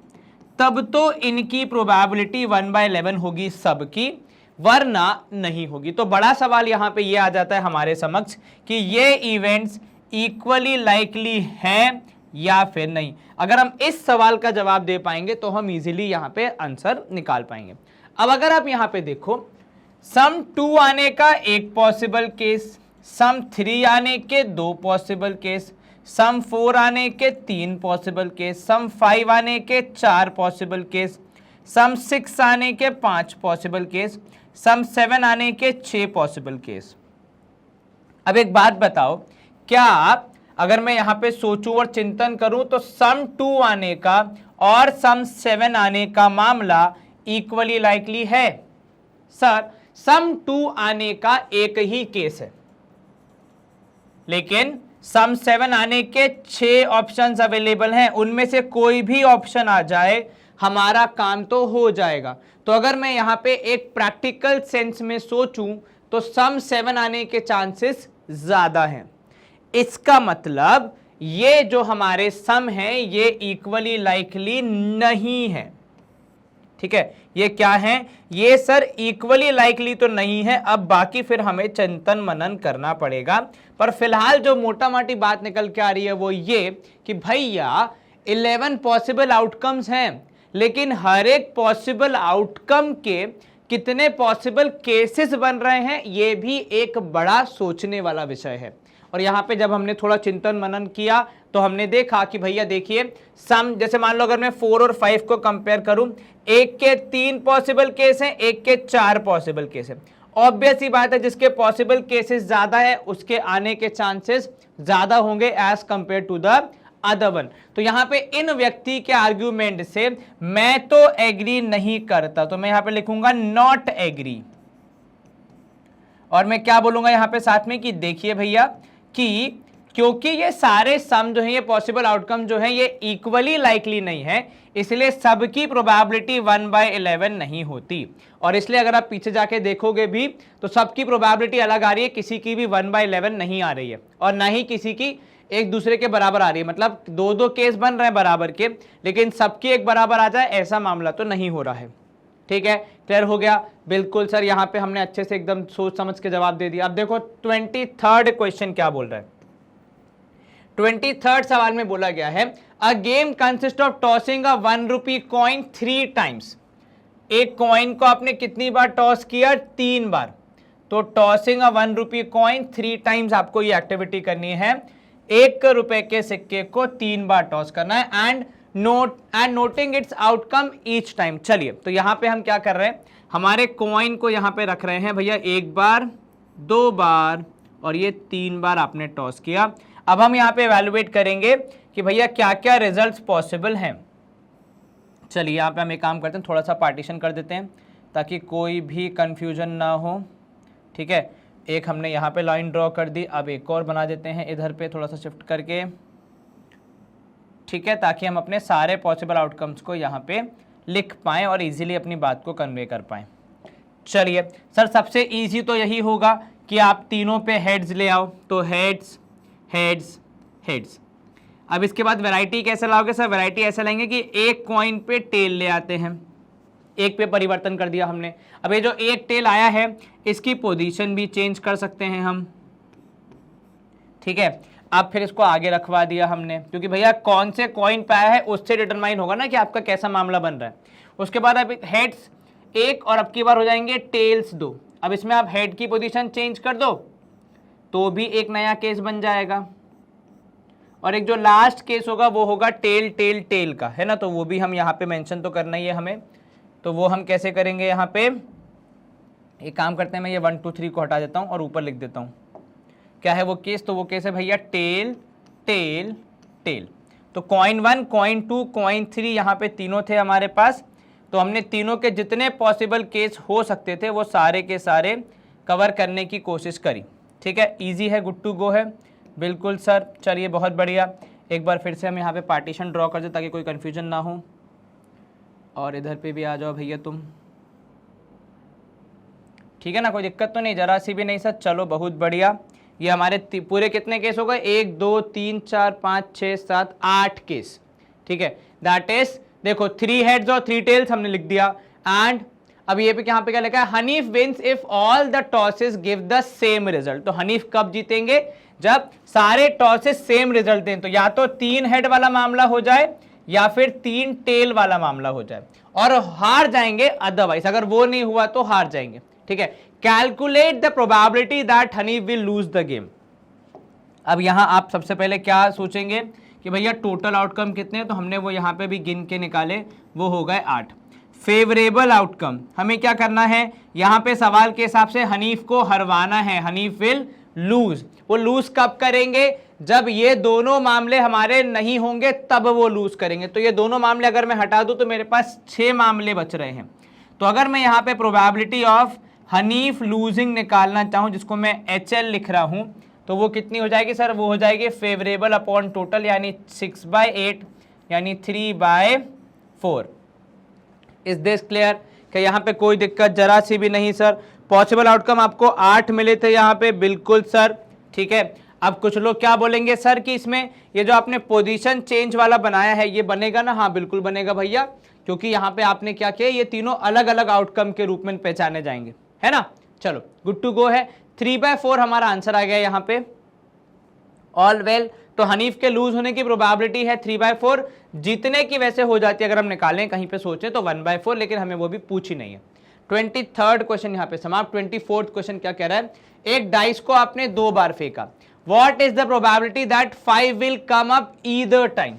तब तो इनकी प्रोबेबिलिटी 1/11 होगी सबकी, वरना नहीं होगी। तो बड़ा सवाल यहां पे ये आ जाता है हमारे समक्ष कि ये इवेंट्स इक्वली लाइकली हैं या फिर नहीं। अगर हम इस सवाल का जवाब दे पाएंगे तो हम इजीली यहां पे आंसर निकाल पाएंगे। अब अगर आप यहां पे देखो, सम 2 आने का एक पॉसिबल केस, सम 3 आने के 2 पॉसिबल केस, सम 4 आने के 3 पॉसिबल केस, सम 5 आने के 4 पॉसिबल केस, सम 6 आने के 5 पॉसिबल केस, सम 7 आने के 6 पॉसिबल केस। अब एक बात बताओ, क्या आप, अगर मैं यहां पे सोचूं और चिंतन करूं, तो सम 2 आने का और सम 7 आने का मामला इक्वली लाइकली है? सर, सम 2 आने का एक ही केस है, लेकिन सम 7 आने के 6 ऑप्शंस अवेलेबल हैं, उनमें से कोई भी ऑप्शन आ जाए हमारा काम तो हो जाएगा। तो अगर मैं यहां पे एक प्रैक्टिकल सेंस में सोचूं तो सम 7 आने के चांसेस ज्यादा हैं। इसका मतलब ये जो हमारे सम हैं ये इक्वली लाइकली नहीं है। ठीक है, ये क्या है? ये सर इक्वली लाइकली तो नहीं है। अब बाकी फिर हमें चिंतन मनन करना पड़ेगा, पर फिलहाल जो मोटा मोटी बात निकल के आ रही है वो ये कि भैया 11 पॉसिबल आउटकम्स हैं, लेकिन हर एक पॉसिबल आउटकम के कितने पॉसिबल केसेस बन रहे हैं ये भी एक बड़ा सोचने वाला विषय है। और यहाँ पे जब हमने थोड़ा चिंतन मनन किया तो हमने देखा कि भैया देखिए, सम, जैसे मान लो अगर मैं 4 और 5 को कंपेयर करूं, एक के 3 पॉसिबल केस हैं, एक के 4 पॉसिबल केस हैं। ऑब्वियस ही बात है, जिसके पॉसिबल केसेस ज्यादा है उसके आने के चांसेस ज्यादा होंगे as compare to the other one. तो यहां पे इन व्यक्ति के आर्ग्यूमेंट से मैं तो एग्री नहीं करता, तो मैं यहां पे लिखूंगा नॉट एग्री। और मैं क्या बोलूंगा यहां पे साथ में कि देखिए भैया, कि क्योंकि ये सारे सम जो है, ये पॉसिबल आउटकम जो है, ये इक्वली लाइकली नहीं है, इसलिए सबकी प्रोबेबिलिटी 1/11 नहीं होती। और इसलिए अगर आप पीछे जाके देखोगे भी तो सबकी प्रोबेबिलिटी अलग आ रही है, किसी की भी 1/11 नहीं आ रही है, और ना ही किसी की एक दूसरे के बराबर आ रही है। मतलब 2-2 केस बन रहे हैं बराबर के, लेकिन सबकी एक बराबर आ जाए ऐसा मामला तो नहीं हो रहा है। ठीक है, क्लियर हो गया? बिल्कुल सर, यहां पे हमने अच्छे से एकदम सोच समझ के जवाब दे दिया। अब देखो 23rd क्वेश्चन क्या बोल रहा है। 23rd सवाल में बोला गया है, a game consist of tossing a 1 rupee coin 3 times. एक कॉइन को आपने कितनी बार टॉस किया? 3 बार। तो tossing a 1 rupee coin 3 times आपको ये एक्टिविटी करनी है। 1 रुपए के सिक्के को 3 बार टॉस करना है and noting it's outcome each time. चलिए, तो यहां पे हम क्या कर रहे हैं, हमारे कॉइन को यहां पे रख रहे हैं भैया, 1 बार, 2 बार और ये 3 बार आपने टॉस किया। अब हम यहां पे एवेलुएट करेंगे कि भैया क्या क्या रिजल्ट्स पॉसिबल हैं। चलिए, यहां पे हम एक काम करते हैं, थोड़ा सा पार्टीशन कर देते हैं ताकि कोई भी कंफ्यूजन ना हो। ठीक है, एक हमने यहाँ पे लाइन ड्रॉ कर दी, अब एक और बना देते हैं इधर पे थोड़ा सा शिफ्ट करके। ठीक है, ताकि हम अपने सारे पॉसिबल आउटकम्स को यहाँ पे लिख पाएँ और इजीली अपनी बात को कन्वे कर पाएँ। चलिए सर, सबसे इजी तो यही होगा कि आप तीनों पे हेड्स ले आओ, तो हेड्स हेड्स हेड्स। अब इसके बाद वैरायटी कैसे लाओगे सर? वैरायटी ऐसे लाएंगे कि एक कॉइन पे टेल ले आते हैं, एक पे परिवर्तन कर दिया हमने। अब ये जो एक टेल आया है इसकी पोजीशन भी चेंज कर सकते हैं हम। ठीक है, अब फिर इसको आगे रखवा दिया हमने, क्योंकि भैया कौन से कॉइन पे आया है उससे डिटरमाइन होगा ना कि आपका कैसा मामला बन रहा है। उसके बाद अब हेड्स 1 और अब की बार हो जाएंगे टेल्स 2। अब इसमें आप हेड की पोजीशन चेंज कर दो तो भी एक नया केस बन जाएगा, और एक जो लास्ट केस होगा वो होगा टेल टेल टेल का, है ना। तो वो भी हम यहाँ पे मेंशन तो करना ही है हमें, तो वो हम कैसे करेंगे, यहाँ पे एक काम करते हैं, मैं ये 1 2 3 को हटा देता हूँ और ऊपर लिख देता हूँ क्या है वो केस। तो वो केस है भैया टेल टेल टेल। तो कॉइन 1, कॉइन 2, कॉइन 3 यहाँ पे तीनों थे हमारे पास। तो हमने तीनों के जितने पॉसिबल केस हो सकते थे वो सारे के सारे कवर करने की कोशिश करी। ठीक है, इजी है, गुड टू गो है, बिल्कुल सर। चलिए बहुत बढ़िया, एक बार फिर से हम यहाँ पे पार्टीशन ड्रॉ कर दें ताकि कोई कन्फ्यूजन ना हो। और इधर पे भी आ जाओ भैया तुम, ठीक है ना, कोई दिक्कत तो नहीं, जरा सी भी नहीं सर। चलो बहुत बढ़िया, ये हमारे पूरे कितने केस हो गए, 1 2 3 4 5 6 7 8 केस। ठीक है, दैट इज देखो 3 हेड्स और 3 टेल्स हमने लिख दिया। एंड अब ये पे यहाँ पे क्या लिखा है, Hanif wins if all the tosses give the same result. तो हनीफ कब जीतेंगे, जब सारे टॉसेस सेम रिजल्ट दें। तो या तो 3 हेड वाला मामला हो जाए या फिर 3 टेल वाला मामला हो जाए, और हार जाएंगे अदरवाइज, अगर वो नहीं हुआ तो हार जाएंगे। ठीक है, calculate the probability that Hanif will lose the game. अब यहां आप सबसे पहले क्या सोचेंगे कि भैया टोटल आउटकम कितने हैं, तो हमने वो यहां पे भी गिन के निकाले, वो हो गए 8। फेवरेबल आउटकम हमें क्या करना है, यहां पे सवाल के हिसाब से हनीफ को हरवाना है, हनीफ विल लूज। वो लूज कब करेंगे, जब ये दोनों मामले हमारे नहीं होंगे तब वो लूज करेंगे। तो ये दोनों मामले अगर मैं हटा दूं तो मेरे पास 6 मामले बच रहे हैं। तो अगर मैं यहाँ पे प्रोबेबिलिटी ऑफ हनीफ लूजिंग निकालना चाहूं, जिसको मैं HL लिख रहा हूं, तो वो कितनी हो जाएगी सर, वो हो जाएगी फेवरेबल अपॉन टोटल, यानी 6/8 यानी 3/4। इज दिस क्लियर, कि यहाँ पे कोई दिक्कत जरा सी भी नहीं सर। पॉसिबल आउटकम आपको 8 मिले थे यहाँ पे, बिल्कुल सर। ठीक है, अब कुछ लोग क्या बोलेंगे सर कि इसमें ये जो आपने पोजीशन चेंज वाला बनाया है ये बनेगा ना, हाँ बिल्कुल बनेगा भैया, क्योंकि यहाँ पे आपने क्या किया, ये तीनों अलग अलग आउटकम के रूप में पहचाने जाएंगे, है ना। चलो गुड टू गो है, 3/4 हमारा आंसर आ गया यहाँ पे, ऑल वेल। तो हनीफ के लूज होने की प्रोबेबिलिटी है 3/4, जीतने की वैसे हो जाती है अगर हम निकालें कहीं पे सोचें तो 1/4, लेकिन हमें वो भी पूछी नहीं है। 23rd क्वेश्चन यहाँ पे समाप्त। 24th क्वेश्चन क्या कह रहा है, एक डाइस को आपने 2 बार फेंका, what is the probability that 5 will come up either time.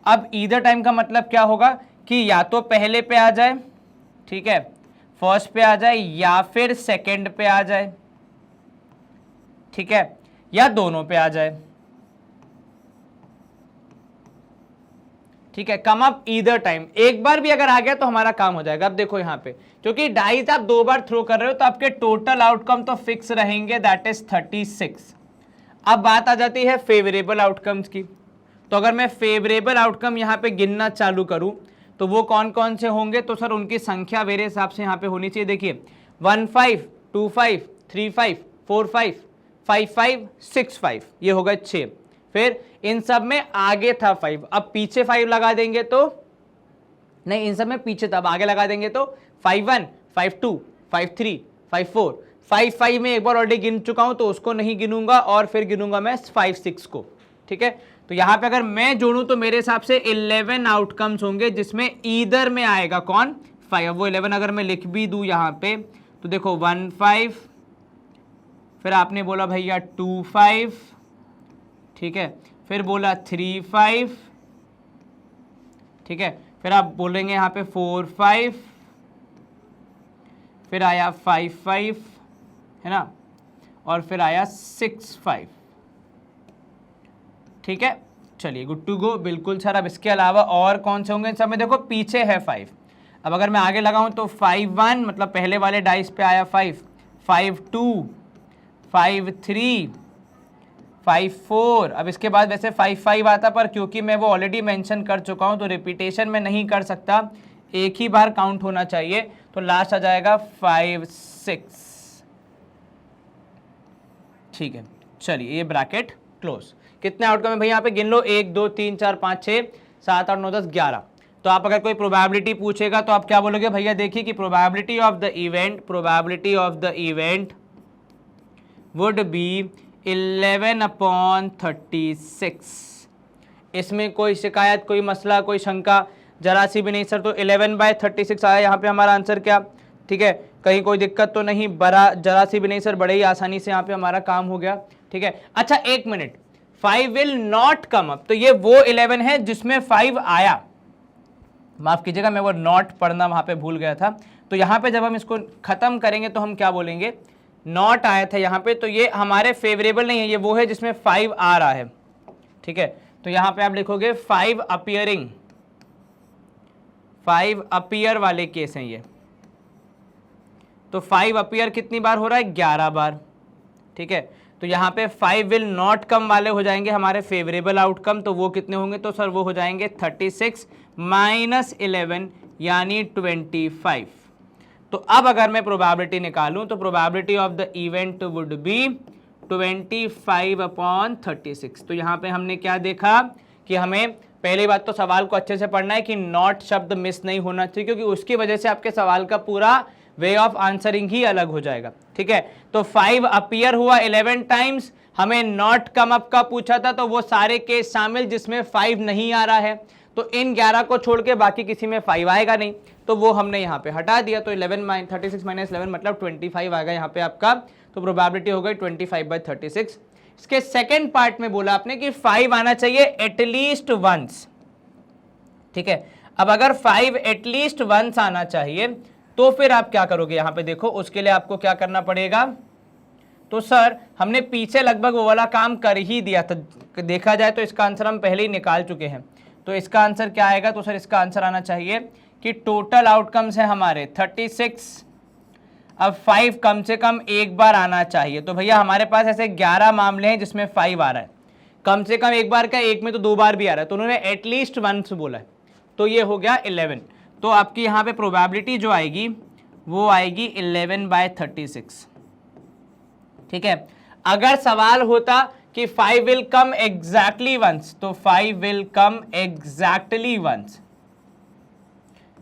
अब ईदर टाइम का मतलब क्या होगा कि या तो पहले पे आ जाए, ठीक है, फर्स्ट पे आ जाए, या फिर सेकंड पे आ जाए, ठीक है, या दोनों पे आ जाए। ठीक है, कम अप ईदर टाइम, एक बार भी अगर आ गया तो हमारा काम हो जाएगा। अब देखो यहाँ पे, क्योंकि डाइस आप 2 बार थ्रो कर रहे हो तो आपके टोटल आउटकम तो फिक्स रहेंगे, दैट इज 36। अब बात आ जाती है फेवरेबल आउटकम्स की। तो अगर मैं फेवरेबल आउटकम यहाँ पे गिनना चालू करूं तो वो कौन कौन से होंगे, तो सर उनकी संख्या मेरे हिसाब से यहाँ पे होनी चाहिए। देखिए 15, 25, 35, 45, 55, 65, ये हो गए 6। फिर इन सब में आगे था 5, अब पीछे 5 लगा देंगे तो नहीं, इन सब में पीछे था, अब आगे लगा देंगे तो 51, 52, 53, 54, 55 में एक बार ऑलरेडी गिन चुका हूं तो उसको नहीं गिनूंगा, और फिर गिनूंगा मैं 5, 6 को। ठीक है, तो यहां पे अगर मैं जोड़ूं तो मेरे हिसाब से 11 आउटकम्स होंगे, जिसमें ईदर में आएगा कौन, 5। वो 11 अगर मैं लिख भी दूं यहां पे तो देखो 1 5, फिर आपने बोला भैया 2 5, ठीक है, फिर बोला 3 5, ठीक है, फिर आप बोलेंगे यहाँ पे 4 5, फिर आया 5 5, है ना, और फिर आया 6 5। ठीक है, चलिए गुड टू गो, बिल्कुल सर। अब इसके अलावा और कौन से होंगे, इन सब में देखो पीछे है 5। अब अगर मैं आगे लगाऊं तो 5 1, मतलब पहले वाले डाइस पे आया 5, 5 2, 5 3, 5 4। अब इसके बाद वैसे 5 5 आता, पर क्योंकि मैं वो ऑलरेडी मेंशन कर चुका हूं तो रिपीटेशन में नहीं कर सकता, एक ही बार काउंट होना चाहिए, तो लास्ट आ जाएगा 5 6। ठीक है, चलिए ये ब्रैकेट क्लोज। कितने आउटकम है भैया यहाँ पे गिन लो, 1 2 3 4 5 6 7 8 9 10 11। तो आप अगर कोई प्रोबेबिलिटी पूछेगा तो आप क्या बोलोगे भैया, देखिए कि probability of the event would B 11/36। इसमें कोई शिकायत, कोई मसला, कोई शंका जरा सी भी नहीं सर। तो 11/36 आया यहाँ पे हमारा आंसर क्या, ठीक है, कहीं कोई दिक्कत तो नहीं, बड़ा जरा सी भी नहीं सर, बड़े ही आसानी से यहाँ पे हमारा काम हो गया। ठीक है, अच्छा एक minute, 5 will not come up, तो ये वो 11 है जिसमें 5 आया, माफ कीजिएगा मैं वो नॉट पढ़ना वहां पे भूल गया था। तो यहाँ पे जब हम इसको खत्म करेंगे तो हम क्या बोलेंगे, नॉट आया था यहाँ पे, तो ये हमारे फेवरेबल नहीं है, ये वो है जिसमें 5 आ रहा है। ठीक है, तो यहाँ पे आप लिखोगे 5 अपीयरिंग, 5 अपीयर वाले केस हैं ये, तो 5 अपीयर कितनी बार हो रहा है, 11 बार, ठीक है। तो यहाँ पे 5 विल नॉट कम वाले हो जाएंगे हमारे फेवरेबल आउटकम, तो वो कितने होंगे, तो सर वो हो जाएंगे 36 माइनस 11 यानी 25। तो अब अगर मैं प्रोबेबिलिटी निकालूं तो probability of the event would B 25/36। तो यहाँ पे हमने क्या देखा कि हमें पहली बात तो सवाल को अच्छे से पढ़ना है कि नॉट शब्द मिस नहीं होना चाहिए, क्योंकि उसकी वजह से आपके सवाल का पूरा वे ऑफ आंसरिंग ही अलग हो जाएगा, ठीक है। तो 5 अपीयर हुआ 11 टाइम्स, हमें नॉट कम अप का पूछा था, तो वो सारे केस शामिल जिसमें 5 नहीं आ रहा है, तो इन 11 को छोड़ के बाकी किसी में 5 आएगा नहीं, तो वो हमने यहाँ पे हटा दिया। तो 36 माइनस 11 मतलब 25 आएगा यहाँ पे आपका, तो प्रोबेबिलिटी हो गई 25/36। इसके सेकेंड पार्ट में बोला आपने कि 5 आना चाहिए एटलीस्ट वंस, ठीक है। अब अगर 5 एटलीस्ट वंस आना चाहिए तो फिर आप क्या करोगे, यहाँ पे देखो, उसके लिए आपको क्या करना पड़ेगा। तो सर हमने पीछे लगभग वो वाला काम कर ही दिया था, देखा जाए तो इसका आंसर हम पहले ही निकाल चुके हैं। तो इसका आंसर क्या आएगा, तो सर इसका आंसर आना चाहिए कि टोटल आउटकम्स है हमारे 36, अब 5 कम से कम एक बार आना चाहिए। तो भैया हमारे पास ऐसे 11 मामले हैं जिसमें 5 आ रहा है, कम से कम एक बार का, एक में तो 2 बार भी आ रहा है, तो उन्होंने एटलीस्ट वंस बोला है, तो ये हो गया 11। तो आपकी यहाँ पे प्रोबेबिलिटी जो आएगी वो आएगी 11/36, ठीक है। अगर सवाल होता कि 5 विल कम एग्जैक्टली वंस, तो 5 विल कम एग्जैक्टली वंस,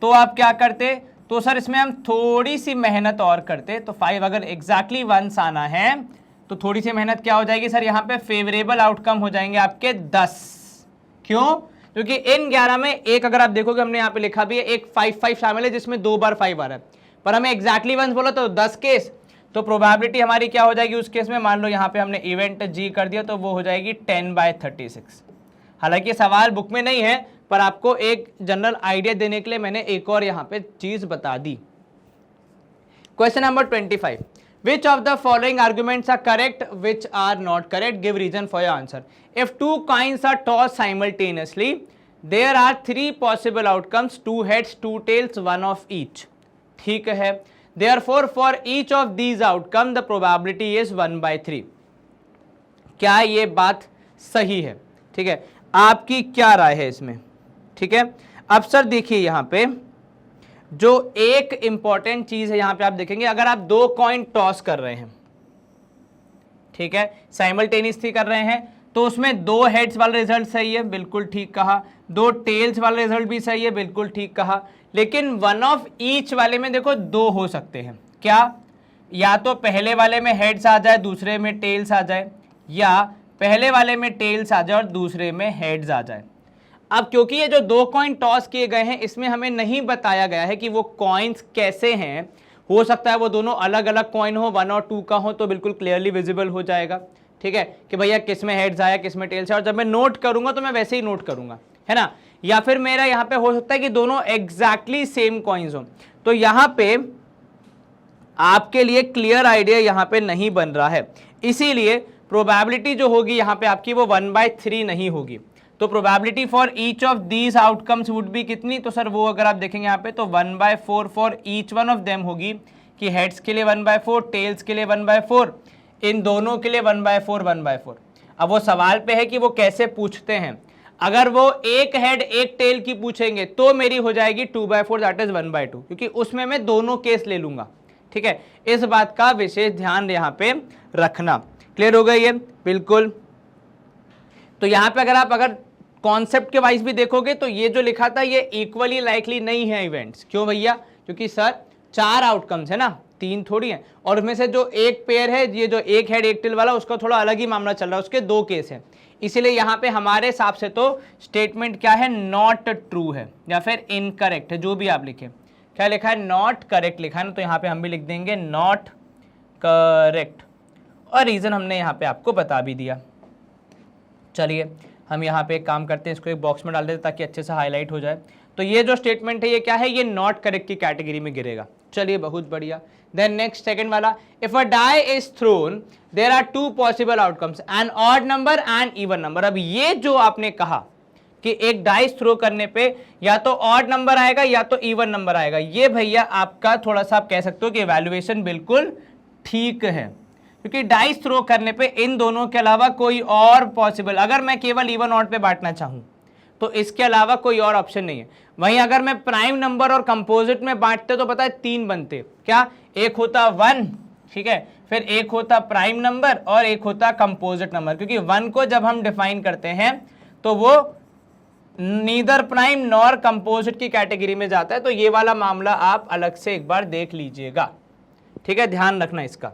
तो आप क्या करते, तो सर इसमें हम थोड़ी सी मेहनत और करते। तो 5 अगर एग्जैक्टली वंस आना है तो थोड़ी सी मेहनत क्या हो जाएगी सर, यहाँ पे फेवरेबल आउटकम हो जाएंगे आपके 10। क्यों, क्योंकि इन 11 में एक, अगर आप देखोगे हमने यहाँ पे लिखा भी है, एक 5 शामिल है जिसमें 2 बार 5 आ रहा है, पर हमें एग्जैक्टली वंस बोला तो 10 केस, तो प्रोबेबिलिटी हमारी क्या हो जाएगी उस केस में, मान लो यहाँ पे हमने इवेंट जी कर दिया, तो वो हो जाएगी 10/36। हालांकि सवाल बुक में नहीं है, पर आपको एक जनरल आइडिया देने के लिए मैंने एक और यहाँ पे चीज बता दी। Question number 25, which of the following arguments are correct, which are not correct, give reason for your answer. If 2 coins are tossed simultaneously, there are 3 possible outcomes, 2 heads, 2 tails, 1 of each, ठीक है। Therefore for each of these outcome the probability is 1/3। क्या ये बात सही है, ठीक है, आपकी क्या राय है इसमें, ठीक है। अब सर देखिए यहाँ पे जो एक इंपॉर्टेंट चीज है, यहाँ पे आप देखेंगे अगर आप 2 कॉइन टॉस कर रहे हैं, ठीक है, साइमल्टेनियसली कर रहे हैं, तो उसमें 2 हेड्स वाला रिजल्ट सही है, बिल्कुल ठीक कहा, 2 टेल्स वाला रिजल्ट भी सही है, बिल्कुल ठीक कहा, लेकिन 1 ऑफ ईच वाले में देखो 2 हो सकते हैं। क्या, या तो पहले वाले में हेड्स आ जाए दूसरे में टेल्स आ जाए, या पहले वाले में टेल्स आ जाए और दूसरे में हेड्स आ जाए। अब क्योंकि ये जो 2 कॉइन टॉस किए गए हैं इसमें हमें नहीं बताया गया है कि वो कॉइन्स कैसे हैं, हो सकता है वो दोनों अलग अलग कॉइन हो, 1 और 2 का हो, तो बिल्कुल क्लियरली विजिबल हो जाएगा, ठीक है, कि भैया किस में हेड्स आया किस में टेल्स है, और जब मैं नोट करूंगा तो मैं वैसे ही नोट करूंगा, है ना। या फिर मेरा यहाँ पे हो सकता है कि दोनों एग्जैक्टली सेम कॉइन्स हो, तो यहाँ पे आपके लिए क्लियर आइडिया यहाँ पे नहीं बन रहा है, इसीलिए प्रोबेबिलिटी जो होगी यहाँ पे आपकी वो 1/3 नहीं होगी। तो probability for each of these outcomes would be कितनी, तो सर वो अगर आप देखेंगे यहाँ पे तो 1/4 for each one of them होगी, कि हेड्स के लिए 1/4, टेल्स के लिए 1/4, इन दोनों के लिए 1/4 1/4। अब वो सवाल पे है कि वो कैसे पूछते हैं, अगर वो एक हेड एक टेल की पूछेंगे तो मेरी हो जाएगी 2/4 दैट इज 1/2, क्योंकि उसमें मैं दोनों केस ले लूंगा, ठीक है। इस बात का विशेष ध्यान यहाँ पे रखना। क्लियर हो गई है, बिल्कुल। तो यहाँ पे अगर कॉन्सेप्ट के वाइज भी देखोगे तो ये जो लिखा था ये इक्वली लाइकली नहीं है इवेंट्स। क्यों भैया, क्योंकि सर 4 आउटकम्स है ना, 3 थोड़ी है, और उसमें से जो एक पेयर है, ये जो एक हेड एक टेल वाला, उसका थोड़ा अलग ही मामला चल रहा है, उसके 2 केस हैं, इसीलिए यहाँ पे हमारे हिसाब से तो स्टेटमेंट क्या है, नॉट ट्रू है या फिर इनकरेक्ट है, जो भी आप लिखे। क्या लिखा है, नॉट करेक्ट लिखा है ना, तो यहाँ पे हम भी लिख देंगे नॉट करेक्ट, और रीजन हमने यहाँ पे आपको बता भी दिया। चलिए हम यहाँ पे एक काम करते हैं, इसको एक बॉक्स में डाल देते ताकि अच्छे से हाईलाइट हो जाए। तो ये जो स्टेटमेंट है ये क्या है, ये नॉट करेक्ट की कैटेगरी में गिरेगा। चलिए बहुत बढ़िया। देन नेक्स्ट सेकंड वाला, if a die is thrown there are 2 possible outcomes, an odd number and even number. अब ये जो आपने कहा कि एक डाइस थ्रो करने पे या तो ऑड नंबर आएगा या तो इवन नंबर आएगा। ये भैया आपका थोड़ा सा आप कह सकते हो कि इवैल्यूएशन बिल्कुल ठीक है, क्योंकि डाइस थ्रो करने पे इन दोनों के अलावा कोई और पॉसिबल, अगर मैं केवल इवन ऑड पे बांटना चाहूं तो इसके अलावा कोई और ऑप्शन नहीं है। वहीं अगर मैं प्राइम नंबर और कंपोजिट में बांटते तो पता है 3 बनते, क्या, एक होता 1, ठीक है, फिर एक होता प्राइम नंबर और एक होता कंपोजिट नंबर, क्योंकि 1 को जब हम डिफाइन करते हैं तो वो neither prime nor composite key category में जाता है। तो ये वाला मामला आप अलग से एक बार देख लीजिएगा, ठीक है, ध्यान रखना इसका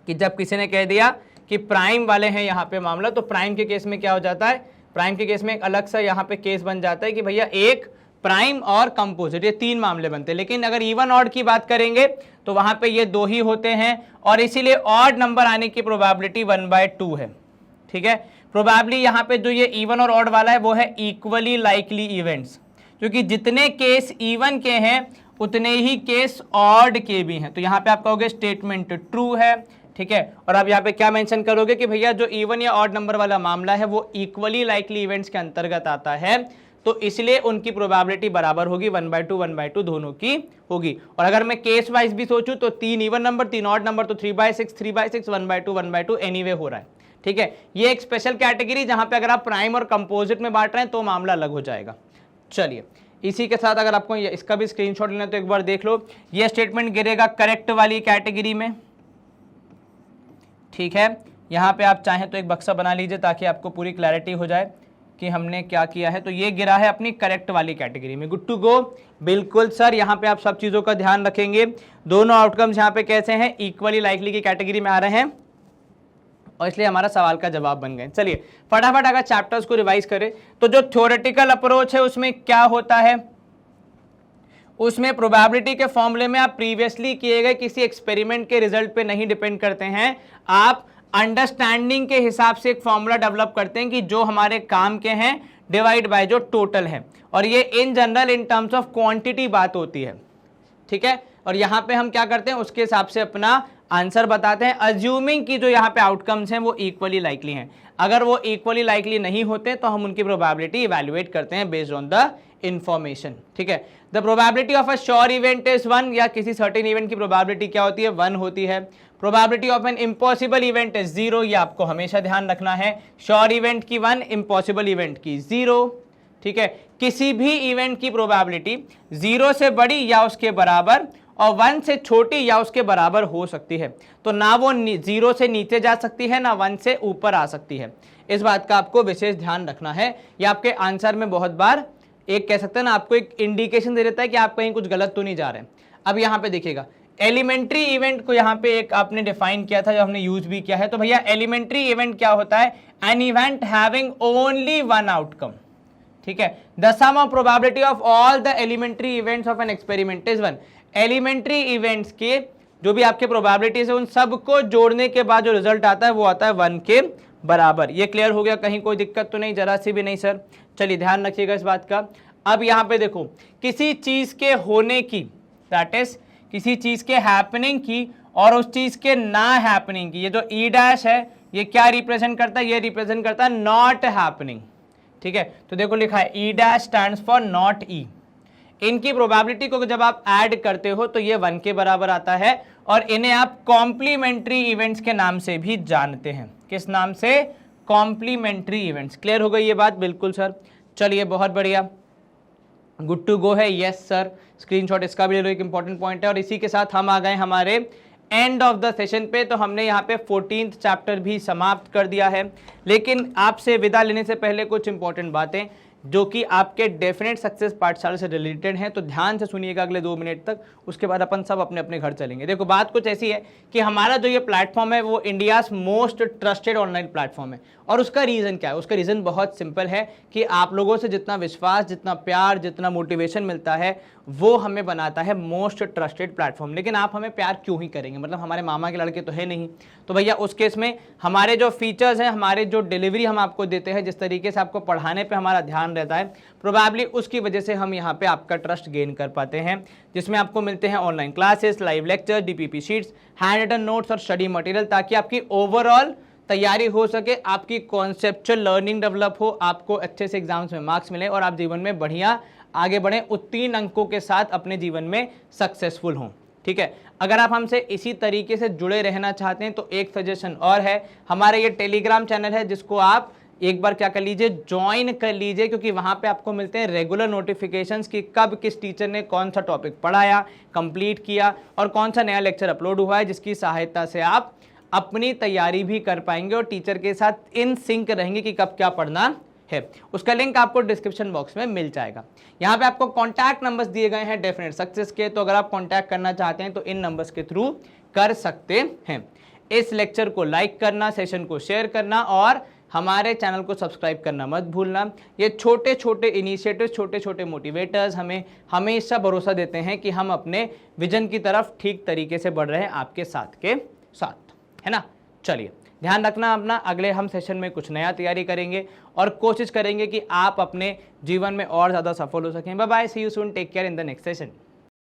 कि जब किसी ने कह दिया कि प्राइम वाले हैं यहाँ पे मामला, तो प्राइम के केस में क्या हो जाता है, प्राइम के केस में एक अलग सा यहाँ पे केस बन जाता है कि भैया एक प्राइम और कंपोजिट, ये 3 मामले बनते हैं। लेकिन अगर इवन ऑड की बात करेंगे तो वहां पे ये 2 ही होते हैं और इसीलिए ऑड नंबर आने की प्रोबेबिलिटी 1/2 है, ठीक है। प्रोबेबली यहाँ पे जो ये इवन और ऑड वाला है वो है इक्वली लाइकली इवेंट्स, क्योंकि जितने केस इवन के हैं उतने ही केस ऑड के भी हैं। तो यहाँ पे आप कहोगे स्टेटमेंट ट्रू है, ठीक है, और अब यहाँ पे क्या मेंशन करोगे कि भैया जो इवन या ऑड नंबर वाला मामला है वो इक्वली लाइकली इवेंट्स के अंतर्गत आता है, तो इसलिए उनकी प्रोबेबिलिटी बराबर होगी 1/2 दोनों की होगी। और अगर मैं केस वाइज भी सोचूं तो 3 इवन नंबर 3 ऑड नंबर तो 3/6 3/6 1/2 एनीवे हो रहा है, ठीक है। ये एक स्पेशल कैटेगरी जहां पे अगर आप प्राइम और कंपोजिट में बांट रहे हैं तो मामला अलग हो जाएगा। चलिए इसी के साथ अगर आपको इसका भी स्क्रीनशॉट लेना तो एक बार देख लो, ये स्टेटमेंट गिरेगा करेक्ट वाली कैटेगरी में, ठीक है। यहाँ पे आप चाहें तो एक बक्सा बना लीजिए ताकि आपको पूरी क्लैरिटी हो जाए कि हमने क्या किया है। तो ये गिरा है अपनी करेक्ट वाली कैटेगरी में, गुड टू गो, बिल्कुल सर। यहाँ पे आप सब चीज़ों का ध्यान रखेंगे, दोनों आउटकम्स यहाँ पे कैसे हैं, इक्वली लाइकली की कैटेगरी में आ रहे हैं और इसलिए हमारा सवाल का जवाब बन गए। चलिए फटाफट अगर चैप्टर्स को रिवाइज करें तो जो थ्योरेटिकल अप्रोच है उसमें क्या होता है, उसमें प्रोबेबिलिटी के फॉर्मूले में आप प्रीवियसली किए गए किसी एक्सपेरिमेंट के रिजल्ट पे नहीं डिपेंड करते हैं, आप अंडरस्टैंडिंग के हिसाब से एक फॉर्मूला डेवलप करते हैं कि जो हमारे काम के हैं डिवाइड बाय जो टोटल है, और ये in general in terms of quantity बात होती है, ठीक है। और यहाँ पे हम क्या करते हैं उसके हिसाब से अपना आंसर बताते हैं, अज्यूमिंग कि जो यहाँ पे आउटकम्स हैं वो इक्वली लाइकली हैं। अगर वो इक्वली लाइकली नहीं होते तो हम उनकी प्रोबेबिलिटी इवैल्यूएट करते हैं बेस्ड ऑन द इंफॉर्मेशन, ठीक है। The probability of a sure event is 1, या किसी सर्टेन इवेंट की प्रोबेबिलिटी क्या होती है, 1 होती है। Probability of an impossible event is 0, ये आपको हमेशा ध्यान रखना है, श्योर इवेंट की 1, इम्पॉसिबल इवेंट की 0, ठीक है। किसी भी इवेंट की प्रोबेबिलिटी 0 से बड़ी या उसके बराबर और 1 से छोटी या उसके बराबर हो सकती है, तो ना वो 0 से नीचे जा सकती है ना 1 से ऊपर आ सकती है। इस बात का आपको विशेष ध्यान रखना है, ये आपके आंसर में बहुत बार एक कह सकते हैं ना, आपको एक इंडिकेशन दे देता है कि आप कहीं कुछ गलत तो नहीं जा रहे हैं। अब यहाँ पे देखिएगा एलिमेंट्री इवेंट को यहाँ पे एक आपने डिफाइन किया था जो हमने यूज भी किया है, तो भैया एलिमेंट्री इवेंट क्या होता है, an event having only 1 outcome, ठीक है। The sum of probability of all the elementary events of an experiment is 1। Elementary events के जो भी आपके प्रोबेबिलिटीज है उन सबको जोड़ने के बाद जो रिजल्ट आता है वो आता है 1 के बराबर। ये क्लियर हो गया, कहीं कोई दिक्कत तो नहीं, जरा सी भी नहीं सर। चलिए ध्यान रखिएगा इस बात का। अब यहाँ पे देखो किसी चीज के होने की, दैट इज किसी चीज के हैपनिंग की और उस चीज के ना हैपनिंग की, ये जो ई डैश है ये क्या रिप्रेजेंट करता है, ये रिप्रेजेंट करता है नॉट हैपनिंग, ठीक है। तो देखो लिखा है E dash stands for not E. इनकी प्रोबेबिलिटी को जब आप ऐड करते हो तो ये 1 के बराबर आता है और इन्हें आप कॉम्प्लीमेंट्री इवेंट्स के नाम से भी जानते हैं। किस नाम से, कॉम्प्लीमेंट्री इवेंट्स। क्लियर हो गई ये बात, बिल्कुल सर। चलिए बहुत बढ़िया, गुड टू गो है, यस सर। स्क्रीनशॉट इसका भी ले लो, एक इंपॉर्टेंट पॉइंट है। और इसी के साथ हम आ गए हमारे एंड ऑफ द सेशन पे। तो हमने यहाँ पे 14th चैप्टर भी समाप्त कर दिया है, लेकिन आपसे विदा लेने से पहले कुछ इंपॉर्टेंट बातें जो कि आपके डेफिनेट सक्सेस पाठशाला से रिलेटेड हैं, तो ध्यान से सुनिएगा अगले 2 मिनट तक, उसके बाद अपन सब अपने अपने घर चलेंगे। देखो बात कुछ ऐसी है कि हमारा जो ये प्लेटफॉर्म है वो India's most trusted online platform है। और उसका रीज़न क्या है, उसका रीज़न बहुत सिंपल है कि आप लोगों से जितना विश्वास, जितना प्यार, जितना मोटिवेशन मिलता है वो हमें बनाता है मोस्ट ट्रस्टेड प्लेटफॉर्म। लेकिन आप हमें प्यार क्यों ही करेंगे, मतलब हमारे मामा के लड़के तो है नहीं। तो भैया उस केस में हमारे जो फीचर्स हैं, हमारे जो डिलीवरी हम आपको देते हैं, जिस तरीके से आपको पढ़ाने पे हमारा ध्यान रहता है, प्रोबेबली उसकी वजह से हम यहाँ पे आपका ट्रस्ट गेन कर पाते हैं, जिसमें आपको मिलते हैं online classes, live lecture, DPP sheets, hand written notes और स्टडी मटेरियल, ताकि आपकी ओवरऑल तैयारी हो सके, आपकी कॉन्सेप्चुअल लर्निंग डेवलप हो, आपको अच्छे से एग्जाम्स में मार्क्स मिले और आप जीवन में बढ़िया आगे बढ़ें, उत्तीर्ण अंकों के साथ अपने जीवन में सक्सेसफुल हों। ठीक है, अगर आप हमसे इसी तरीके से जुड़े रहना चाहते हैं तो एक सजेशन और है, हमारे ये टेलीग्राम चैनल है जिसको आप एक बार क्या कर लीजिए, ज्वाइन कर लीजिए, क्योंकि वहां पे आपको मिलते हैं रेगुलर नोटिफिकेशंस कि कब किस टीचर ने कौन सा टॉपिक पढ़ाया, कंप्लीट किया और कौन सा नया लेक्चर अपलोड हुआ है, जिसकी सहायता से आप अपनी तैयारी भी कर पाएंगे और टीचर के साथ इन सिंक रहेंगे कि कब क्या पढ़ना है। उसका लिंक आपको डिस्क्रिप्शन बॉक्स में मिल जाएगा। यहाँ पे आपको कॉन्टैक्ट नंबर्स दिए गए हैं डेफिनेट सक्सेस के, तो अगर आप कॉन्टैक्ट करना चाहते हैं तो इन नंबर्स के थ्रू कर सकते हैं। इस लेक्चर को लाइक करना, सेशन को शेयर करना और हमारे चैनल को सब्सक्राइब करना मत भूलना। ये छोटे छोटे इनिशिएटिव, छोटे छोटे मोटिवेटर्स हमें हमेशा भरोसा देते हैं कि हम अपने विजन की तरफ ठीक तरीके से बढ़ रहे हैं आपके साथ के साथ, है ना। चलिए ध्यान रखना अपना, अगले हम सेशन में कुछ नया तैयारी करेंगे और कोशिश करेंगे कि आप अपने जीवन में और ज़्यादा सफल हो सकें। Bye bye, see you soon, take care in the next session.